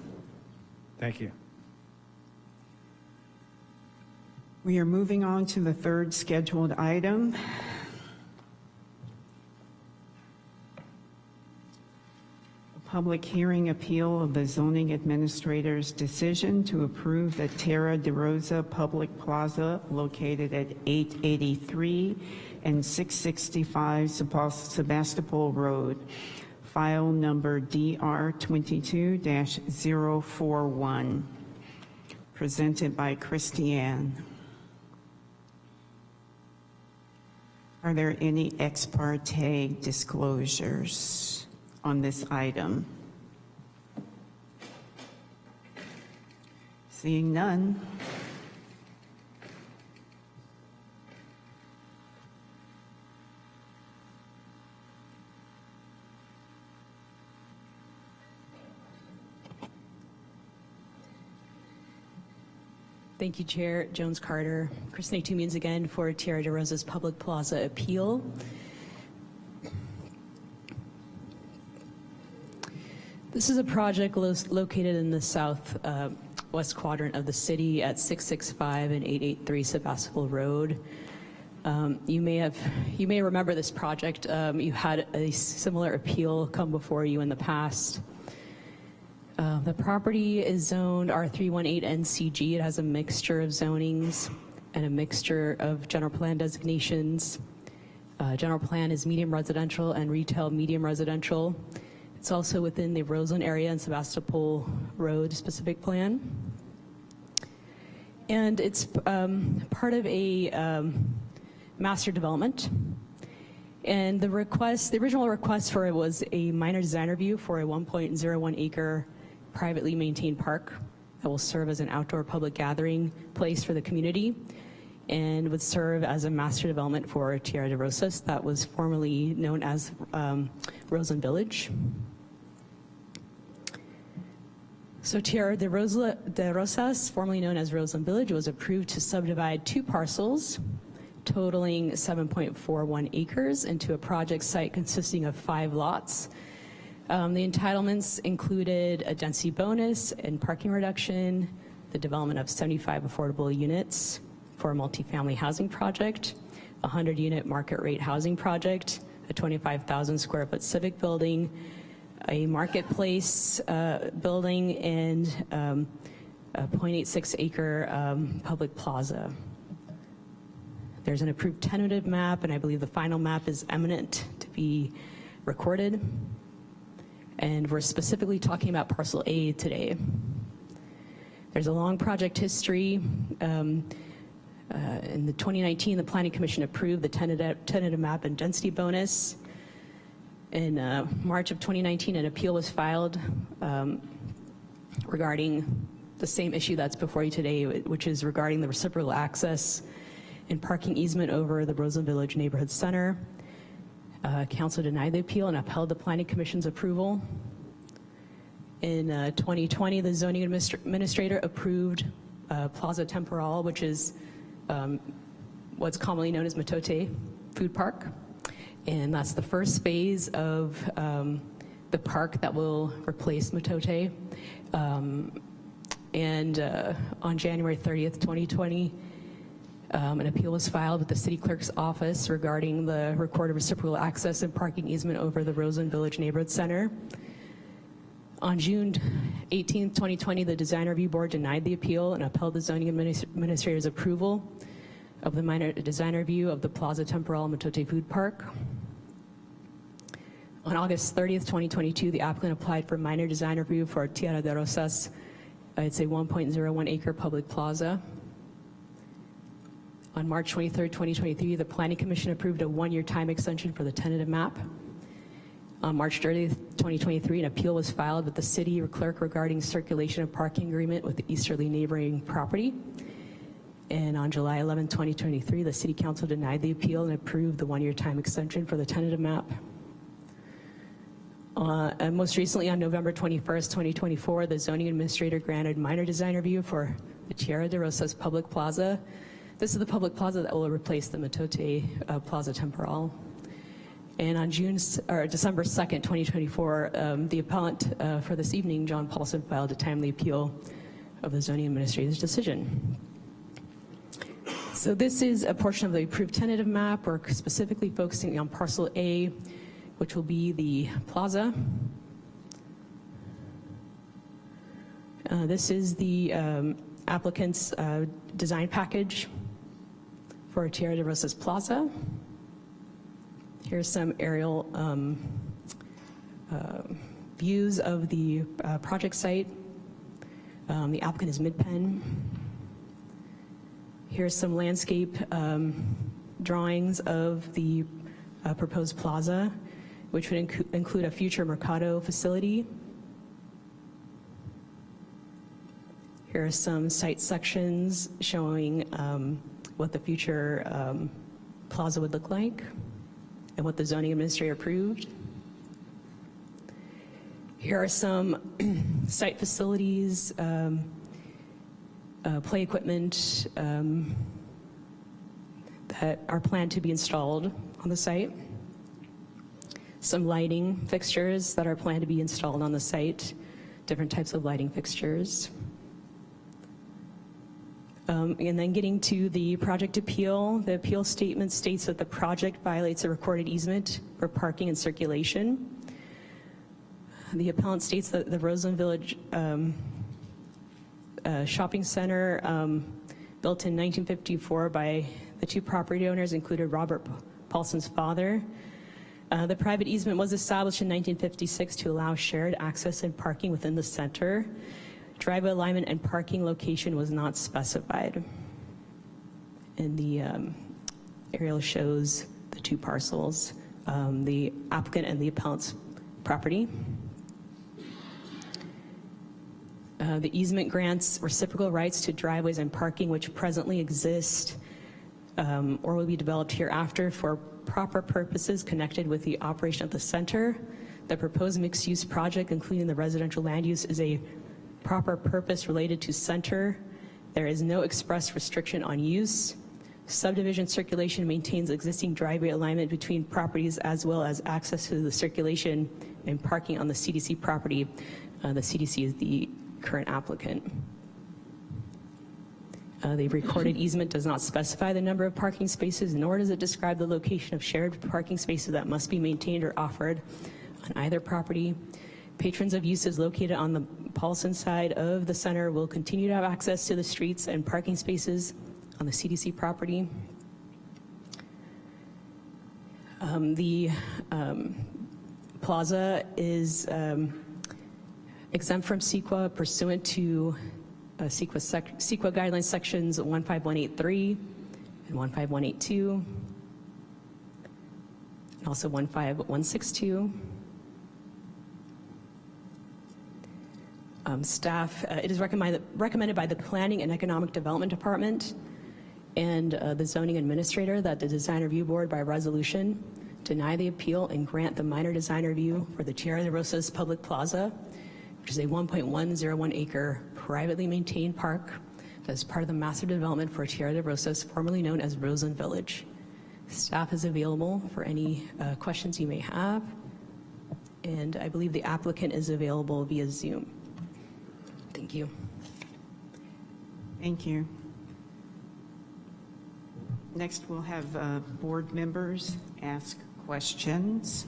Thank you. We are moving on to the third scheduled item. Public hearing appeal of the zoning administrator's decision to approve the Terra de Rosa Public Plaza located at 883 and 665 Sebastopol Road, file number DR 22-041, presented by Christiane. Are there any ex parte disclosures on this item? Seeing none. Thank you, Chair Jones Carter. Christine Tumians again for Terra de Rosa's Public Plaza appeal. This is a project located in the southwest quadrant of the city at 665 and 883 Sebastopol Road. You may remember this project. You had a similar appeal come before you in the past. The property is zoned R318 NCG. It has a mixture of zonings and a mixture of general plan designations. General plan is medium residential and retail medium residential. It's also within the Roseland area and Sebastopol Road specific plan. And it's part of a master development. And the original request for it was a minor design review for a 1.01 acre privately maintained park that will serve as an outdoor public gathering place for the community and would serve as a master development for Terra de Rosas that was formerly known as Roseland Village. So Terra de Rosas, formerly known as Roseland Village, was approved to subdivide 2 parcels totaling 7.41 acres into a project site consisting of 5 lots. The entitlements included a density bonus and parking reduction, the development of 75 affordable units for a multifamily housing project, a 100-unit market rate housing project, a 25,000 square foot civic building, a marketplace building, and a 0.86 acre public plaza. There's an approved tentative map, and I believe the final map is imminent to be recorded. And we're specifically talking about parcel A today. There's a long project history. In the 2019, the Planning Commission approved the tentative map and density bonus. In March of 2019, an appeal was filed regarding the same issue that's before you today, which is regarding the reciprocal access and parking easement over the Roseland Village Neighborhood Center. Council denied the appeal and upheld the Planning Commission's approval. In 2020, the zoning administrator approved Plaza Temporal, which is what's commonly known as Matote Food Park. And that's the first phase of the park that will replace Matote. And on January 30th, 2020, an appeal was filed with the city clerk's office regarding the recorded reciprocal access and parking easement over the Roseland Village Neighborhood Center. On June 18th, 2020, the Design Review Board denied the appeal and upheld the zoning administrator's approval of the minor design review of the Plaza Temporal Matote Food Park. On August 30th, 2022, the applicant applied for minor design review for Tierra de Rosas. It's a 1.01 acre public plaza. On March 23rd, 2023, the Planning Commission approved a 1-year time extension for the tentative map. On March 30th, 2023, an appeal was filed with the city clerk regarding circulation of parking agreement with the easterly neighboring property. And on July 11, 2023, the City Council denied the appeal and approved the 1-year time extension for the tentative map. And most recently, on November 21st, 2024, the zoning administrator granted minor design review for the Tierra de Rosas public plaza. This is the public plaza that will replace the Matote Plaza Temporal. And on December 2nd, 2024, the appellant for this evening, John Paulson, filed a timely appeal of the zoning administrator's decision. So this is a portion of the approved tentative map. We're specifically focusing on parcel A, which will be the plaza. This is the applicant's design package for Tierra de Rosas Plaza. Here's some aerial views of the project site. The applicant is Midpen. Here's some landscape drawings of the proposed plaza, which would include a future Mercado facility. Here are some site sections showing what the future plaza would look like and what the zoning administrator approved. Here are some site facilities, play equipment that are planned to be installed on the site. Some lighting fixtures that are planned to be installed on the site, different types of lighting fixtures. And then getting to the project appeal, the appeal statement states that the project violates a recorded easement for parking and circulation. The appellant states that the Roseland Village shopping center, built in 1954 by the two property owners, included Robert Paulson's father. The private easement was established in 1956 to allow shared access and parking within the center. Driveway alignment and parking location was not specified. And the aerial shows the two parcels, the applicant and the appellant's property. The easement grants reciprocal rights to driveways and parking which presently exist or will be developed hereafter for proper purposes connected with the operation of the center. The proposed mixed-use project, including the residential land use, is a proper purpose related to center. There is no express restriction on use. Subdivision circulation maintains existing driveway alignment between properties as well as access to the circulation and parking on the CDC property. The CDC is the current applicant. The recorded easement does not specify the number of parking spaces, nor does it describe the location of shared parking spaces that must be maintained or offered on either property. Patrons of uses located on the Paulson side of the center will continue to have access to the streets and parking spaces on the CDC property. The plaza is exempt from CEQA pursuant to CEQA guidelines sections 15183 and 15182. and also 15162. Staff, it is recommended by the Planning and Economic Development Department and the Zoning Administrator that the Design Review Board by resolution deny the appeal and grant the minor design review for the Tierra de Rosas Public Plaza, which is a 1.101 acre privately maintained park that is part of the master development for Tierra de Rosas, formerly known as Roseland Village. Staff is available for any questions you may have, and I believe the applicant is available via Zoom. Thank you. Thank you. Next, we'll have board members ask questions,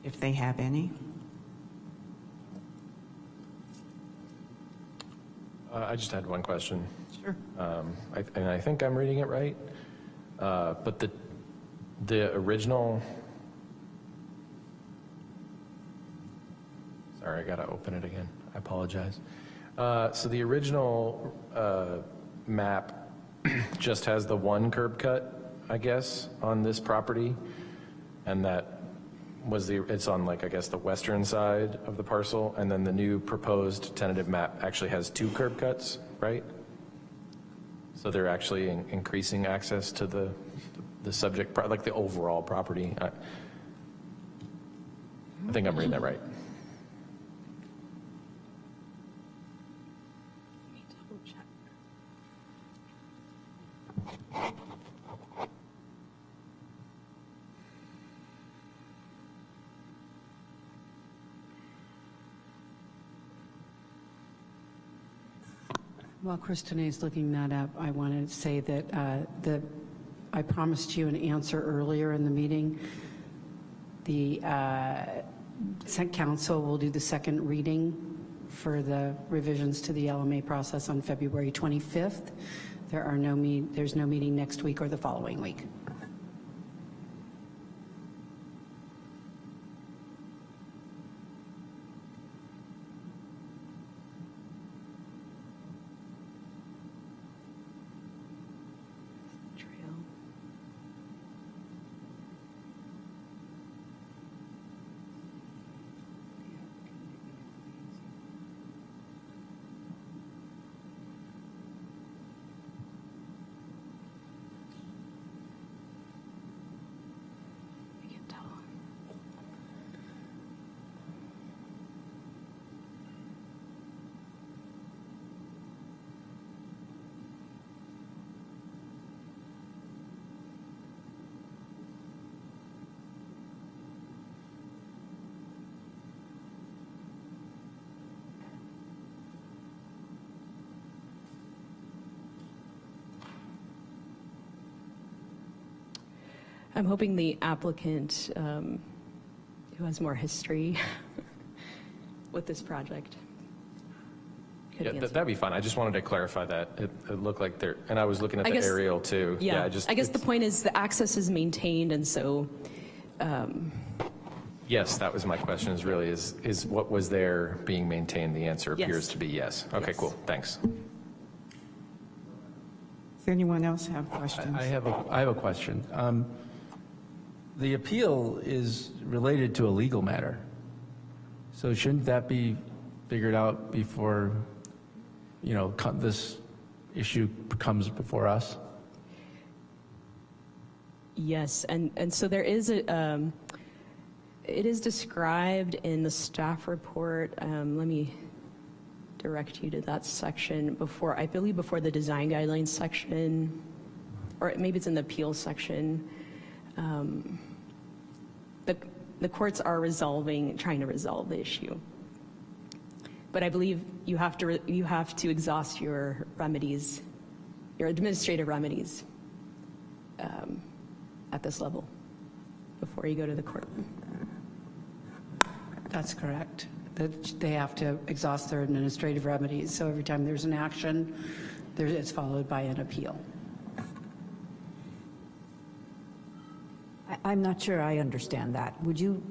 if they have any. I just had one question. Sure. And I think I'm reading it right, but the original, sorry, I gotta open it again. I apologize. So the original map just has the one curb cut, I guess, on this property, and that was it's on, like, I guess the western side of the parcel, and then the new proposed tentative map actually has two curb cuts, right? So they're actually increasing access to the subject, like the overall property. I think I'm reading that right. While Kristen is looking that up, I wanted to say that I promised you an answer earlier in the meeting. The council will do the second reading for the revisions to the LMA process on February 25th. There's no meeting next week or the following week. I'm hoping the applicant who has more history with this project could Yeah, answer. that'd be fine. I just wanted to clarify that. It looked like there, and I was looking at the aerial too. Yeah, I guess the it's- point is the access is maintained, and so Yes, that was my question, is what was there being maintained? The answer Yes. appears to be yes. Okay, Yes. cool, thanks. Does anyone else have questions? I have a question. The appeal is related to a legal matter, so shouldn't that be figured out before, this issue comes before us? yes, and so there is it is described in the staff report. Let me direct you to that section I believe before the design guidelines section, or maybe it's in the appeals section. The courts are trying to resolve the issue. But I believe you have to exhaust your remedies, your administrative remedies at this level before you go to the court. That's correct. That they have to exhaust their administrative remedies. So every time there's an action, it's followed by an appeal. I'm not sure I understand that. Would you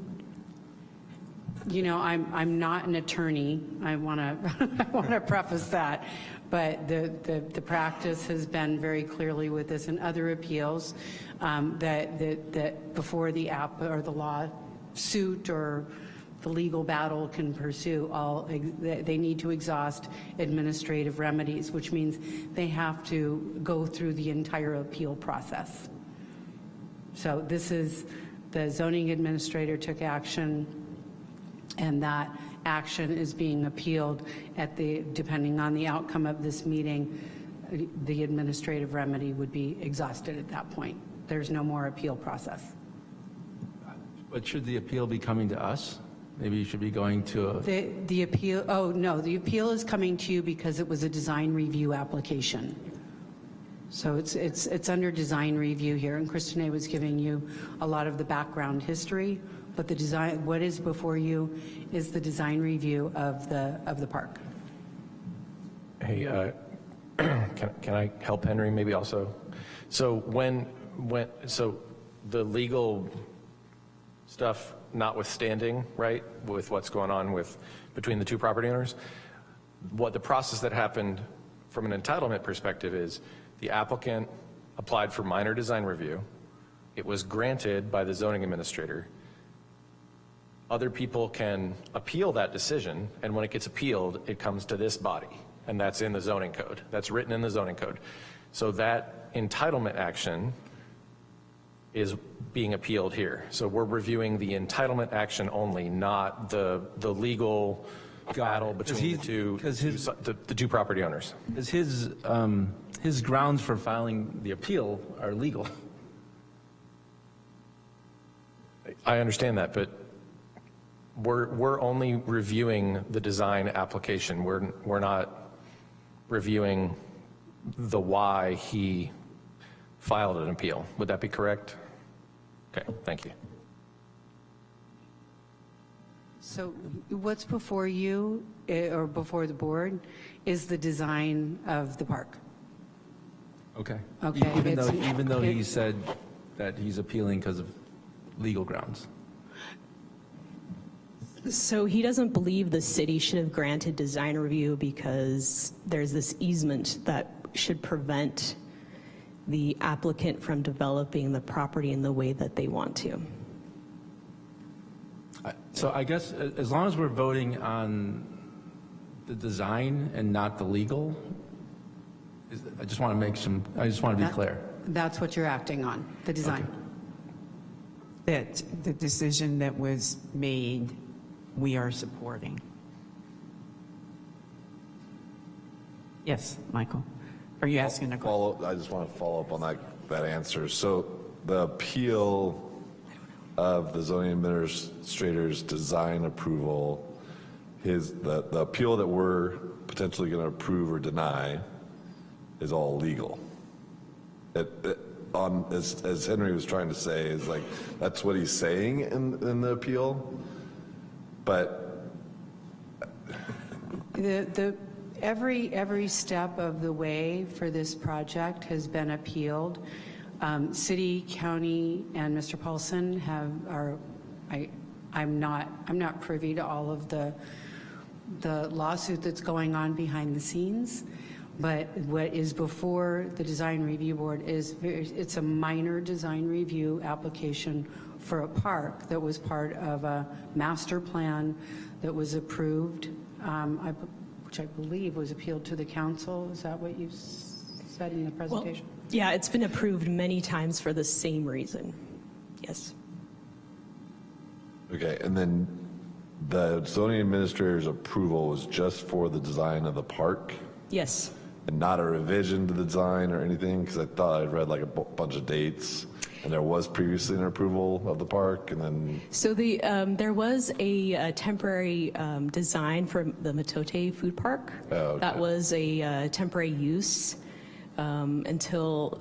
You know, I'm not an attorney. I want to preface that. But the practice has been very clearly with this and other appeals that before the app or the lawsuit or the legal battle can pursue, they need to exhaust administrative remedies, which means they have to go through the entire appeal process. So this is, the zoning administrator took action, and that action is being appealed depending on the outcome of this meeting, the administrative remedy would be exhausted at that point. There's no more appeal process. But should the appeal be coming to us? Maybe you should be going to The appeal, oh no, the appeal is coming to you because it was a design review application. So it's under design review here, and Christine was giving you a lot of the background history, but the design, what is before you is the design review of the park. Hey, can I help Henry maybe also? So so the legal stuff notwithstanding, right, with what's going on between the two property owners, what the process that happened from an entitlement perspective is the applicant applied for minor design review. It was granted by the zoning administrator. Other people can appeal that decision, and when it gets appealed, it comes to this body, and that's in the zoning code. That's written in the zoning code. So that entitlement action is being appealed here. So we're reviewing the entitlement action only, not the legal battle between the two property owners. Because his grounds for filing the appeal are legal. I understand that, but we're only reviewing the design application. We're not reviewing the why he filed an appeal. Would that be correct? Okay, thank you. So what's before you or before the board is the design of the park. Okay. Okay. Even though he said that he's appealing because of legal grounds. So he doesn't believe the city should have granted design review because there's this easement that should prevent the applicant from developing the property in the way that they want to. So I guess as long as we're voting on the design and not the legal, I just want to be clear. That's what you're acting on, the design. Okay. That the decision that was made, we are supporting. Yes, Michael. Are you asking a question? I just want to follow up on that answer. So the appeal of the zoning administrator's design approval, the appeal that we're potentially going to approve or deny is all legal. As Henry was trying to say, is like that's what he's saying in the appeal, but Every step of the way for this project has been appealed. City, county, and Mr. Paulson I'm not privy to all of the lawsuit that's going on behind the scenes, but what is before the design review board it's a minor design review application for a park that was part of a master plan that was approved, which I believe was appealed to the council. Is that what you said in the presentation? Well, yeah, it's been approved many times for the same reason. Yes. okay. And then the zoning administrator's approval was just for the design of the park Yes. and not a revision to the design or anything? Because I thought I'd read like a bunch of dates, and there was previously an approval of the park, and then. So there was a temporary design for the Matote Food Park. Oh, okay. That was a temporary use until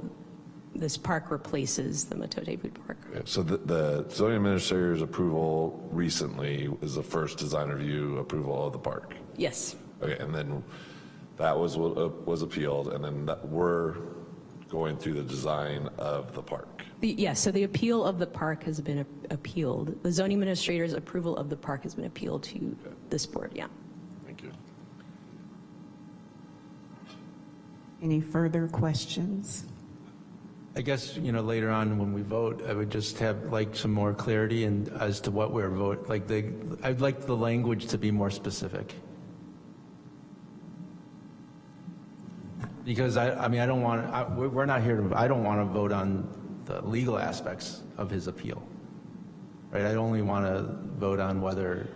this park replaces the Matote Food Park. So the zoning administrator's approval recently is the first design review approval of the park. Yes. Okay, and then that was what was appealed, and then we're going through the design of the park. Yes, so the appeal of the park has been appealed. The zoning administrator's approval of the park has been appealed to this board, yeah. Thank you. Any further questions? I guess, later on when we vote, I would just have like some more clarity and as to what we're voting, I'd like the language to be more specific. Because I don't want, we're not here to, I don't want to vote on the legal aspects of his appeal, right? I only want to vote on whether.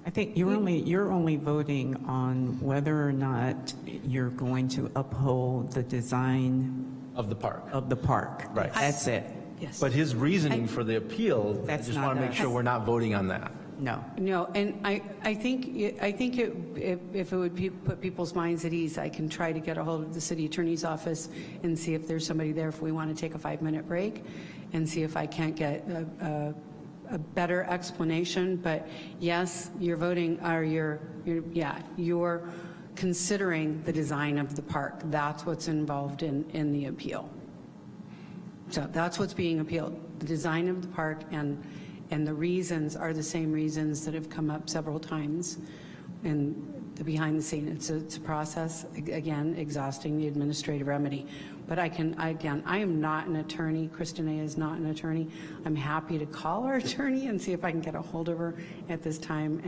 I think you're only voting on whether or not you're going to uphold the design of the park. Of the park. Right. That's it. Yes. But his reasoning for the appeal, I That's just not want to make us. sure we're not voting on that. No. No, and I think if it would put people's minds at ease, I can try to get a hold of the city attorney's office and see if there's somebody there if we want to take a 5-minute break and see if I can't get a better explanation. But yes, you're voting, or you're considering the design of the park. That's what's involved in the appeal. So that's what's being appealed, the design of the park, and the reasons are the same reasons that have come up several times in the behind the scene. It's a process, again, exhausting the administrative remedy. But I am not an attorney. Christine is not an attorney. I'm happy to call our attorney and see if I can get a hold of her at this time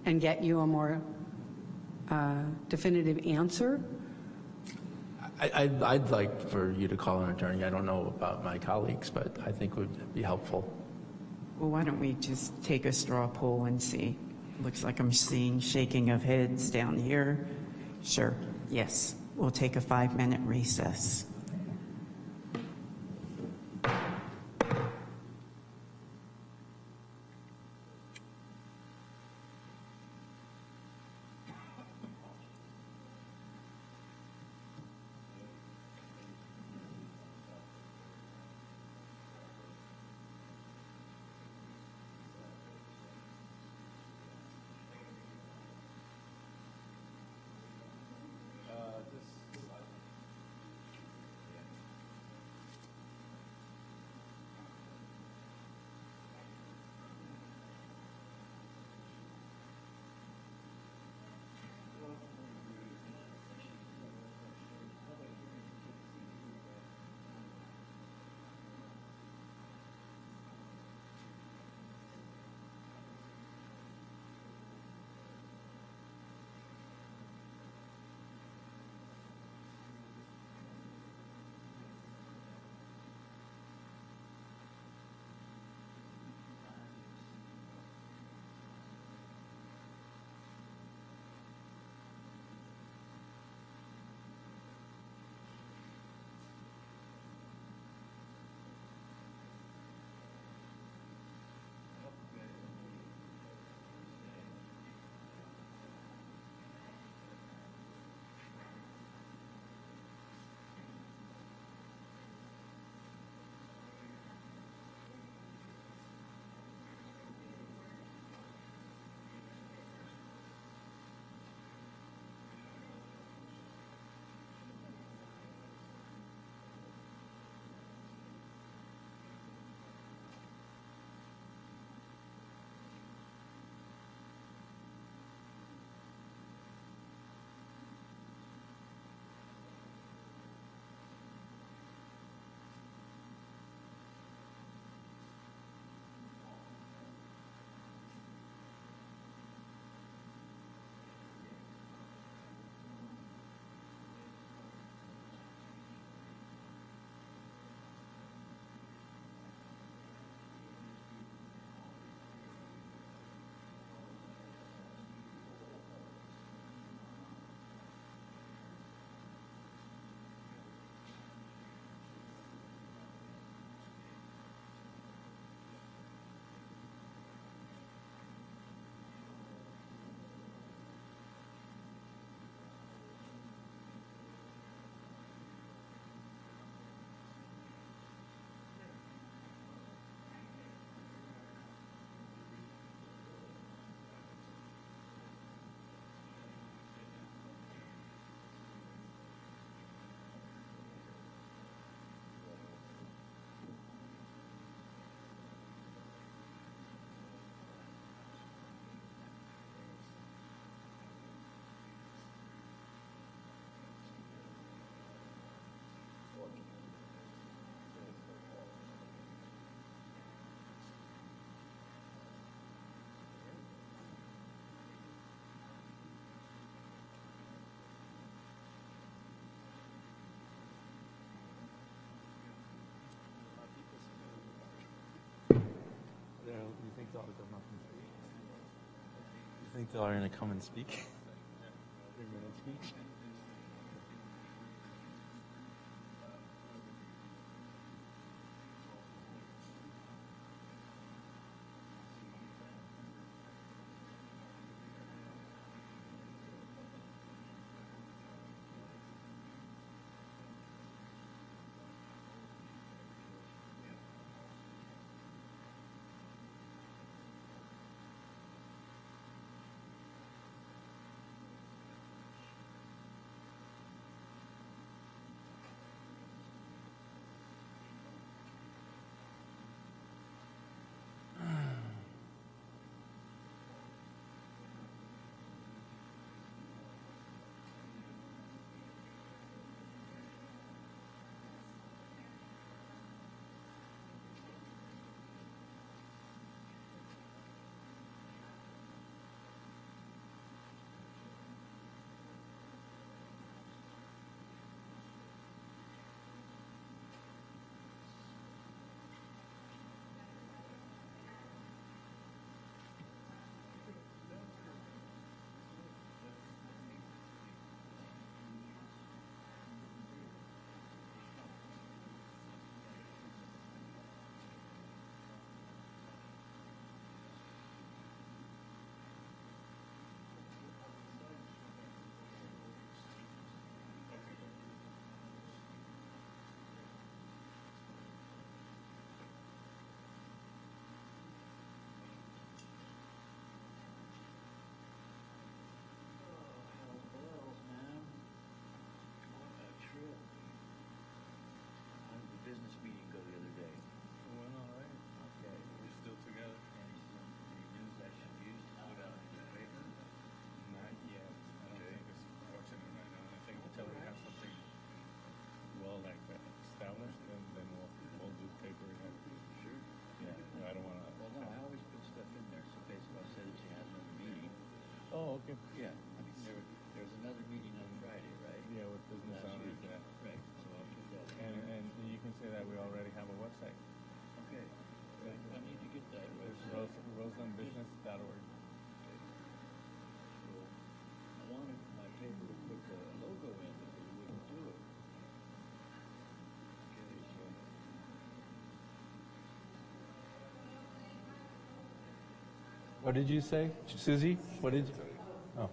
and get you a more definitive answer. I'd like for you to call an attorney. I don't know about my colleagues, but I think would be helpful. Well, why don't we just take a straw poll and see? Looks like I'm seeing shaking of heads down here. Sure, yes. We'll take a 5-minute recess. You think they're going to come and speak? 3-minute speech? Business meeting go the other day? It went all right. Okay. We're still together. Any news I should use to put out in the paper? Not yet. I don't think it's fortunate right now. I think until we have something well like that established, then we'll do paper again. Sure. Yeah. I don't want to. Well, no, I always put stuff in there. So basically, I said that you had another meeting. Oh, okay. Yeah. I mean, there was another meeting on Friday, right? Yeah, with business Last owners. week. Yeah. Right. So I'll put that in And there. and you can say that we already have a website. Okay. I need to get that. It's website. roselandbusiness.org. So I wanted my paper to put the logo in, but they wouldn't do it. Okay, so What did you say, Susie? What did you? Oh.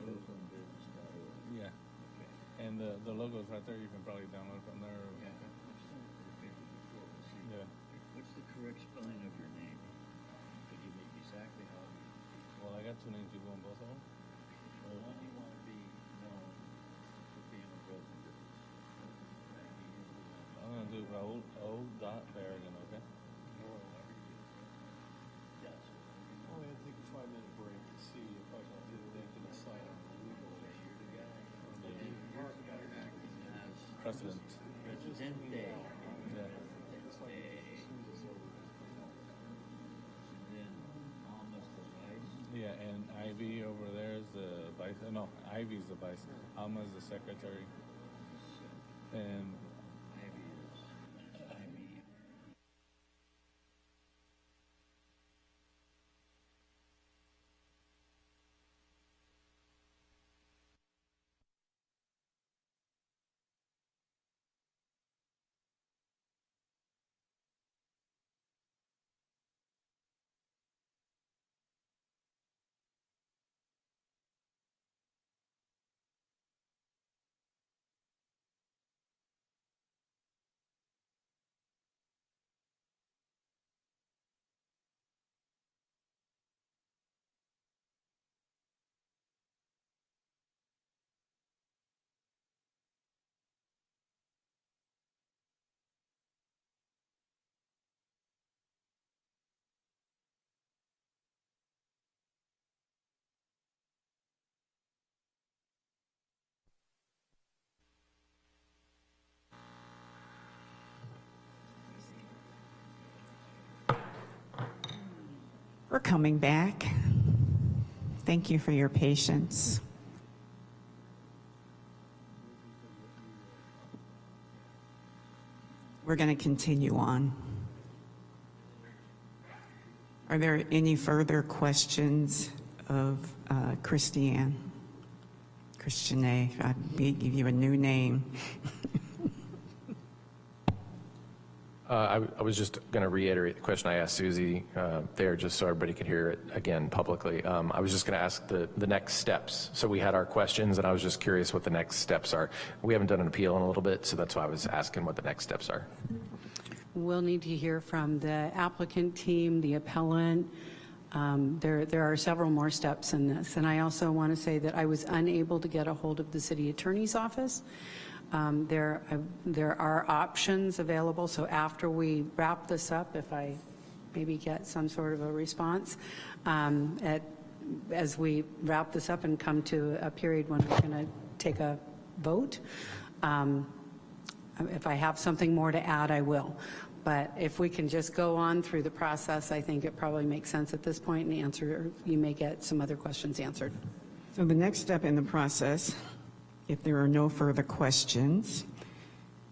roselandbusiness.org. Yeah. Okay. And the logo's right there. You can probably download from there. Yeah, I've seen it for the paper before. Let's see. Yeah. What's the correct spelling of your name? Could you make exactly how you... Well, I got two names. You want both of them? Well, one you want to be known for being a Rosen business. Right, he usually knows. I'm gonna do Raul O.Berrigan, okay? Yes. I'm going to take a 5-minute break to see if I can do the link to the site on the legal issue. You're the guy. And you're acting as President. Presidente. Yeah. And then almost the vice. Yeah, and Ivy over there is the vice. No, Ivy's the vice. Alma's the secretary. And Ivy is Ivy. We're coming back. Thank you for your patience. We're going to continue on. Are there any further questions of Christiane? Christiane, I give you a new name. I was just going to reiterate the question I asked Susie there, just so everybody could hear it again publicly. I was just going to ask the next steps. So we had our questions, and I was just curious what the next steps are. We haven't done an appeal in a little bit, so that's why I was asking what the next steps are. We'll need to hear from the applicant team, the appellant. There are several more steps in this. And I also want to say that I was unable to get a hold of the city attorney's office. There are options available, so after we wrap this up, if I maybe get some sort of a response, as we wrap this up and come to a period when we're going to take a vote, if I have something more to add, I will. But if we can just go on through the process, I think it probably makes sense at this point, and answer, you may get some other questions answered. So the next step in the process, if there are no further questions,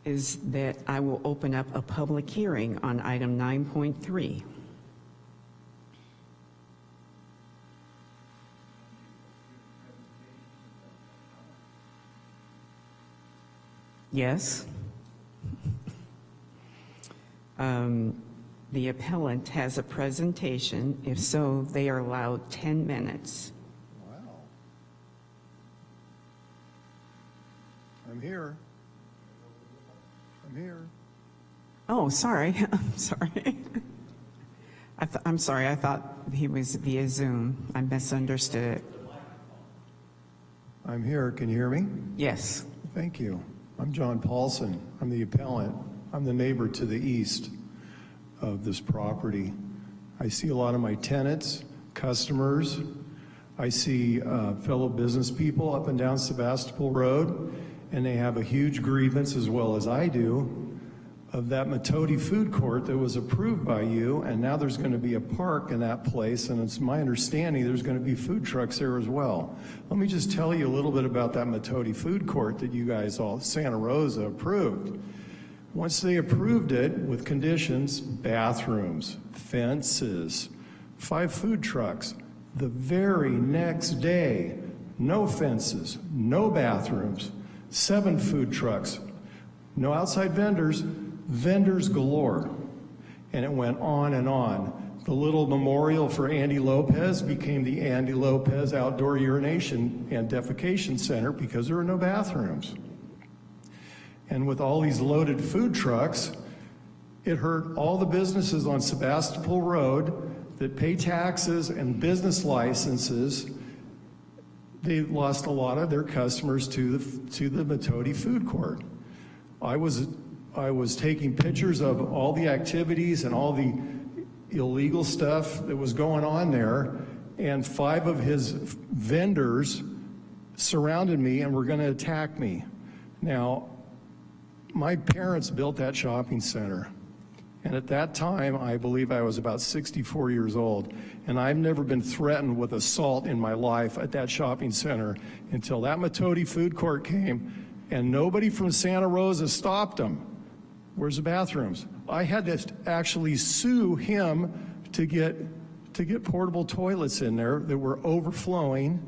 is that I will open up a public hearing on item 9.3. Yes? The appellant has a presentation. If so, they are allowed 10 minutes. Wow. I'm here. I'm here. Oh, sorry. I'm sorry. I'm sorry. I thought he was via Zoom. I misunderstood. I'm here. Can you hear me? Yes. Thank you. I'm John Paulson. I'm the appellant. I'm the neighbor to the east of this property. I see a lot of my tenants, customers. I see fellow business people up and down Sebastopol Road, and they have a huge grievance, as well as I do, of that Matoti food court that was approved by you, and now there's going to be a park in that place, and it's my understanding there's going to be food trucks there as well. Let me just tell you a little bit about that Matoti food court that you guys all, Santa Rosa, approved. Once they approved it with conditions, bathrooms, fences, 5 food trucks, the very next day, no fences, no bathrooms, 7 food trucks, no outside vendors, vendors galore. And it went on and on. The little memorial for Andy Lopez became the Andy Lopez Outdoor Urination and Defecation Center because there were no bathrooms. And with all these loaded food trucks, it hurt all the businesses on Sebastopol Road that pay taxes and business licenses. They lost a lot of their customers to the Matoti food court. I was taking pictures of all the activities and all the illegal stuff that was going on there, and 5 of his vendors surrounded me and were going to attack me. Now, my parents built that shopping center, and at that time, I believe I was about 64 years old, and I've never been threatened with assault in my life at that shopping center until that Matoti food court came, and nobody from Santa Rosa stopped them. Where's the bathrooms? I had to actually sue him to get portable toilets in there that were overflowing,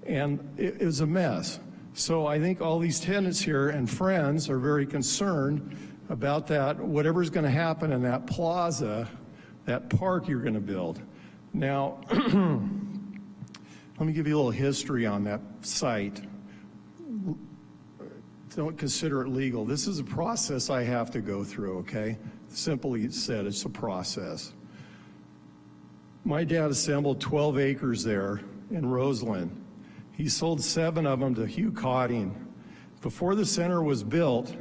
and it was a mess. So I think all these tenants here and friends are very concerned about that, whatever's going to happen in that plaza, that park you're going to build. Now, let me give you a little history on that site. Don't consider it legal. This is a process I have to go through, okay? Simply said, it's a process. My dad assembled 12 acres there in Roseland. He sold 7 of them to Hugh Cotting. Before the center was built,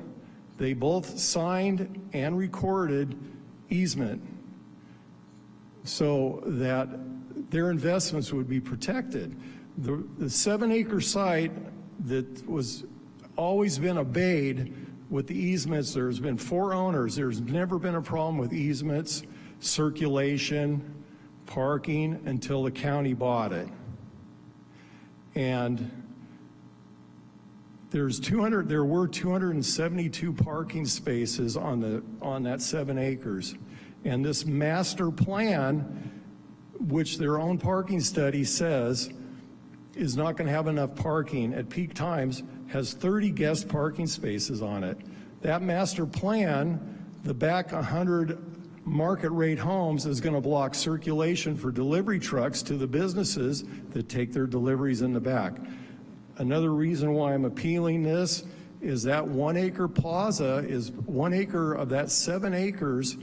they both signed and recorded easement so that their investments would be protected. The 7-acre site that was always been obeyed with the easements, there's been 4 owners. There's never been a problem with easements, circulation, parking until the county bought it. And There were 272 parking spaces on that 7 acres. And this master plan, which their own parking study says is not going to have enough parking at peak times, has 30 guest parking spaces on it. That master plan, the back 100 market rate homes, is going to block circulation for delivery trucks to the businesses that take their deliveries in the back. Another reason why I'm appealing this is that 1 acre plaza is 1 acre of that 7 acres.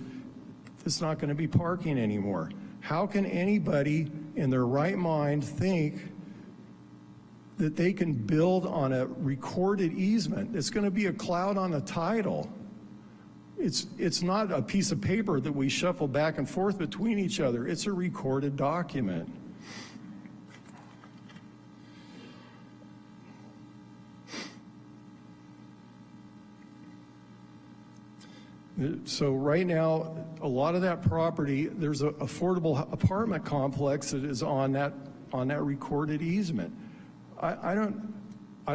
It's not going to be parking anymore. How can anybody in their right mind think that they can build on a recorded easement? It's going to be a cloud on a title. It's not a piece of paper that we shuffle back and forth between each other. It's a recorded document. So right now, a lot of that property, there's an affordable apartment complex that is on that recorded easement. I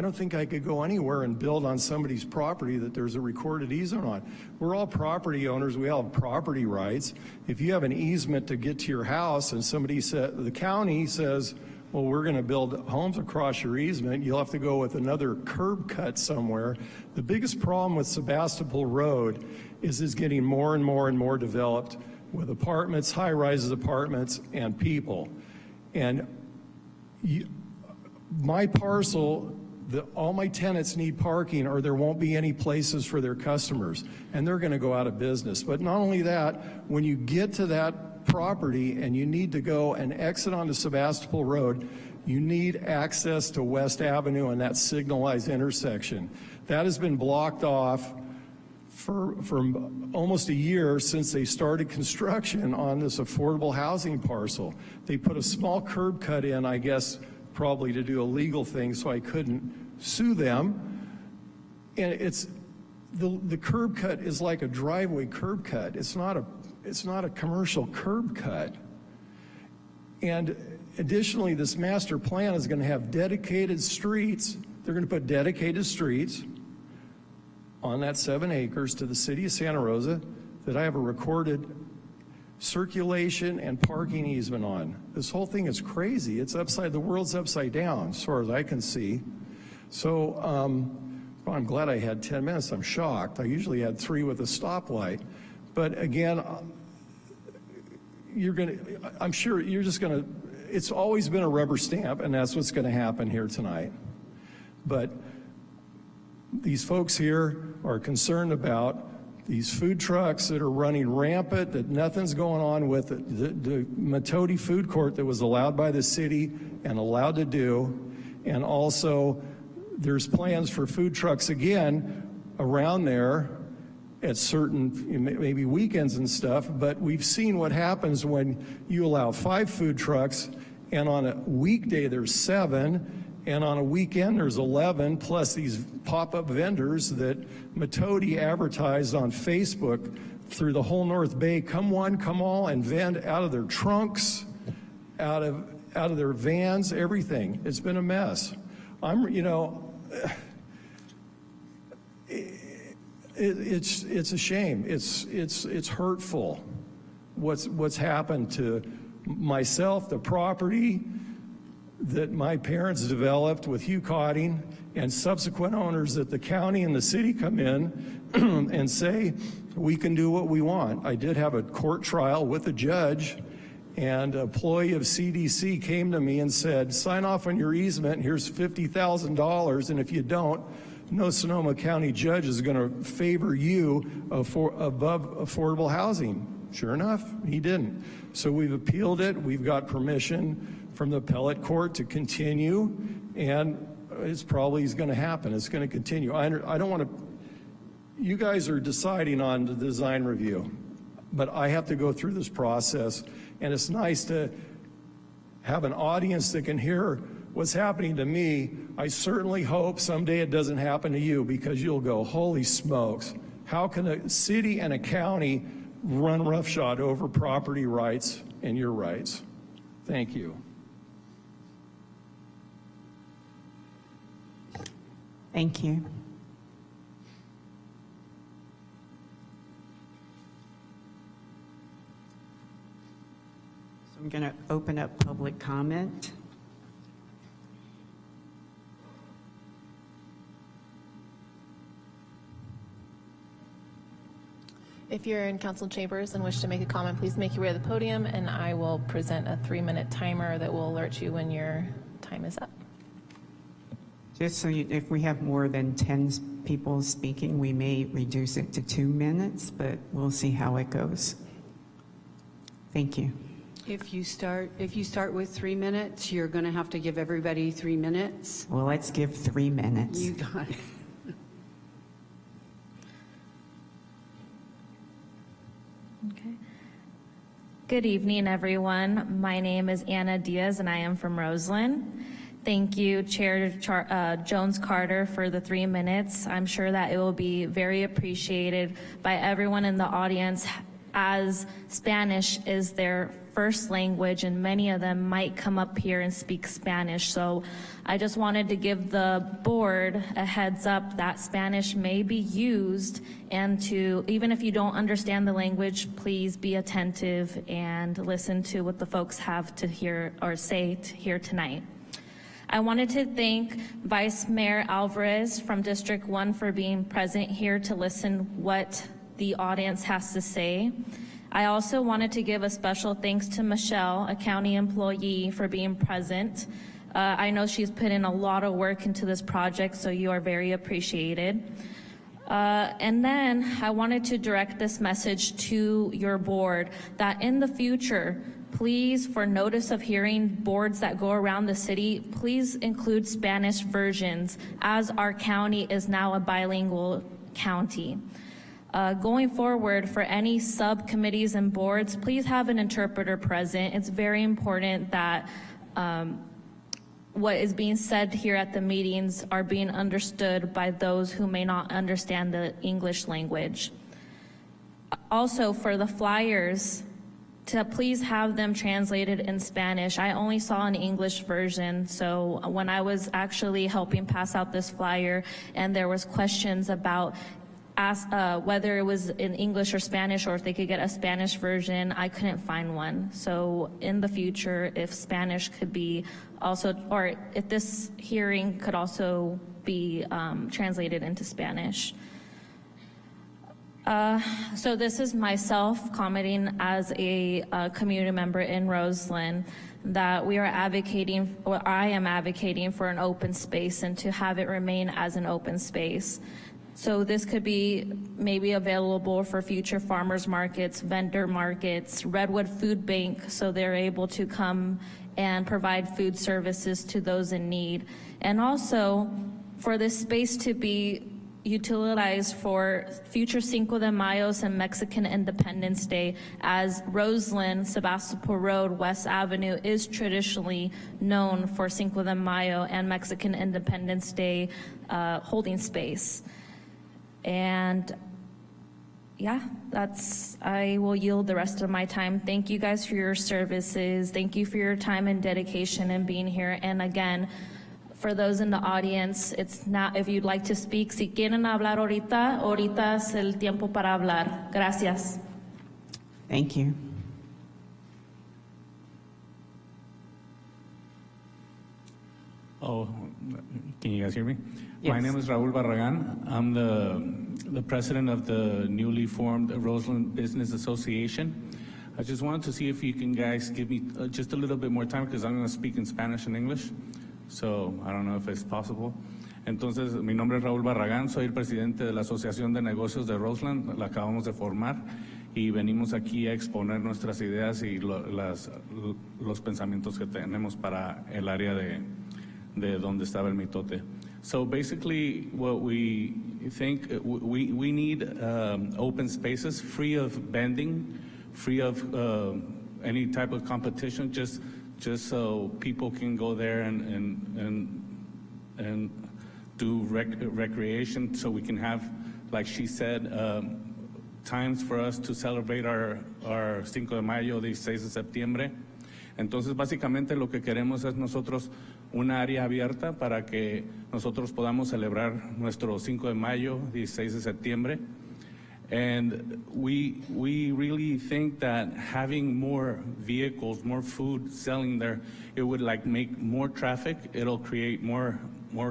don't think I could go anywhere and build on somebody's property that there's a recorded easement on. We're all property owners. We all have property rights. If you have an easement to get to your house and the county says, well, we're going to build homes across your easement, you'll have to go with another curb cut somewhere. The biggest problem with Sebastopol Road is it's getting more and more and more developed with apartments, high-rises apartments, and people. And my parcel, all my tenants need parking or there won't be any places for their customers, and they're going to go out of business. But not only that, when you get to that property and you need to go and exit onto Sebastopol Road, you need access to West Avenue and that signalized intersection. That has been blocked off for almost a year since they started construction on this affordable housing parcel. They put a small curb cut in, I guess, probably to do a legal thing so I couldn't sue them. And the curb cut is like a driveway curb cut. It's not a commercial curb cut. And additionally, this master plan is going to have dedicated streets. They're going to put dedicated streets on that 7 acres to the city of Santa Rosa that I have a recorded circulation and parking easement on. This whole thing is crazy. The world's upside down as far as I can see. So well, I'm glad I had 10 minutes. I'm shocked. I usually had 3 with a stoplight. But again, I'm sure you're just going to, it's always been a rubber stamp, and that's what's going to happen here tonight. But these folks here are concerned about these food trucks that are running rampant, that nothing's going on with it. The Matoti food court that was allowed by the city and allowed to do, and also there's plans for food trucks again around there at certain, maybe weekends and stuff, but we've seen what happens when you allow 5 food trucks, and on a weekday there's 7, and on a weekend there's 11, plus these pop-up vendors that Matoti advertised on Facebook through the whole North Bay. Come one, come all, and vend out of their trunks, out of their vans, everything. It's been a mess. It's a shame. It's hurtful what's happened to myself, the property that my parents developed with Hugh Cotting, and subsequent owners that the county and the city come in and say, we can do what we want. I did have a court trial with a judge, and an employee of CDC came to me and said, sign off on your easement, here's $50,000, and if you don't, no Sonoma County judge is going to favor you above affordable housing. Sure enough, he didn't. So we've appealed it. We've got permission from the appellate court to continue, and it's probably going to happen. It's going to continue. I don't want to, you guys are deciding on the design review, but I have to go through this process, and it's nice to have an audience that can hear what's happening to me. I certainly hope someday it doesn't happen to you, because you'll go, holy smokes, how can a city and a county run roughshod over property rights and your rights? Thank you. Thank you. So I'm going to open up public comment. If you're in council chambers and wish to make a comment, please make your way to the podium, and I will present a 3-minute timer that will alert you when your time is up. Just so if we have more than 10 people speaking, we may reduce it to 2 minutes, but we'll see how it goes. Thank you. If you start with 3 minutes, you're going to have to give everybody 3 minutes. Well, let's give 3 minutes. You got it. Okay. Good evening, everyone. My name is Anna Diaz, and I am from Roseland. Thank you, Chair Jones-Carter, for the 3 minutes. I'm sure that it will be very appreciated by everyone in the audience, as Spanish is their first language, and many of them might come up here and speak Spanish. So I just wanted to give the board a heads up that Spanish may be used, and to, even if you don't understand the language, please be attentive and listen to what the folks have to hear or say here tonight. I wanted to thank Vice Mayor Alvarez from District 1 for being present here to listen what the audience has to say. I also wanted to give a special thanks to Michelle, a county employee, for being present. I know she's put in a lot of work into this project, so you are very appreciated. And then I wanted to direct this message to your board that in the future, please, for notice of hearing boards that go around the city, please include Spanish versions, as our county is now a bilingual county. Going forward, for any subcommittees and boards, please have an interpreter present. It's very important that what is being said here at the meetings are being understood by those who may not understand the English language. Also, for the flyers, to please have them translated in Spanish. I only saw an English version, so when I was actually helping pass out this flyer and there was questions about whether it was in English or Spanish, or if they could get a Spanish version, I couldn't find one. So in the future, if Spanish could be also, or if this hearing could also be translated into Spanish. So this is myself commenting as a community member in Roseland, that we are advocating, or I am advocating for an open space and to have it remain as an open space. So this could be maybe available for future farmers markets, vendor markets, Redwood Food Bank, so they're able to come and provide food services to those in need. And also for this space to be utilized for future Cinco de Mayos and Mexican Independence Day, as Roseland, Sebastopol Road, West Avenue is traditionally known for Cinco de Mayo and Mexican Independence Day holding space. And yeah, I will yield the rest of my time. Thank you guys for your services. Thank you for your time and dedication and being here. And again, for those in the audience, it's not, if you'd like to speak, si quieren hablar ahorita es el tiempo para hablar. Gracias. Thank you. Oh, can you guys hear me? Yes. My name is Raul Barragan. I'm the president of the newly formed Roseland Business Association. I just wanted to see if you can guys give me just a little bit more time, because I'm going to speak in Spanish and English. So I don't know if it's possible. Entonces, mi nombre es Raúl Barragán, soy el presidente de la Asociación de Negocios de Roseland, la acabamos de formar y venimos aquí a exponer nuestras ideas y los pensamientos que tenemos para el área de donde estaba el mitote. So basically what we think, we need open spaces free of bending, free of any type of competition, just so people can go there and do recreation, so we can have, like she said, times for us to celebrate our Cinco de Mayo, 16 de septiembre. Entonces, básicamente lo que queremos es nosotros una área abierta para que nosotros podamos celebrar nuestro 5 de mayo, 16 de septiembre. And we really think that having more vehicles, more food selling there, it would like make more traffic. It'll create more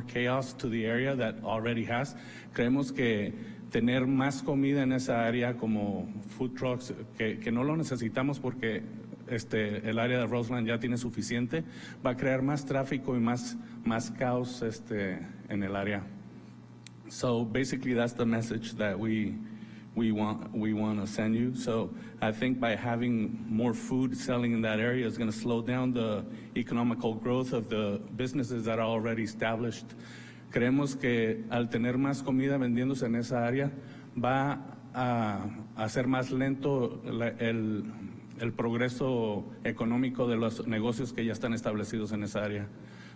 chaos to the area that already has. Creemos que tener más comida en esa área como food trucks, que no lo necesitamos porque el área de Roseland ya tiene suficiente, va a crear más tráfico y más caos en el área. So basically that's the message that we want to send you. So I think by having more food selling in that area is going to slow down the economical growth of the businesses that are already established. Creemos que al tener más comida vendiéndose en esa área va a hacer más lento el progreso económico de los negocios que ya están establecidos en esa área.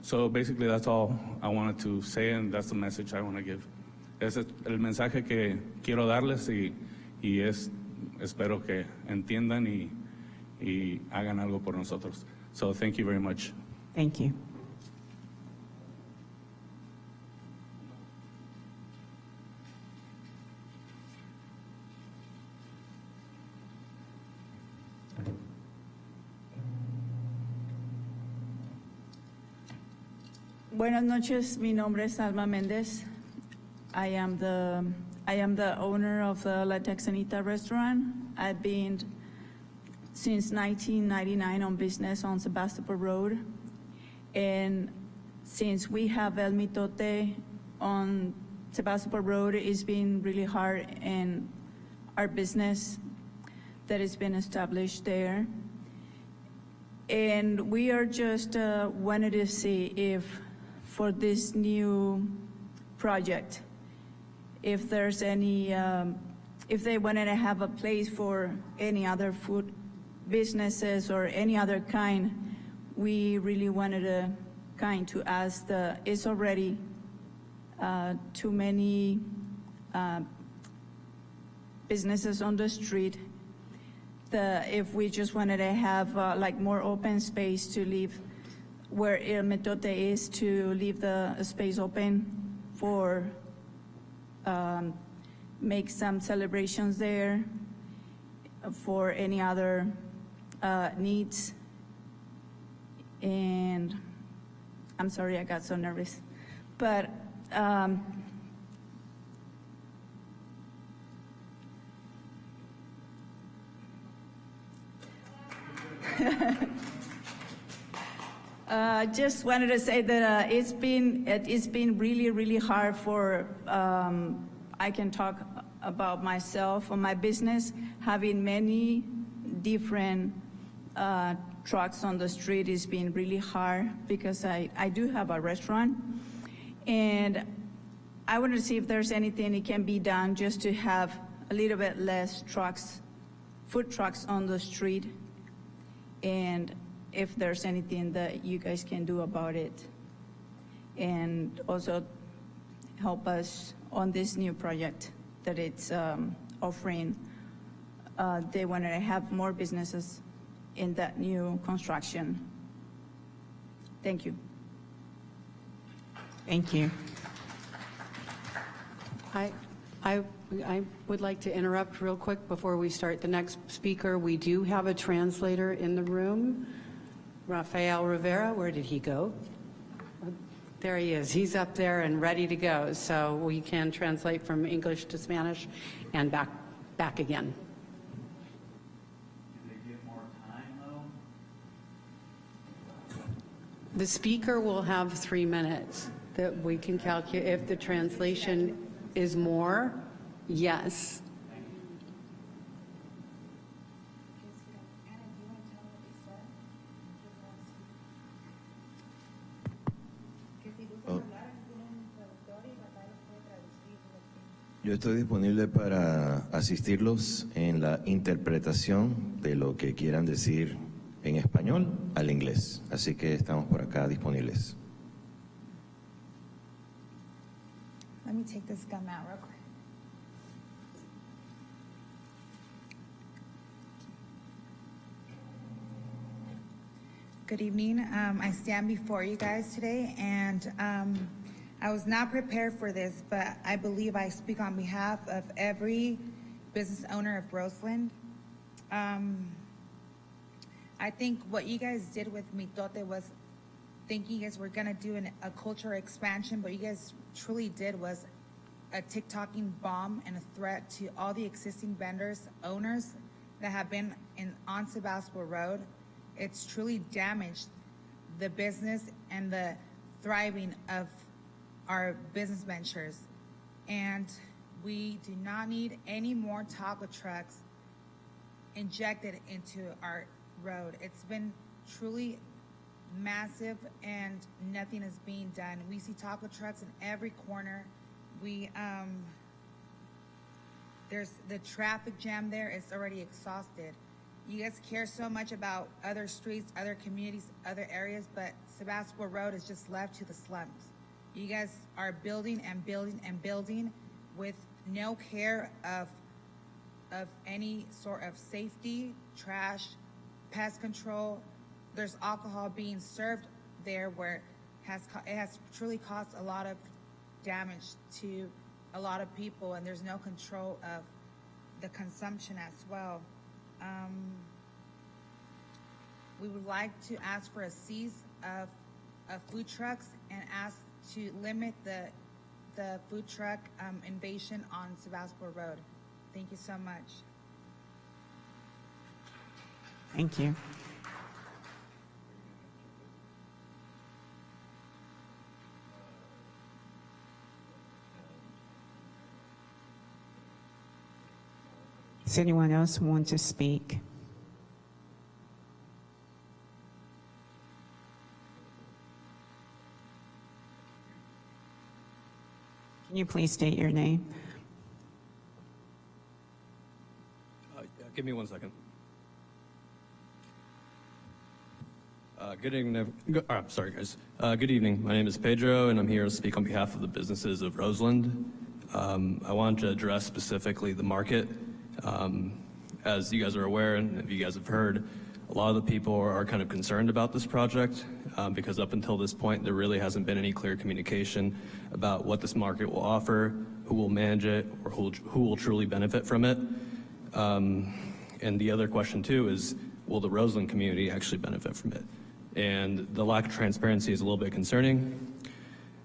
So basically that's all I wanted to say, and that's the message I want to give. Ese es el mensaje que quiero darles y espero que entiendan y hagan algo por nosotros. So thank you very much. Thank you. Buenas noches, mi nombre es Alma Méndez. I am the owner of the La Texanita restaurant. I've been since 1999 on business on Sebastopol Road. And since we have El Mitote on Sebastopol Road, it's been really hard in our business that has been established there. And we are just wanted to see if for this new project, if there's any, if they wanted to have a place for any other food businesses or any other kind, we really wanted to ask it's already too many businesses on the street. If we just wanted to have like more open space to leave where El Metote is, to leave the space open for make some celebrations there for any other needs. And I'm sorry, I got so nervous, but just wanted to say that it's been really hard for, I can talk about myself or my business, having many different trucks on the street has been really hard because I do have a restaurant. And I wanted to see if there's anything that can be done just to have a little bit less trucks, food trucks on the street, and if there's anything that you guys can do about it. And also help us on this new project that it's offering. They wanted to have more businesses in that new construction. Thank you. Thank you. I would like to interrupt real quick before we start the next speaker. We do have a translator in the room. Rafael Rivera, where did he go? There he is. He's up there and ready to go. So we can translate from English to Spanish and back again. The speaker will have 3 minutes that we can calculate. If the translation is more, yes. Yo estoy disponible para asistirlos en la interpretación de lo que quieran decir en español al inglés. Así que estamos por acá disponibles. Let me take this gum out real quick. Good evening. I stand before you guys today, and I was not prepared for this, but I believe I speak on behalf of every business owner of Roseland. I think what you guys did with Mitote was thinking you guys were going to do a cultural expansion, but you guys truly did was a TikToking bomb and a threat to all the existing vendors, owners that have been on Sebastopol Road. It's truly damaged the business and the thriving of our business ventures. And we do not need any more taco trucks injected into our road. It's been truly massive and nothing is being done. We see taco trucks in every corner. There's the traffic jam there. It's already exhausted. You guys care so much about other streets, other communities, other areas, but Sebastopol Road is just left to the slums. You guys are building and building and building with no care of any sort of safety, trash, pest control. There's alcohol being served there where it has truly caused a lot of damage to a lot of people, and there's no control of the consumption as well. We would like to ask for a cease of food trucks and ask to limit the food truck invasion on Sebastopol Road. Thank you so much. Thank you. Does anyone else want to speak? Can you please state your name? Give me 1 second. Good evening. Sorry, guys. Good evening. My name is Pedro, and I'm here to speak on behalf of the businesses of Roseland. I wanted to address specifically the market. As you guys are aware, and if you guys have heard, a lot of the people are kind of concerned about this project because up until this point, there really hasn't been any clear communication about what this market will offer, who will manage it, or who will truly benefit from it. And the other question too is, will the Roseland community actually benefit from it? And the lack of transparency is a little bit concerning.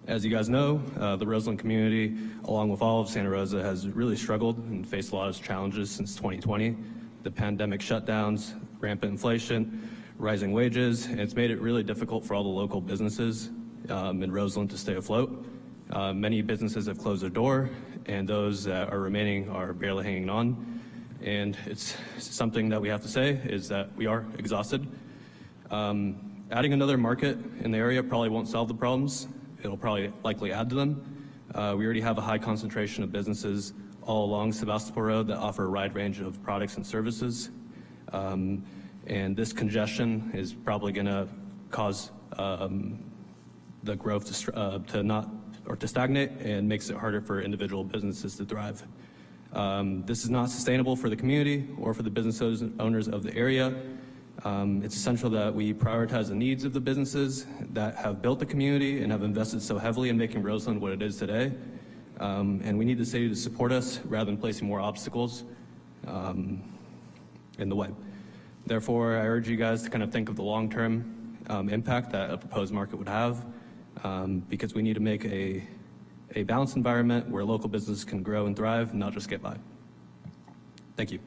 As you guys know, the Roseland community, along with all of Santa Rosa, has really struggled and faced a lot of challenges since 2020. The pandemic shutdowns, rampant inflation, rising wages, and it's made it really difficult for all the local businesses in Roseland to stay afloat. Many businesses have closed their door, and those that are remaining are barely hanging on. And it's something that we have to say is that we are exhausted. Adding another market in the area probably won't solve the problems. It'll probably likely add to them. We already have a high concentration of businesses all along Sebastopol Road that offer a wide range of products and services. And this congestion is probably going to cause the growth to stagnate and makes it harder for individual businesses to thrive. This is not sustainable for the community or for the business owners of the area. It's essential that we prioritize the needs of the businesses that have built the community and have invested so heavily in making Roseland what it is today. And we need the city to support us rather than placing more obstacles in the way. Therefore, I urge you guys to kind of think of the long-term impact that a proposed market would have, because we need to make a balanced environment where local businesses can grow and thrive, not just get by. Thank you.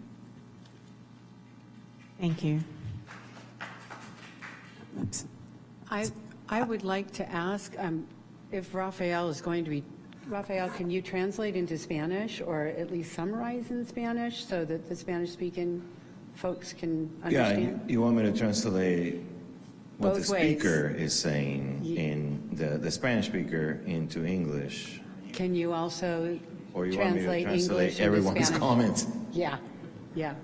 Thank you. I would like to ask if Rafael is going to be, Rafael, can you translate into Spanish or at least summarize in Spanish so that the Spanish-speaking folks can understand? Yeah, you want me to translate what Both the speaker is saying in the Spanish speaker into English? Can you also Or you want me to translate translate English into everyone's Spanish? comments? Yeah, yeah.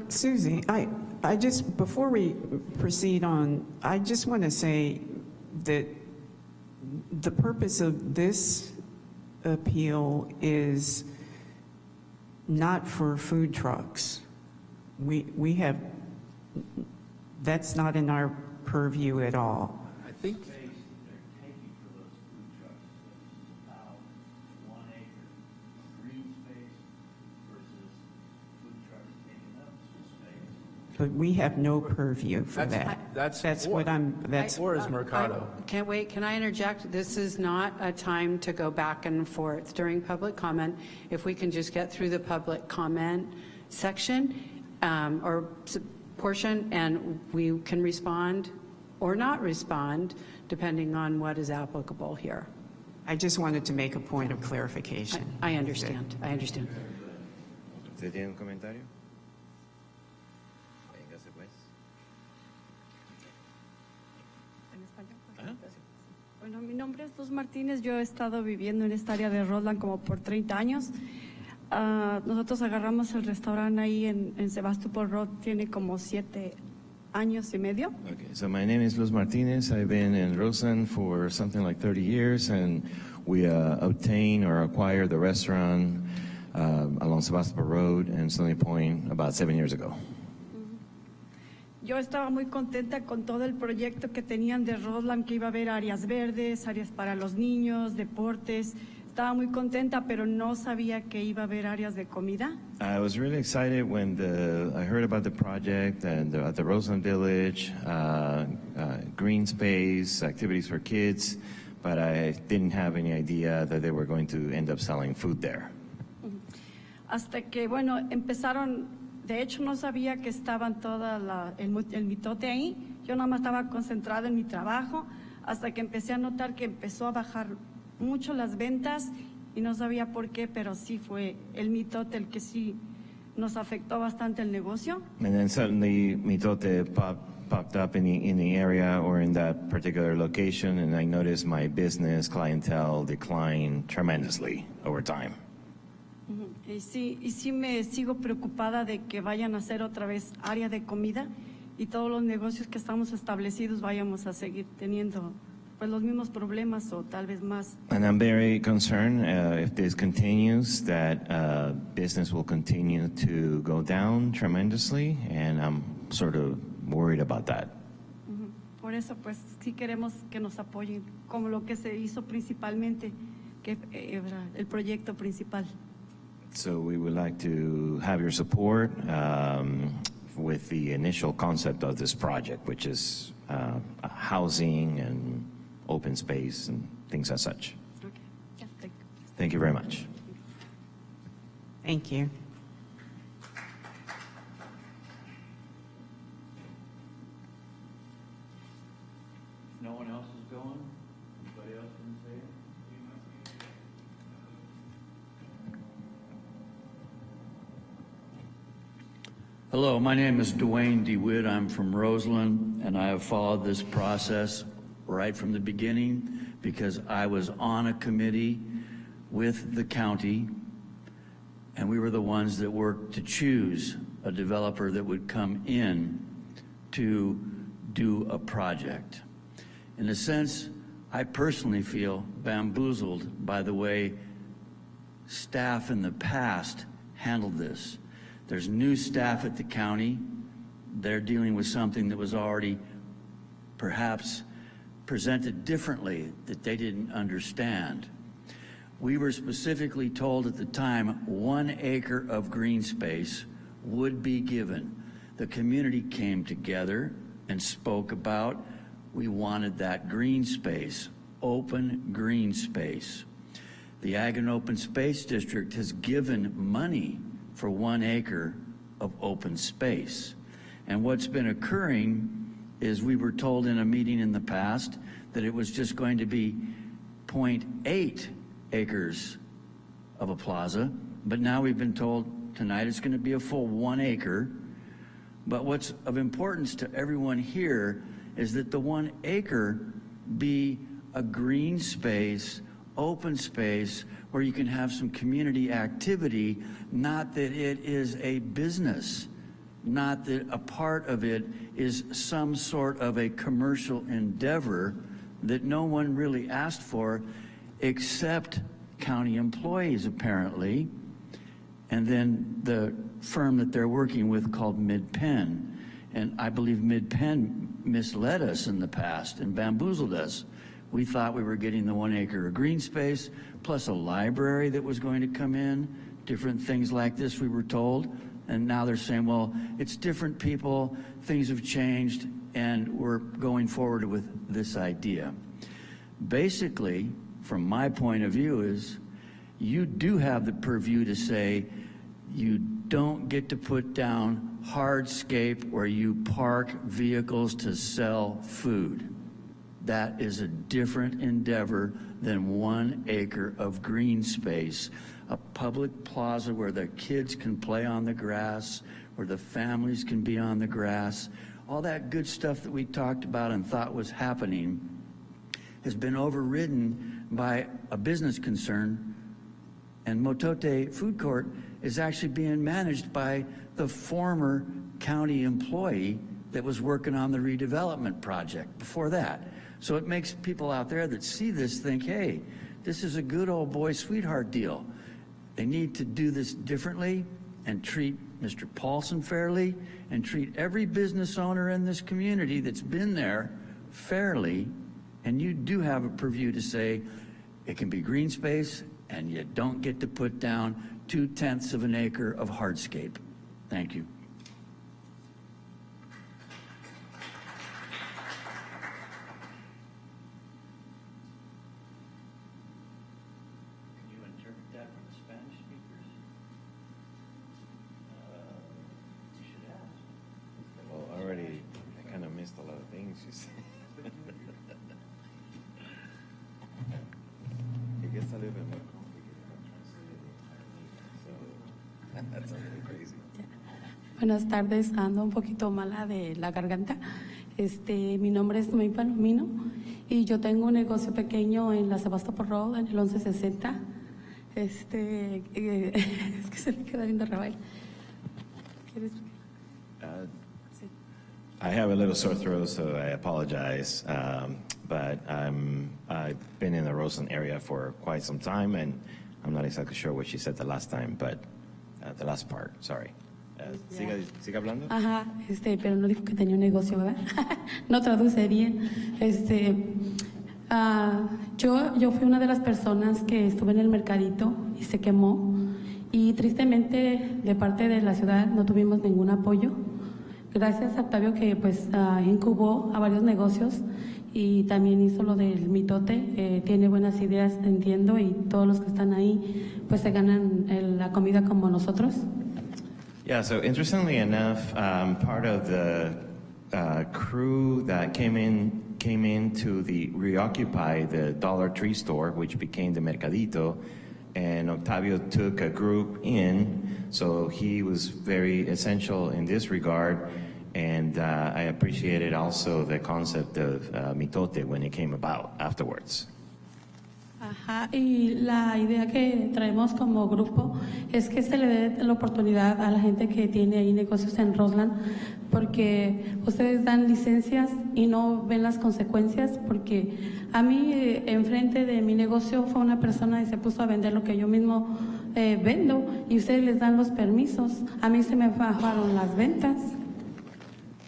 Susie, I just, before we proceed on, I just want to say that the purpose of this appeal is not for food trucks. We have, that's not in our purview at all. I think But we have no purview for that. That's what I'm, that's. Or is Mercado. Can't wait, can I interject? This is not a time to go back and forth during public comment. If we can just get through the public comment section or portion, and we can respond or not respond, depending on what is applicable here. I just wanted to make a point of clarification. I understand, I understand. ¿Usted tiene un comentario? Véngase, pues. Bueno, mi nombre es Luz Martínez, yo he estado viviendo en esta área de Roseland como por 30 años. Nosotros agarramos el restaurante ahí en Sebastopol Road, tiene como 7 años y medio. Okay, so my name is Luz Martinez. I've been in Roseland for something like 30 years, and we obtained or acquired the restaurant along Sebastopol Road and Stony Point about 7 years ago. Yo estaba muy contenta con todo el proyecto que tenían de Roseland, que iba a haber áreas verdes, áreas para los niños, deportes. Estaba muy contenta, pero no sabía que iba a haber áreas de comida. I was really excited when I heard about the project and at the Roseland Village, green space, activities for kids, but I didn't have any idea that they were going to end up selling food there. Hasta que, bueno, empezaron. De hecho, no sabía que estaban el mitote ahí. Yo nada más estaba concentrada en mi trabajo hasta que empecé a notar que empezó a bajar mucho las ventas y no sabía por qué, pero sí fue el mitote el que sí nos afectó bastante el negocio. And then suddenly mitote popped up in the area or in that particular location, and I noticed my business clientele decline tremendously over time. Y sí me sigo preocupada de que vayan a hacer otra vez área de comida y todos los negocios que estamos establecidos vayamos a seguir teniendo pues los mismos problemas o tal vez más. And I'm very concerned if this continues, that business will continue to go down tremendously, and I'm sort of worried about that. Por eso pues sí queremos que nos apoyen, como lo que se hizo principalmente, que era el proyecto principal. So we would like to have your support with the initial concept of this project, which is housing and open space and things as such. Okay. Yeah, thank you. Thank you very much. Thank you. No one else is going? Anybody else can say it? Hello, my name is Dwayne DeWitt. I'm from Roseland, and I have followed this process right from the beginning because I was on a committee with the county, and we were the ones that worked to choose a developer that would come in to do a project. In a sense, I personally feel bamboozled by the way staff in the past handled this. There's new staff at the county. They're dealing with something that was already perhaps presented differently that they didn't understand. We were specifically told at the time 1 acre of green space would be given. The community came together and spoke about we wanted that green space, open green space. The Ag and Open Space District has given money for 1 acre of open space. And what's been occurring is we were told in a meeting in the past that it was just going to be 0.8 acres of a plaza, but now we've been told tonight it's going to be a full 1 acre. But what's of importance to everyone here is that the 1 acre be a green space, open space, where you can have some community activity, not that it is a business, not that a part of it is some sort of a commercial endeavor that no one really asked for except county employees apparently, and then the firm that they're working with called Mid-Penn. And I believe Mid-Penn misled us in the past and bamboozled us. We thought we were getting the 1 acre of green space, plus a library that was going to come in, different things like this we were told. And now they're saying, well, it's different people, things have changed, and we're going forward with this idea. Basically, from my point of view, is you do have the purview to say you don't get to put down hardscape where you park vehicles to sell food. That is a different endeavor than 1 acre of green space, a public plaza where the kids can play on the grass, where the families can be on the grass. All that good stuff that we talked about and thought was happening has been overridden by a business concern, and Motote Food Court is actually being managed by the former county employee that was working on the redevelopment project before that. So it makes people out there that see this think, hey, this is a good old boy sweetheart deal. They need to do this differently and treat Mr. Paulson fairly and treat every business owner in this community that's been there fairly. And you do have a purview to say it can be green space and you don't get to put down 2/10 of an acre of hardscape. Thank you. Can you interpret that for the Spanish speakers? You should ask. Well, already, I kind of missed a lot of things you said. It gets a little bit more complicated when translating. So that's a little crazy. Buenas tardes, ando un poquito mala de la garganta. Mi nombre es May Palomino y yo tengo un negocio pequeño en la Sebastopol Road, en el 1160. Es que se me queda viendo Rafael. ¿Quieres? I have a little sore throat, so I apologize. But I've been in the Roseland area for quite some time, and I'm not exactly sure what she said the last time, but the last part, sorry. ¿Siga hablando? Ajá, pero no dijo que tenía un negocio, ¿verdad? No traduce bien. Yo fui una de las personas que estuve en el mercadito y se quemó, y tristemente de parte de la ciudad no tuvimos ningún apoyo. Gracias a Octavio que pues incubó a varios negocios y también hizo lo del mitote, tiene buenas ideas, entiendo, y todos los que están ahí pues se ganan la comida como nosotros. Yeah, so interestingly enough, part of the crew that came in to reoccupy the Dollar Tree store, which became the Mercadito, and Octavio took a group in, so he was very essential in this regard. And I appreciated also the concept of mitote when it came about afterwards. Ajá, y la idea que traemos como grupo es que se le dé la oportunidad a la gente que tiene ahí negocios en Roseland, porque ustedes dan licencias y no ven las consecuencias, porque a mí enfrente de mi negocio fue una persona y se puso a vender lo que yo mismo vendo, y ustedes les dan los permisos. A mí se me bajaron las ventas.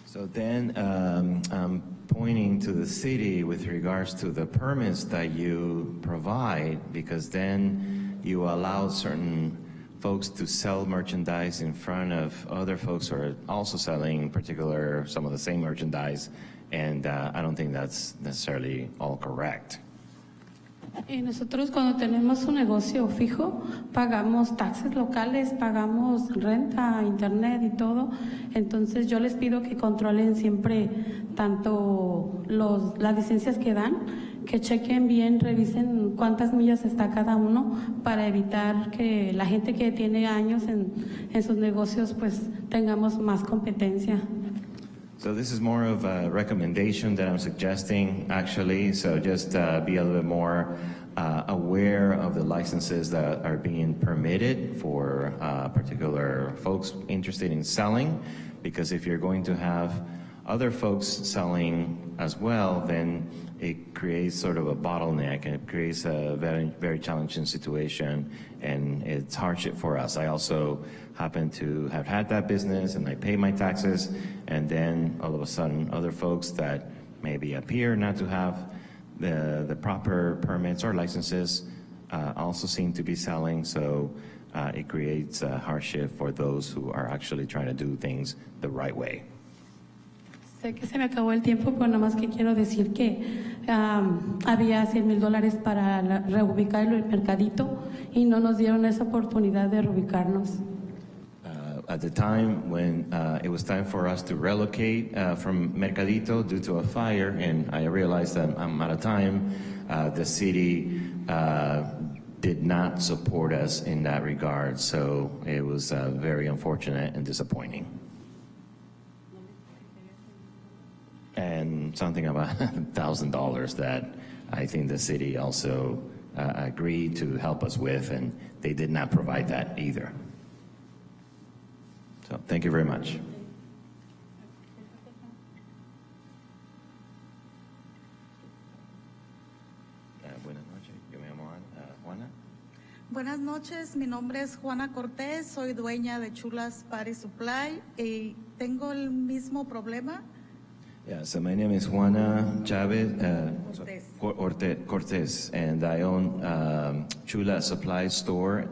So then I'm pointing to the city with regards to the permits that you provide, because then you allow certain folks to sell merchandise in front of other folks who are also selling some of the same merchandise, and I don't think that's necessarily all correct. Y nosotros cuando tenemos un negocio fijo, pagamos taxes locales, pagamos renta, internet y todo. Entonces yo les pido que controlen siempre tanto las licencias que dan, que chequen bien, revisen cuántas millas está cada uno, para evitar que la gente que tiene años en sus negocios pues tengamos más competencia. So this is more of a recommendation that I'm suggesting, actually. So just be a little bit more aware of the licenses that are being permitted for particular folks interested in selling, because if you're going to have other folks selling as well, then it creates sort of a bottleneck, and it creates a very, very challenging situation, and it's hardship for us. I also happen to have had that business, and I pay my taxes, and then all of a sudden other folks that maybe appear not to have the proper permits or licenses also seem to be selling, so it creates a hardship for those who are actually trying to do things the right way. Sé que se me acabó el tiempo, pero nada más que quiero decir que había $100,000 para reubicar el mercadito y no nos dieron esa oportunidad de reubicarnos. At the time when it was time for us to relocate from Mercadito due to a fire, and I realized that I'm out of time, the city did not support us in that regard, so it was very unfortunate and disappointing. And something about $1,000 that I think the city also agreed to help us with, and they did not provide that either. So thank you very much. Buenas noches, yo me llamo Juana. Buenas noches, mi nombre es Juana Cortés, soy dueña de Chulas Party Supply y tengo el mismo problema. Yeah, so my name is Juana Chavez Cortez, and I own Chula Supply Store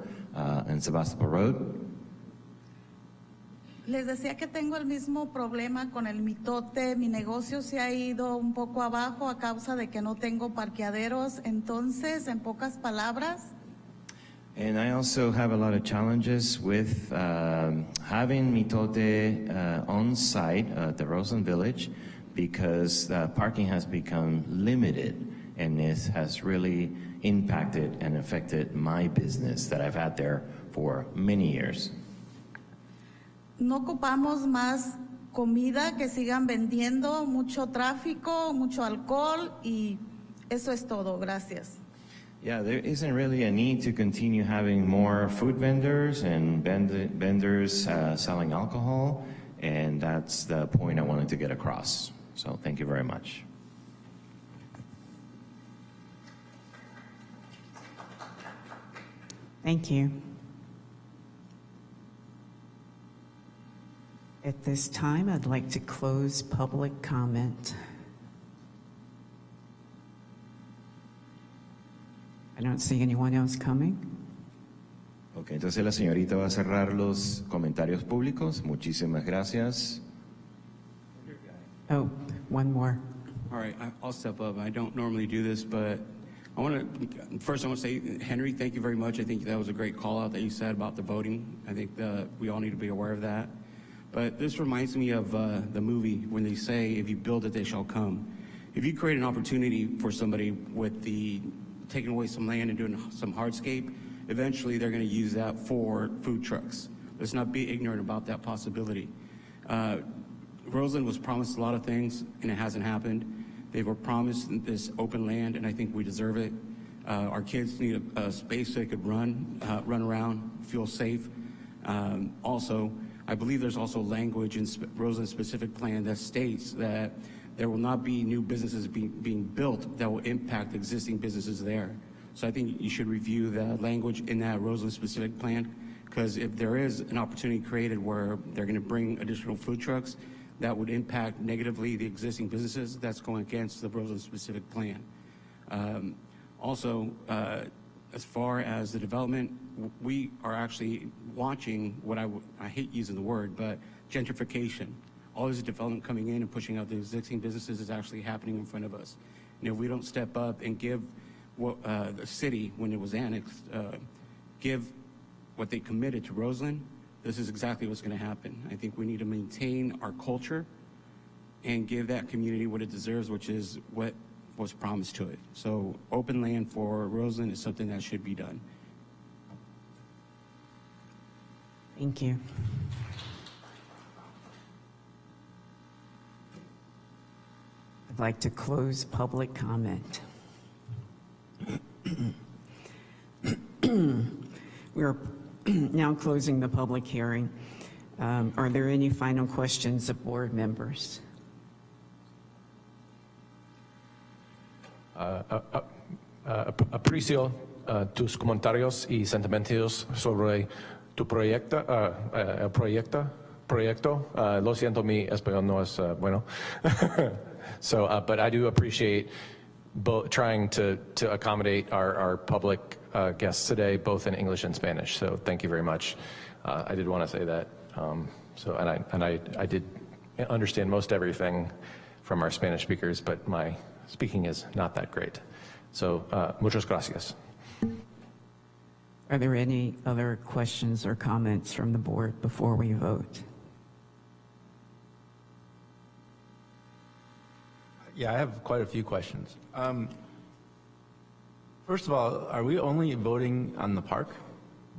in Sebastopol Road. Les decía que tengo el mismo problema con el mitote. Mi negocio se ha ido un poco abajo a causa de que no tengo parqueaderos. Entonces, en pocas palabras, And I also have a lot of challenges with having mitote on site at the Roseland Village, because parking has become limited, and this has really impacted and affected my business that I've had there for many years. no ocupamos más comida, que sigan vendiendo, mucho tráfico, mucho alcohol y eso es todo. Gracias. Yeah, there isn't really a need to continue having more food vendors and vendors selling alcohol, and that's the point I wanted to get across. So thank you very much. Thank you. At this time, I'd like to close public comment. I don't see anyone else coming. Ok, entonces la señorita va a cerrar los comentarios públicos. Muchísimas gracias. Oh, one more. All right, I'll step up. I don't normally do this, but I want to say, Henry, thank you very much. I think that was a great call out that you said about the voting. I think we all need to be aware of that. But this reminds me of the movie when they say, if you build it, they shall come. If you create an opportunity for somebody with taking away some land and doing some hardscape, eventually they're going to use that for food trucks. Let's not be ignorant about that possibility. Roseland was promised a lot of things, and it hasn't happened. They were promised this open land, and I think we deserve it. Our kids need a space they could run around, feel safe. Also, I believe there's also language in Roseland's specific plan that states that there will not be new businesses being built that will impact existing businesses there. So I think you should review the language in that Roseland specific plan, because if there is an opportunity created where they're going to bring additional food trucks, that would impact negatively the existing businesses. That's going against the Roseland specific plan. Also, as far as the development, we are actually watching what I hate using the word, but gentrification. All this development coming in and pushing out the existing businesses is actually happening in front of us. And if we don't step up and give what the city, when it was annexed, give what they committed to Roseland, this is exactly what's going to happen. I think we need to maintain our culture and give that community what it deserves, which is what was promised to it. So open land for Roseland is something that should be done. Thank you. I'd like to close public comment. We're now closing the public hearing. Are there any final questions of board members? Aprecio tus comentarios y sentimientos sobre tu proyecto. Lo siento, mi español no es bueno. So, but I do appreciate trying to accommodate our public guests today, both in English and Spanish. So thank you very much. I did want to say that. And I did understand most everything from our Spanish speakers, but my speaking is not that great. So muchas gracias. Are there any other questions or comments from the board before we vote? Yeah, I have quite a few questions. First of all, are we only voting on the park,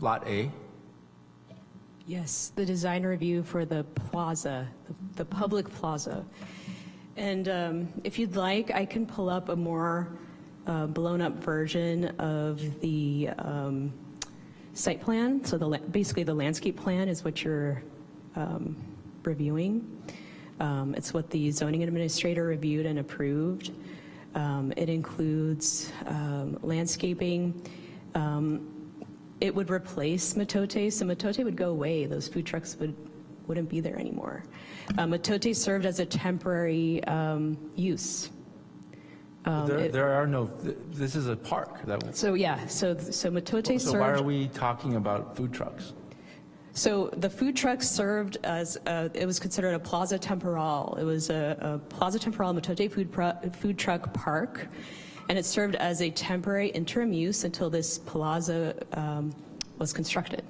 Lot A? Yes, the design review for the plaza, the public plaza. And if you'd like, I can pull up a more blown-up version of the site plan. So basically the landscape plan is what you're reviewing. It's what the zoning administrator reviewed and approved. It includes landscaping. It would replace Matote, so Matote would go away. Those food trucks wouldn't be there anymore. Matote served as a temporary use. There are no, this is a park. So yeah, so Matote served. So why are we talking about food trucks? So the food trucks served as, it was considered a plaza temporal. It was a plaza temporal Matote food truck park, and it served as a temporary interim use until this plaza was constructed.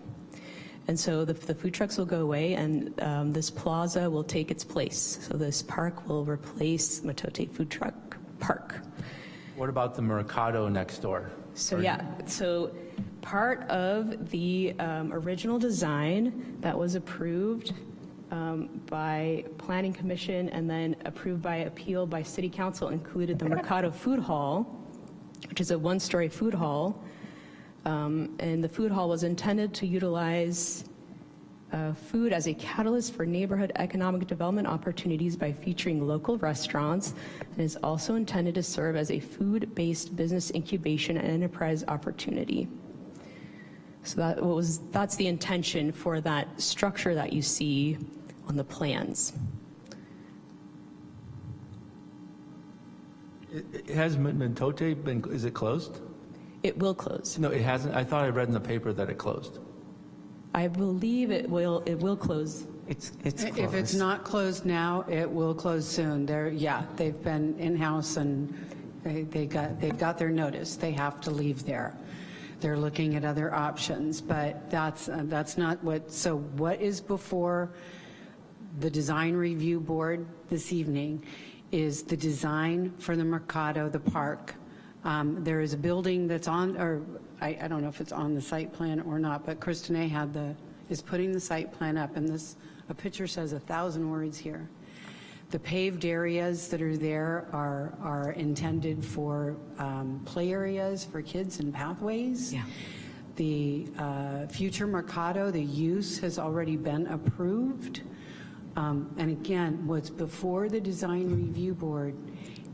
And so the food trucks will go away, and this plaza will take its place. So this park will replace Matote food truck park. What about the Mercado next door? So yeah, so part of the original design that was approved by Planning Commission and then approved by appeal by City Council included the Mercado Food Hall, which is a one-story food hall. And the food hall was intended to utilize food as a catalyst for neighborhood economic development opportunities by featuring local restaurants, and is also intended to serve as a food-based business incubation and enterprise opportunity. So that's the intention for that structure that you see on the plans. Has Matote been, is it closed? It will close. No, it hasn't. I thought I read in the paper that it closed. I believe it will close. It's closed. If it's not closed now, it will close soon. They've been in-house and they've got their notice. They have to leave there. They're looking at other options, but that's not what. So what is before the design review board this evening is the design for the Mercado, the park. There is a building that's on, or I don't know if it's on the site plan or not, but Christine is putting the site plan up, and a picture says 1,000 words here. The paved areas that are there are intended for play areas for kids and pathways. Yeah. The future Mercado, the use has already been approved. And again, what's before the design review board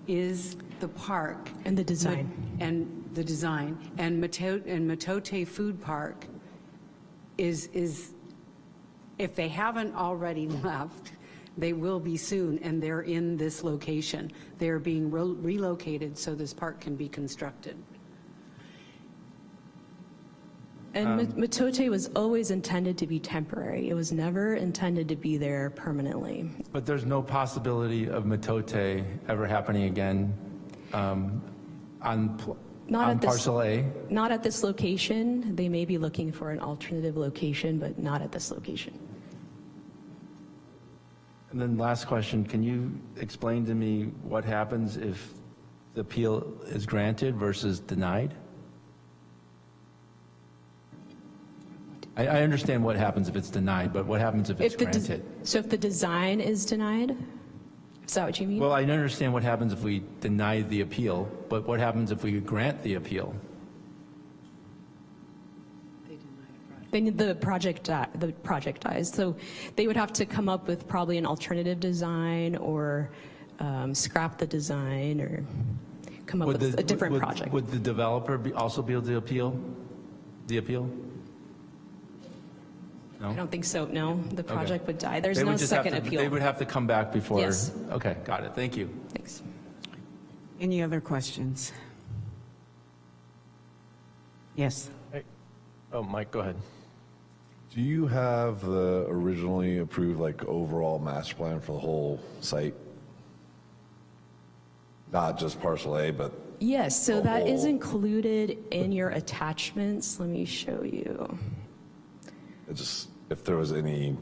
is the park. And the design. And the design. And Matote Food Park is, if they haven't already left, they will be soon, and they're in this location. They're being relocated so this park can be constructed. And Matote was always intended to be temporary. It was never intended to be there permanently. But there's no possibility of Matote ever happening again on parcel A? Not at this location. They may be looking for an alternative location, but not at this location. And then last question, can you explain to me what happens if the appeal is granted versus denied? I understand what happens if it's denied, but what happens if it's granted? So if the design is denied? Is that what you mean? Well, I understand what happens if we deny the appeal, but what happens if we grant the appeal? The project dies. So they would have to come up with probably an alternative design or scrap the design, or come up with a different project. Would the developer also be able to appeal the appeal? No? I don't think so, no. The project would die. There's They no would just have second to- appeal. They would have to come back before? Yes. Okay, got it. Thank you. Thanks. Any other questions? Yes. Hey. Oh, Mike, go ahead. Do you have the originally approved, like, overall master plan for the whole site? Not just parcel A, but Yes, so the that is whole- included in your attachments. Let me show you. it just, if there was any,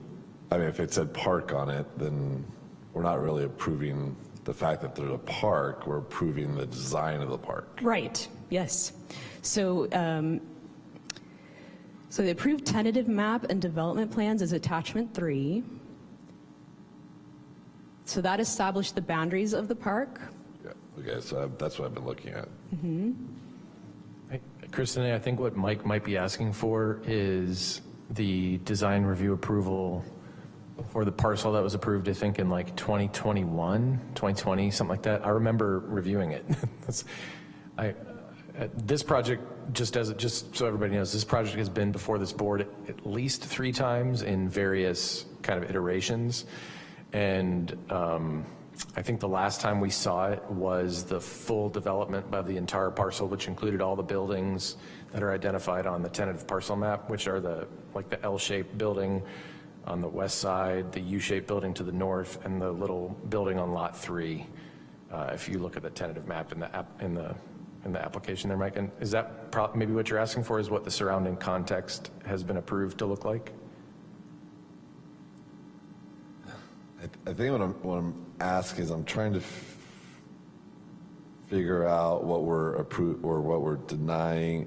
I mean, if it said park on it, then we're not really approving the fact that there's a park, we're approving the design of the park. Right, yes. So, so the approved tentative map and development plans is attachment 3. So that established the boundaries of the park. Yeah, okay, so that's what I've been looking at. Hey, Kristen, I think what Mike might be asking for is the design review approval for the parcel that was approved, I think, in like 2021, 2020, something like that. I remember reviewing it. This project, just so everybody knows, this project has been before this board at least 3 times in various kind of iterations. And I think the last time we saw it was the full development of the entire parcel, which included all the buildings that are identified on the tentative parcel map, which are the L-shaped building on the west side, the U-shaped building to the north, and the little building on lot 3. If you look at the tentative map in the application there, Mike, and is that maybe what you're asking for? Is what the surrounding context has been approved to look like? I think what I'm asking is I'm trying to figure out what we're approving or what we're denying,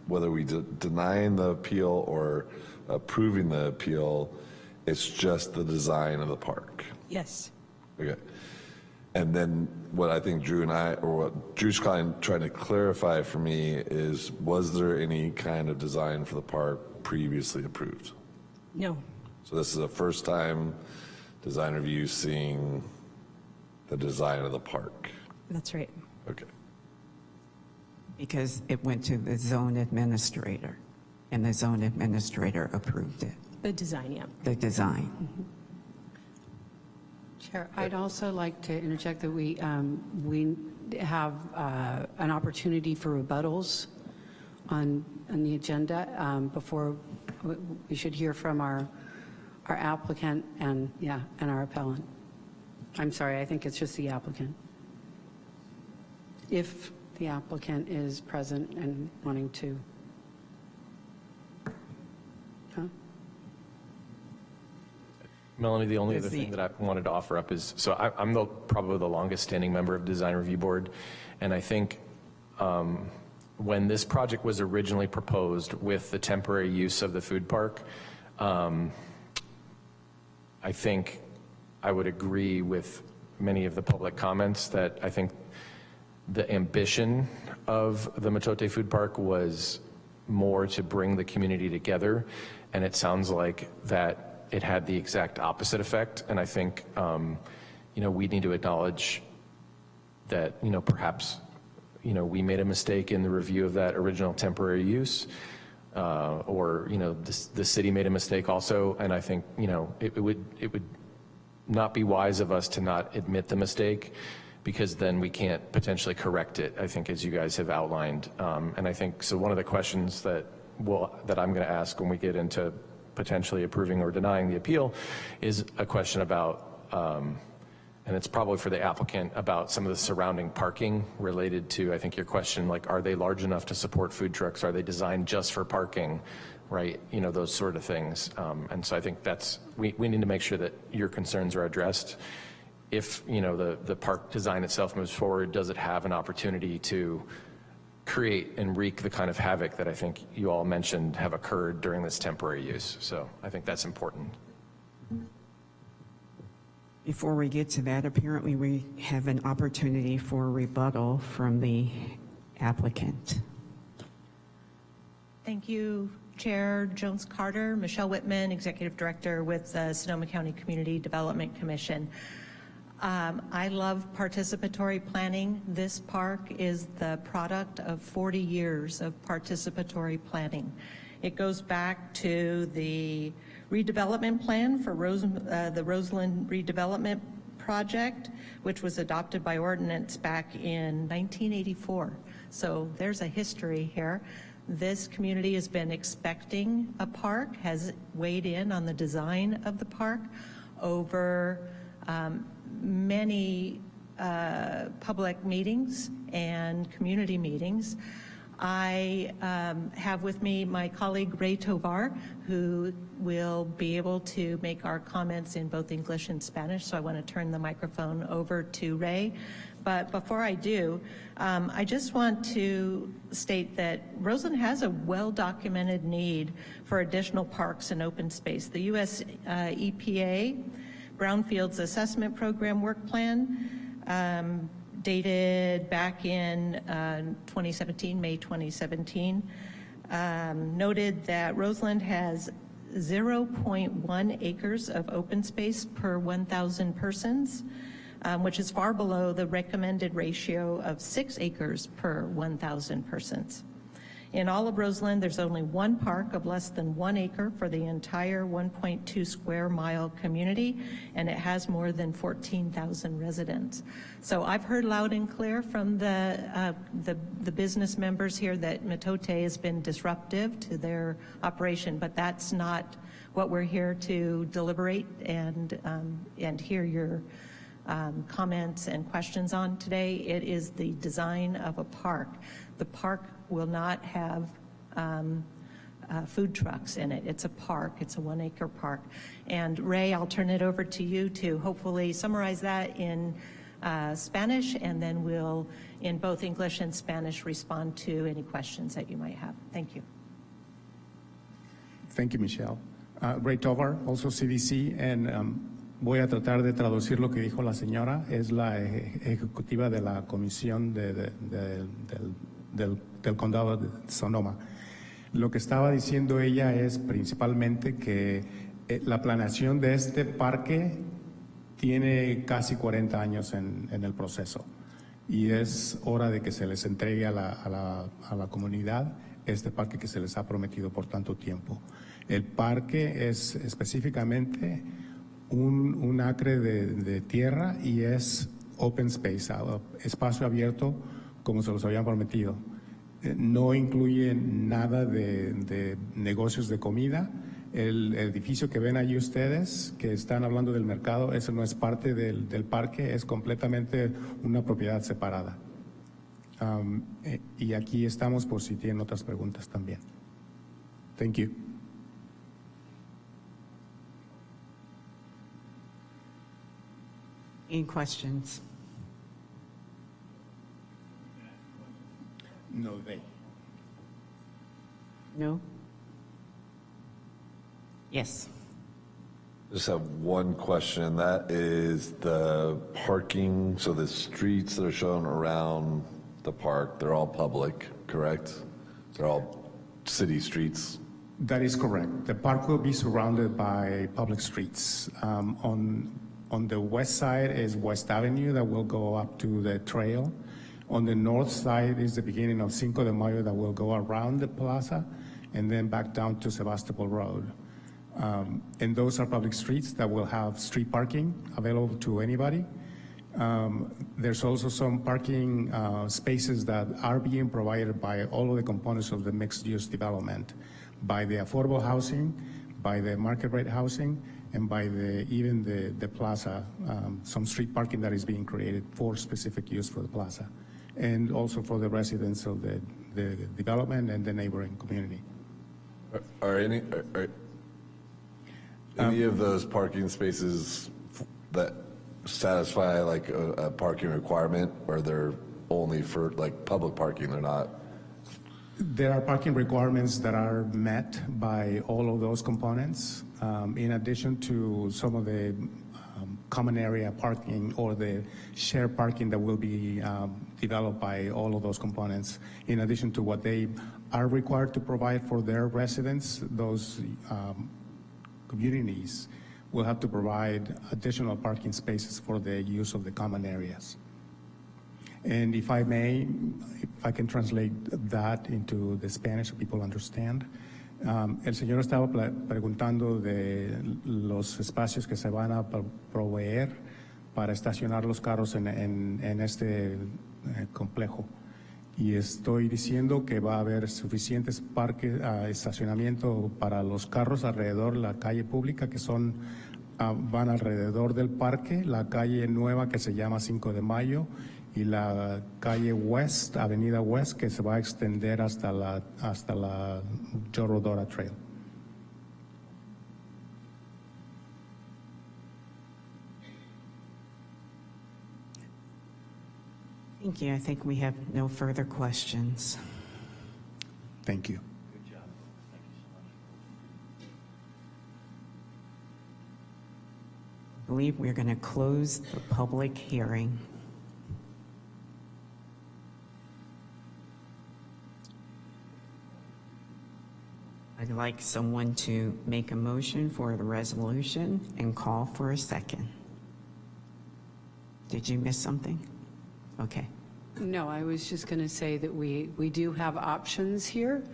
whether we denying the appeal or approving the appeal. It's just the design of the park. Yes. Okay. And then what I think Drew and I, or what Drew's trying to clarify for me is, was there any kind of design for the park previously approved? No. So this is the first time design review seeing the design of the park. That's right. Okay. Because it went to the zone administrator, and the zone administrator approved it, The design, yeah. the design. Chair, I'd also like to interject that we have an opportunity for rebuttals on the agenda before we should hear from our applicant and our appellant. I'm sorry, I think it's just the applicant. If the applicant is present and wanting to. Melanie, the only other thing that I wanted to offer up is, so I'm probably the longest standing member of Design Review Board, and I think when this project was originally proposed with the temporary use of the food park, I think I would agree with many of the public comments that I think the ambition of the Matote Food Park was more to bring the community together, and it sounds like that it had the exact opposite effect. And I think, we need to acknowledge that, perhaps, we made a mistake in the review of that original temporary use, or, the city made a mistake also. And I think, it would not be wise of us to not admit the mistake, because then we can't potentially correct it, I think, as you guys have outlined. And I think, so one of the questions that I'm going to ask when we get into potentially approving or denying the appeal is a question about, and it's probably for the applicant, about some of the surrounding parking related to, I think, your question, like, are they large enough to support food trucks? Are they designed just for parking, right? Those sort of things. And so I think we need to make sure that your concerns are addressed. If, the park design itself moves forward, does it have an opportunity to create and wreak the kind of havoc that I think you all mentioned have occurred during this temporary use? So I think that's important. Before we get to that, apparently we have an opportunity for rebuttal from the applicant. Thank you, Chair Jones Carter. Michelle Whitman, Executive Director with the Sonoma County Community Development Commission. I love participatory planning. This park is the product of 40 years of participatory planning. It goes back to the redevelopment plan for the Roseland redevelopment project, which was adopted by ordinance back in 1984. So there's a history here. This community has been expecting a park, has weighed in on the design of the park over many public meetings and community meetings. I have with me my colleague Ray Tovar, who will be able to make our comments in both English and Spanish, so I want to turn the microphone over to Ray. But before I do, I just want to state that Roseland has a well-documented need for additional parks and open space. The U.S. EPA Brownfields Assessment Program Work Plan, dated back in 2017, May 2017, noted that Roseland has 0.1 acres of open space per 1,000 persons, which is far below the recommended ratio of 6 acres per 1,000 persons. In all of Roseland, there's only one park of less than 1 acre for the entire 1.2 square mile community, and it has more than 14,000 residents. So I've heard loud and clear from the business members here that Mitote has been disruptive to their operation, but that's not what we're here to deliberate and hear your comments and questions on today. It is the design of a park. The park will not have food trucks in it. It's a park. It's a 1 acre park. And Ray, I'll turn it over to you to hopefully summarize that in Spanish, and then we'll, in both English and Spanish, respond to any questions that you might have. Thank you. Thank you, Michelle. Ray Tovar, also CDC, and voy a tratar de traducir lo que dijo la señora. Es la ejecutiva de la comisión del condado de Sonoma. Lo que estaba diciendo ella es principalmente que la planeación de este parque tiene casi 40 años en el proceso y es hora de que se les entregue a la comunidad este parque que se les ha prometido por tanto tiempo. El parque es específicamente un acre de tierra y es open space, espacio abierto como se los habían prometido. No incluye nada de negocios de comida. El edificio que ven allí ustedes, que están hablando del mercado, eso no es parte del parque, es completamente una propiedad separada. Y aquí estamos por si tienen otras preguntas también. Thank you. Any questions? No, they. No? Yes. Just have one question. That is the parking, so the streets that are shown around the park, they're all public, correct? They're all city streets? That is correct. The park will be surrounded by public streets. On the west side is West Avenue that will go up to the trail. On the north side is the beginning of Cinco de Mayo that will go around the plaza and then back down to Sebastopol Road. And those are public streets that will have street parking available to anybody. There's also some parking spaces that are being provided by all of the components of the mixed-use development, by the affordable housing, by the market rate housing, and by even the plaza, some street parking that is being created for specific use for the plaza, and also for the residents of the development and the neighboring community. Are any of those parking spaces that satisfy like a parking requirement, or they're only for like public parking? They're not. There are parking requirements that are met by all of those components, in addition to some of the common area parking or the shared parking that will be developed by all of those components, in addition to what they are required to provide for their residents. Those communities will have to provide additional parking spaces for the use of the common areas. And if I may, if I can translate that into the Spanish so people understand. El señor estaba preguntando de los espacios que se van a proveer para estacionar los carros en este complejo. Y estoy diciendo que va a haber suficientes parques, estacionamiento para los carros alrededor de la calle pública que son, van alrededor del parque, la calle nueva que se llama 5 de Mayo y la calle West, Avenida West, que se va a extender hasta la Joe Rodora Trail. Thank you. I think we have no further questions. Thank you. Good job. Thank you so much. I believe we're going to close the public hearing. I'd like someone to make a motion for the resolution and call for a second. Did you miss something? Okay. No, I was just going to say that we do have options here.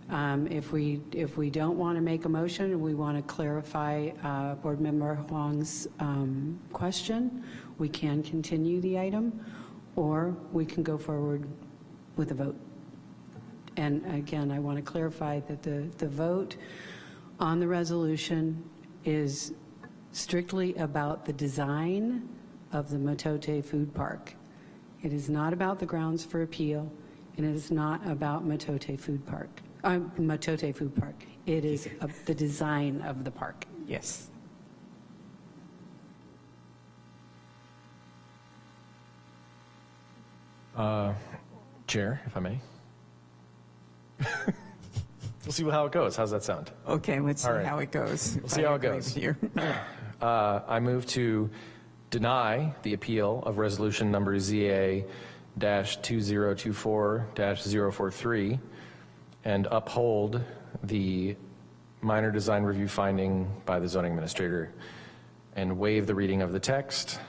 If we don't want to make a motion, we want to clarify Board Member Huang's question, we can continue the item, or we can go forward with a vote. And again, I want to clarify that the vote on the resolution is strictly about the design of the Motote Food Park. It is not about the grounds for appeal, and it is not about Motote Food Park. Motote Food Park. It is the design of the park. Yes. Chair, if I may. We'll see how it goes. How's that sound? Okay, let's see All right. how it goes. We'll see how it goes. I move to deny the appeal of resolution number ZA-2024-043 and uphold the minor design review finding by the zoning administrator and waive the reading of the text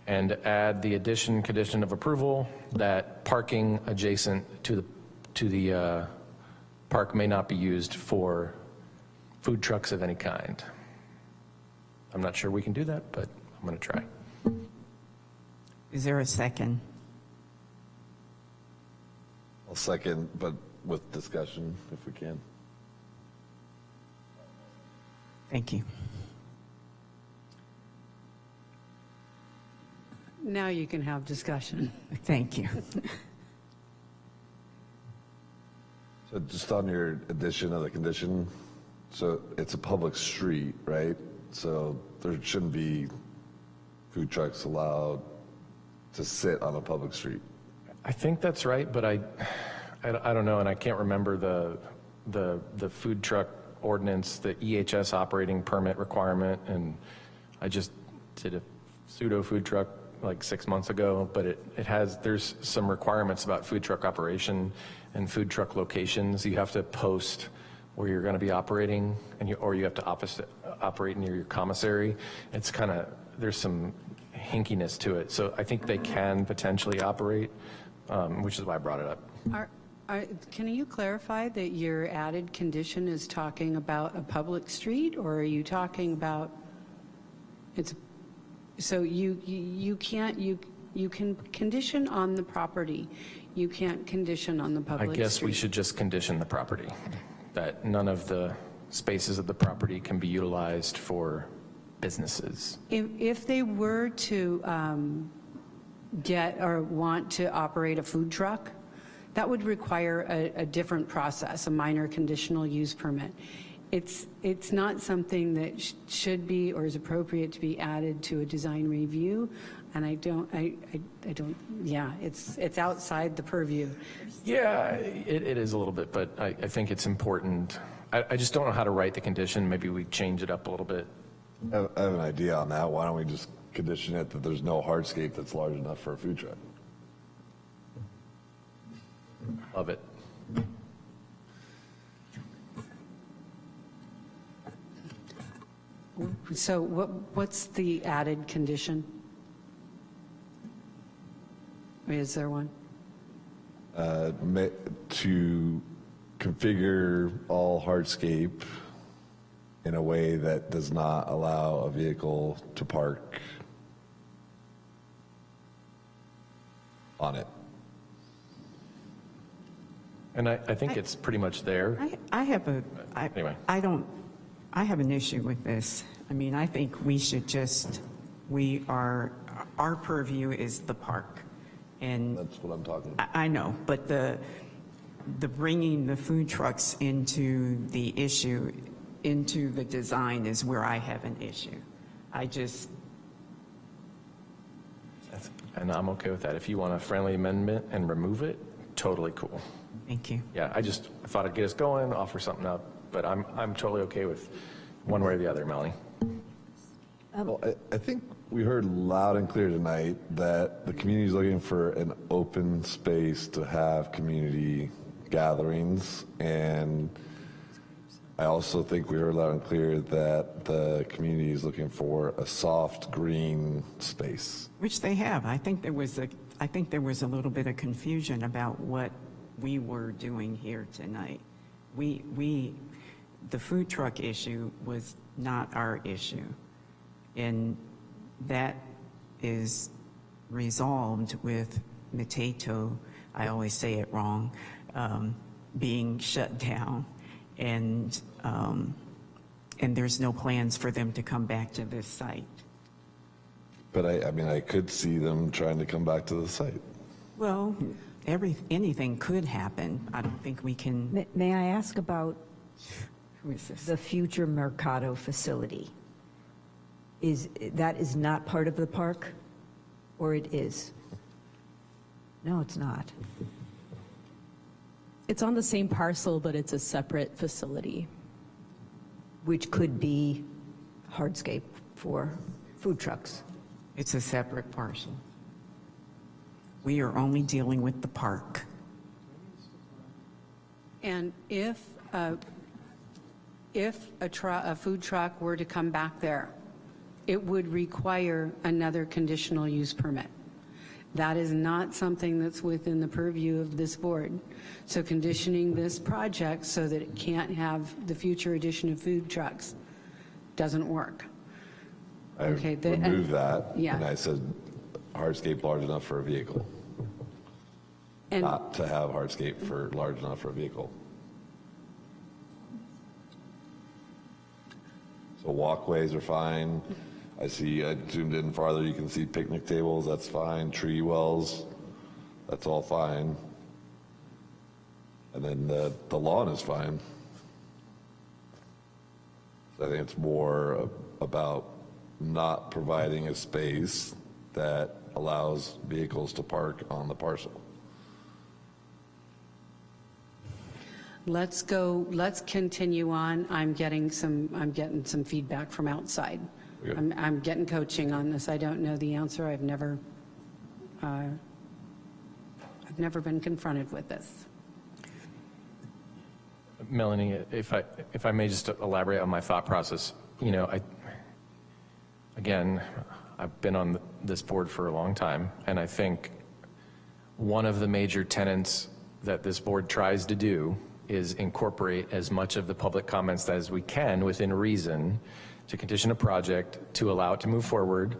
and add the condition of approval that parking adjacent to the park may not be used for food trucks of any kind. I'm not sure we can do that, but I'm going to try. Is there a second? I'll second, but with discussion, if we can. Thank you. Now you can have discussion. Thank you. So just on your addition of the condition, so it's a public street, right? So there shouldn't be food trucks allowed to sit on a public street. I think that's right, but I don't know, and I can't remember the food truck ordinance, the EHS operating permit requirement, and I just did a pseudo food truck like 6 months ago, but there's some requirements about food truck operation and food truck locations. You have to post where you're going to be operating, or you have to operate near your commissary. It's kind of, there's some hinkiness to it. So I think they can potentially operate, which is why I brought it up. Can you clarify that your added condition is talking about a public street, or are you talking about, so you can condition on the property, you can't condition on the public I street? guess we should just condition the property, that none of the spaces of the property can be utilized for businesses. If they were to get or want to operate a food truck, that would require a different process, a minor conditional use permit. It's not something that should be or is appropriate to be added to a design review, and I don't, yeah, it's outside the purview. Yeah, it is a little bit, but I think it's important. I just don't know how to write the condition. Maybe we change it up a little bit. I have an idea on that. Why don't we just condition it that there's no hardscape that's large enough for a food truck? Love it. So what's the added condition? Is there one? To configure all hardscape in a way that does not allow a vehicle to park on it. And I think it's pretty much there. I have Anyway. I have an issue with this. I mean, I think we should just, our purview is the park. And that's what I'm talking about. I know, but the bringing the food trucks into the issue, into the design is where I have an issue. And I'm okay with that. If you want a friendly amendment and remove it, totally cool. Thank you. Yeah, I thought I'd get us going, offer something up, but I'm totally okay with one way or the other, Melanie. Well, I think we heard loud and clear tonight that the community is looking for an open space to have community gatherings, and I also think we heard loud and clear that the community is looking for a soft green space. Which they have. I think there was a little bit of confusion about what we were doing here tonight. The food truck issue was not our issue. And that is resolved with Mateto, I always say it wrong, being shut down. And there's no plans for them to come back to this site. But I mean, I could see them trying to come back to the site. Well, anything could happen. I don't think we can. May I ask about Who is this? the future Mercado facility? That is not part of the park, or it is? No, it's not. It's on the same parcel, but it's a separate facility. Which could be hardscape for food trucks. It's a separate parcel. We are only dealing with the park. And if a food truck were to come back there, it would require another conditional use permit. That is not something that's within the purview of this board. So conditioning this project so that it can't have the future addition of food trucks doesn't work. I Okay, removed that, yeah. and I said hardscape large enough for a vehicle. And Not to have hardscape for large enough for a vehicle. So walkways are fine. I zoomed in farther, you can see picnic tables, that's fine. Tree wells, that's all fine. And then the lawn is fine. So I think it's more about not providing a space that allows vehicles to park on the parcel. let's continue on. I'm getting some feedback from outside. I'm getting coaching on this. I don't know the answer. I've never been confronted with this. Melanie, if I may just elaborate on my thought process, again, I've been on this board for a long time, and I think one of the major tenets that this board tries to do is incorporate as much of the public comments as we can within reason to condition a project to allow it to move forward.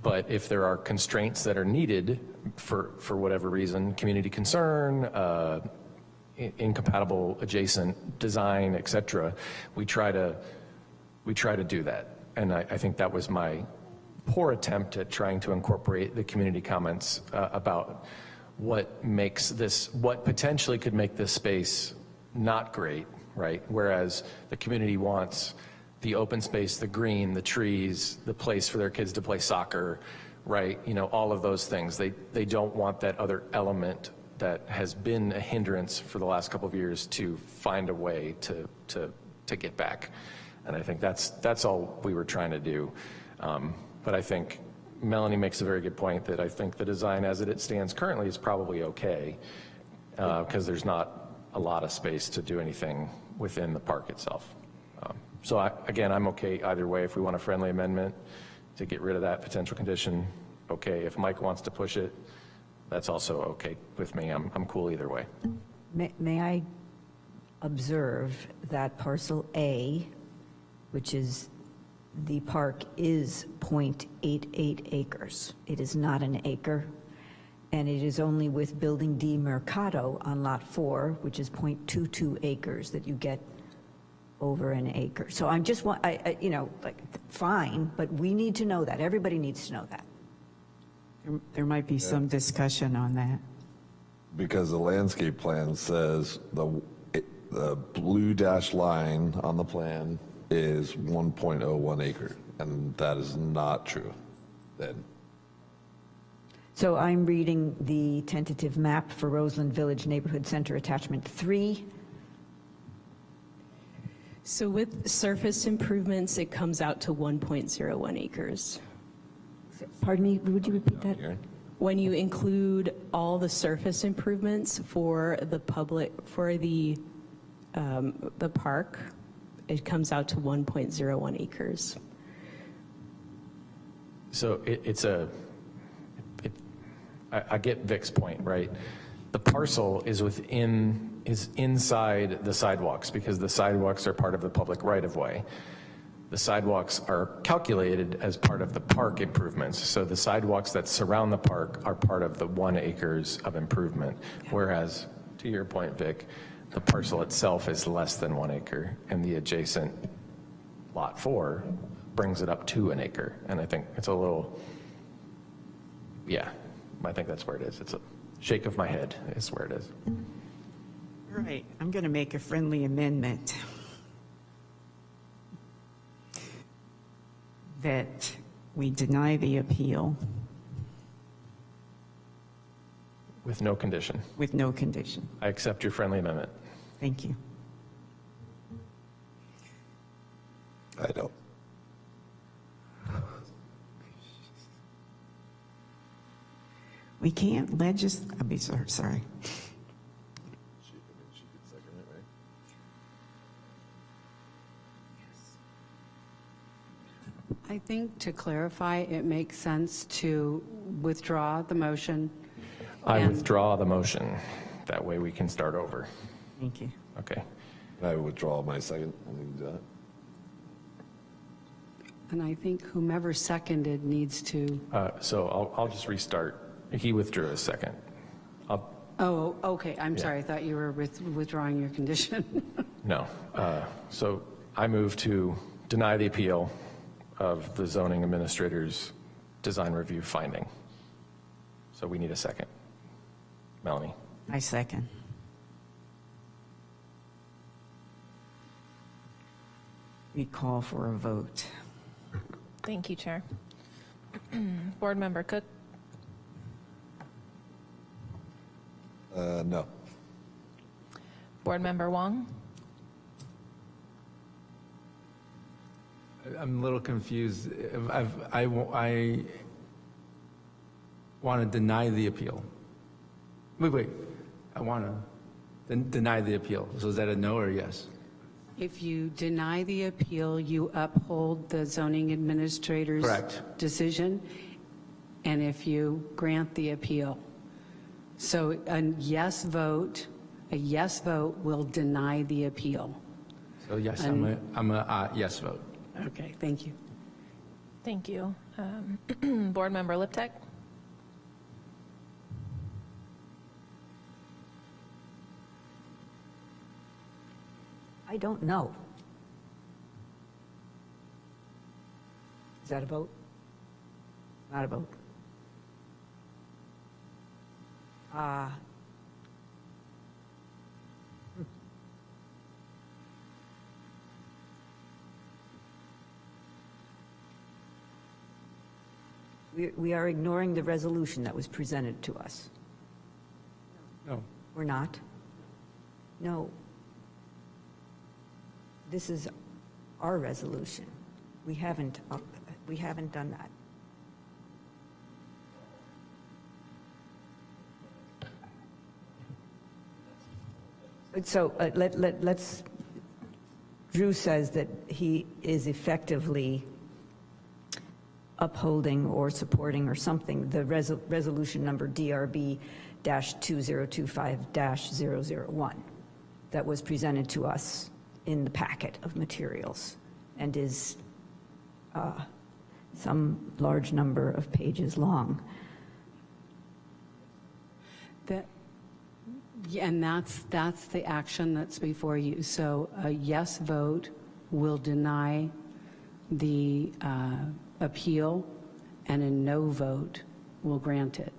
But if there are constraints that are needed for whatever reason, community concern, incompatible adjacent design, et cetera, we try to do that. And I think that was my poor attempt at trying to incorporate the community comments about what potentially could make this space not great, right? Whereas the community wants the open space, the green, the trees, the place for their kids to play soccer, right? All of those things. They don't want that other element that has been a hindrance for the last couple of years to find a way to get back. And I think that's all we were trying to do. But I think Melanie makes a very good point that I think the design as it stands currently is probably okay because there's not a lot of space to do anything within the park itself. So again, I'm okay either way. If we want a friendly amendment to get rid of that potential condition, okay. If Mike wants to push it, that's also okay with me. I'm cool either way. May I observe that parcel A, which is the park, is 0.88 acres. It is not an acre, and it is only with Building D Mercado on Lot 4, which is 0.22 acres, that you get over an acre. So I'm just, you know, like, fine, but we need to know that. Everybody needs to know that. There might be some discussion on that. Because the landscape plan says the blue dashed line on the plan is 1.01 acre, and that is not true then. So I'm reading the tentative map for Roseland Village Neighborhood Center Attachment 3. So with surface improvements, it comes out to 1.01 acres. Pardon me, would you repeat that? When you include all the surface improvements for the public, for the park, it comes out to 1.01 acres. So I get Vic's point, right? The parcel is inside the sidewalks because the sidewalks are part of the public right-of-way. The sidewalks are calculated as part of the park improvements. So the sidewalks that surround the park are part of the 1 acres of improvement. Whereas, to your point, Vic, the parcel itself is less than 1 acre, and the adjacent Lot 4 brings it up to an acre. And I think it's a little, yeah, I think that's where it is. It's a shake of my head is where it is. All right, I'm going to make a friendly amendment that we deny the appeal. With no condition. With no condition. I accept your friendly amendment. Thank you. I don't. We can't legislate, I'll be sorry. I think to clarify, it makes sense to withdraw the motion. I withdraw the motion. That way we can start over. Thank you. Okay. I withdraw my second. I can do that. And I think whomever seconded needs to. So I'll just restart. He withdrew his second. Oh, okay. I'm sorry. I thought you were withdrawing your condition. No. So I move to deny the appeal of the zoning administrator's design review finding. So we need a second. Melanie. I second. We call for a vote. Thank you, Chair. Board Member Cook? No. Board Member Wong? I'm a little confused. I want to deny the appeal. Wait. I want to deny the appeal. So is that a no or a yes? If you deny the appeal, you uphold the zoning administrator's decision. And if you grant the appeal. So a yes vote will deny the appeal. So yes, I'm a yes vote. Okay, thank you. Thank you. Board Member Liptek? I don't know. Is that a vote? Not a vote. We are ignoring the resolution that was presented to us. No. We're not? No. This is our resolution. We haven't done that. So let's Drew says that he is effectively upholding or supporting or something the resolution number DRB-2025-001 that was presented to us in the packet of materials and is some large number of pages long. And that's the action that's before you. So a yes vote will deny the appeal, and a no vote will grant it.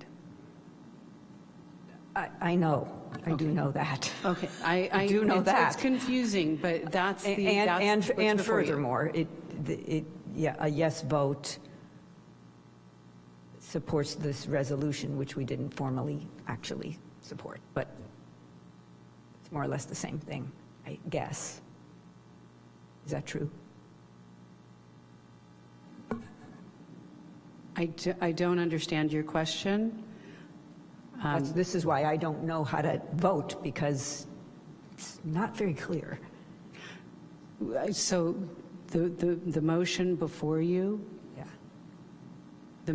I know. I do know that. Okay, I do know that. It's confusing, but that's the and that's what's before you. furthermore, a yes vote supports this resolution, which we didn't formally actually support, but it's more or less the same thing, I guess. Is that true? I don't understand your question. This is why I don't know how to vote, because it's not very clear. So the motion before you? Yeah. The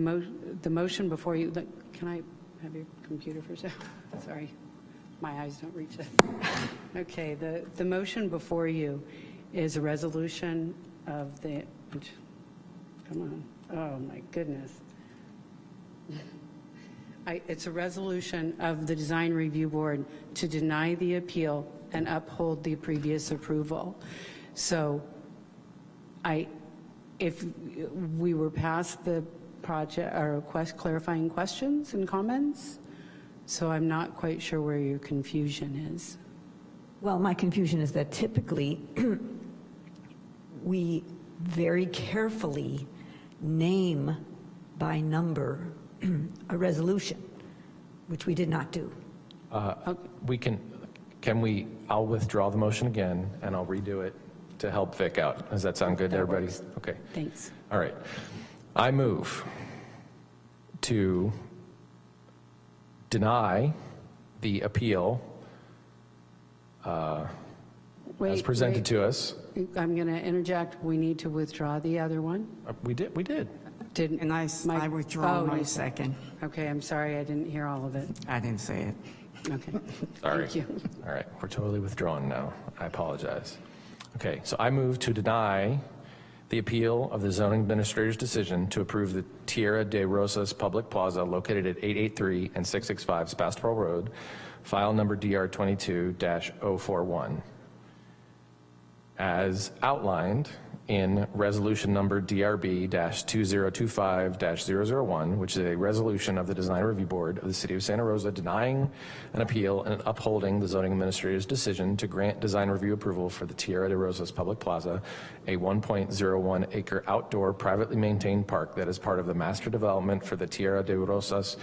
motion before you, can I have your computer for a second? Sorry, my eyes don't reach it. Okay, the motion before you is a resolution of the, come on, oh my goodness. It's a resolution of the Design Review Board to deny the appeal and uphold the previous approval. So if we were past the project or clarifying questions and comments, so I'm not quite sure where your confusion is. Well, my confusion is that typically we very carefully name by number a resolution, which we did not do. I'll withdraw the motion again, and I'll redo it to help Vic out. Does that sound good to everybody? Works. Okay. Thanks. All right. I move to deny the appeal as presented to us. I'm going to interject. We need to withdraw the other one. We did. And I withdraw my you second. Okay, I'm sorry. I didn't hear all of it. I didn't say it. Okay. Sorry. Thank you. All right, we're totally withdrawn now. I apologize. Okay, so I move to deny the appeal of the zoning administrator's decision to approve the Tierra de Rosas Public Plaza located at 883 and 665 Sebastopol Road, file number DR22-041, as outlined in resolution number DRB-2025-001, which is a resolution of the Design Review Board of the City of Santa Rosa denying an appeal and upholding the zoning administrator's decision to grant design review approval for the Tierra de Rosas Public Plaza, a 1.01 acre outdoor privately maintained park that is part of the master development for the Tierra de Rosas,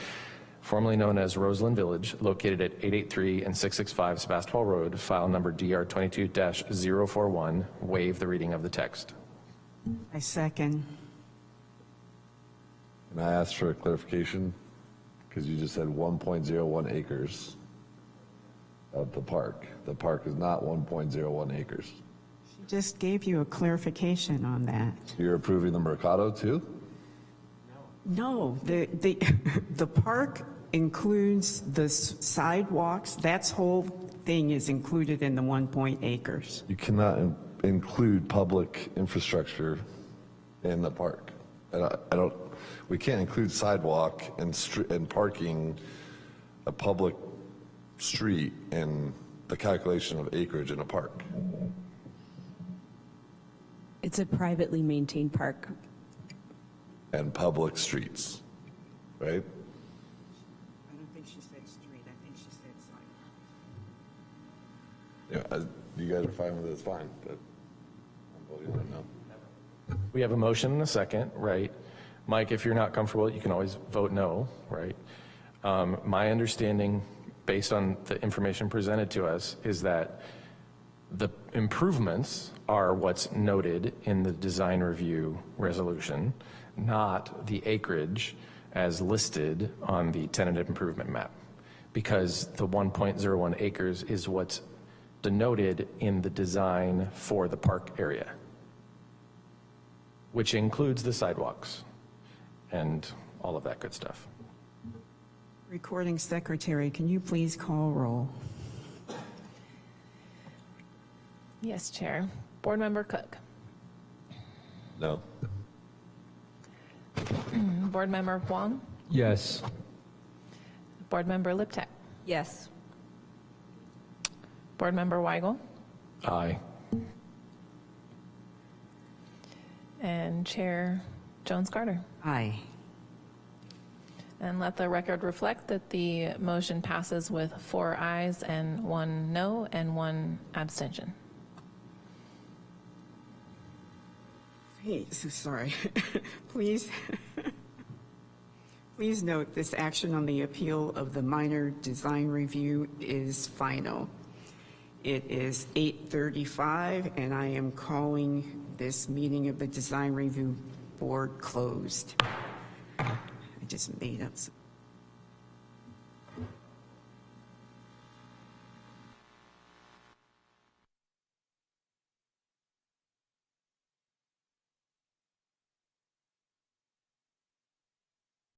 formerly known as Roseland Village, located at 883 and 665 Sebastopol Road, file number DR22-041, waive the reading of the text. I second. Can I ask for a clarification? Because you just said 1.01 acres of the park. The park is not 1.01 acres. She just gave you a clarification on that. You're approving the Mercado too? No, the park includes the sidewalks. That whole thing is included in the 1 acres. You cannot include public infrastructure in the park. We can't include sidewalk and parking a public street in the calculation of acreage in a park. It's a privately maintained park. And public streets, right? I don't think she said street. I think she said sidewalk. Yeah, you guys are fine with it, it's fine, but I'm voting no. We have a motion and a second, right? Mike, if you're not comfortable, you can always vote no, right? My understanding, based on the information presented to us, is that the improvements are what's noted in the design review resolution, not the acreage as listed on the tentative improvement map, because the 1.01 acres is what's denoted in the design for the park area, which includes the sidewalks and all of that good stuff. Recording secretary, can you please call roll? Yes, Chair. Board Member Cook. No. Board Member Huang. Yes. Board Member Liptak. Yes. Board Member Weigel. Aye. And Chair Jones-Carter. Aye. And let the record reflect that the motion passes with 4 ayes and 1 no and 1 abstention. Hey, so sorry. Please note this action on the appeal of the minor design review is final. It is 8:35 and I am calling this meeting of the Design Review Board closed. I just made up some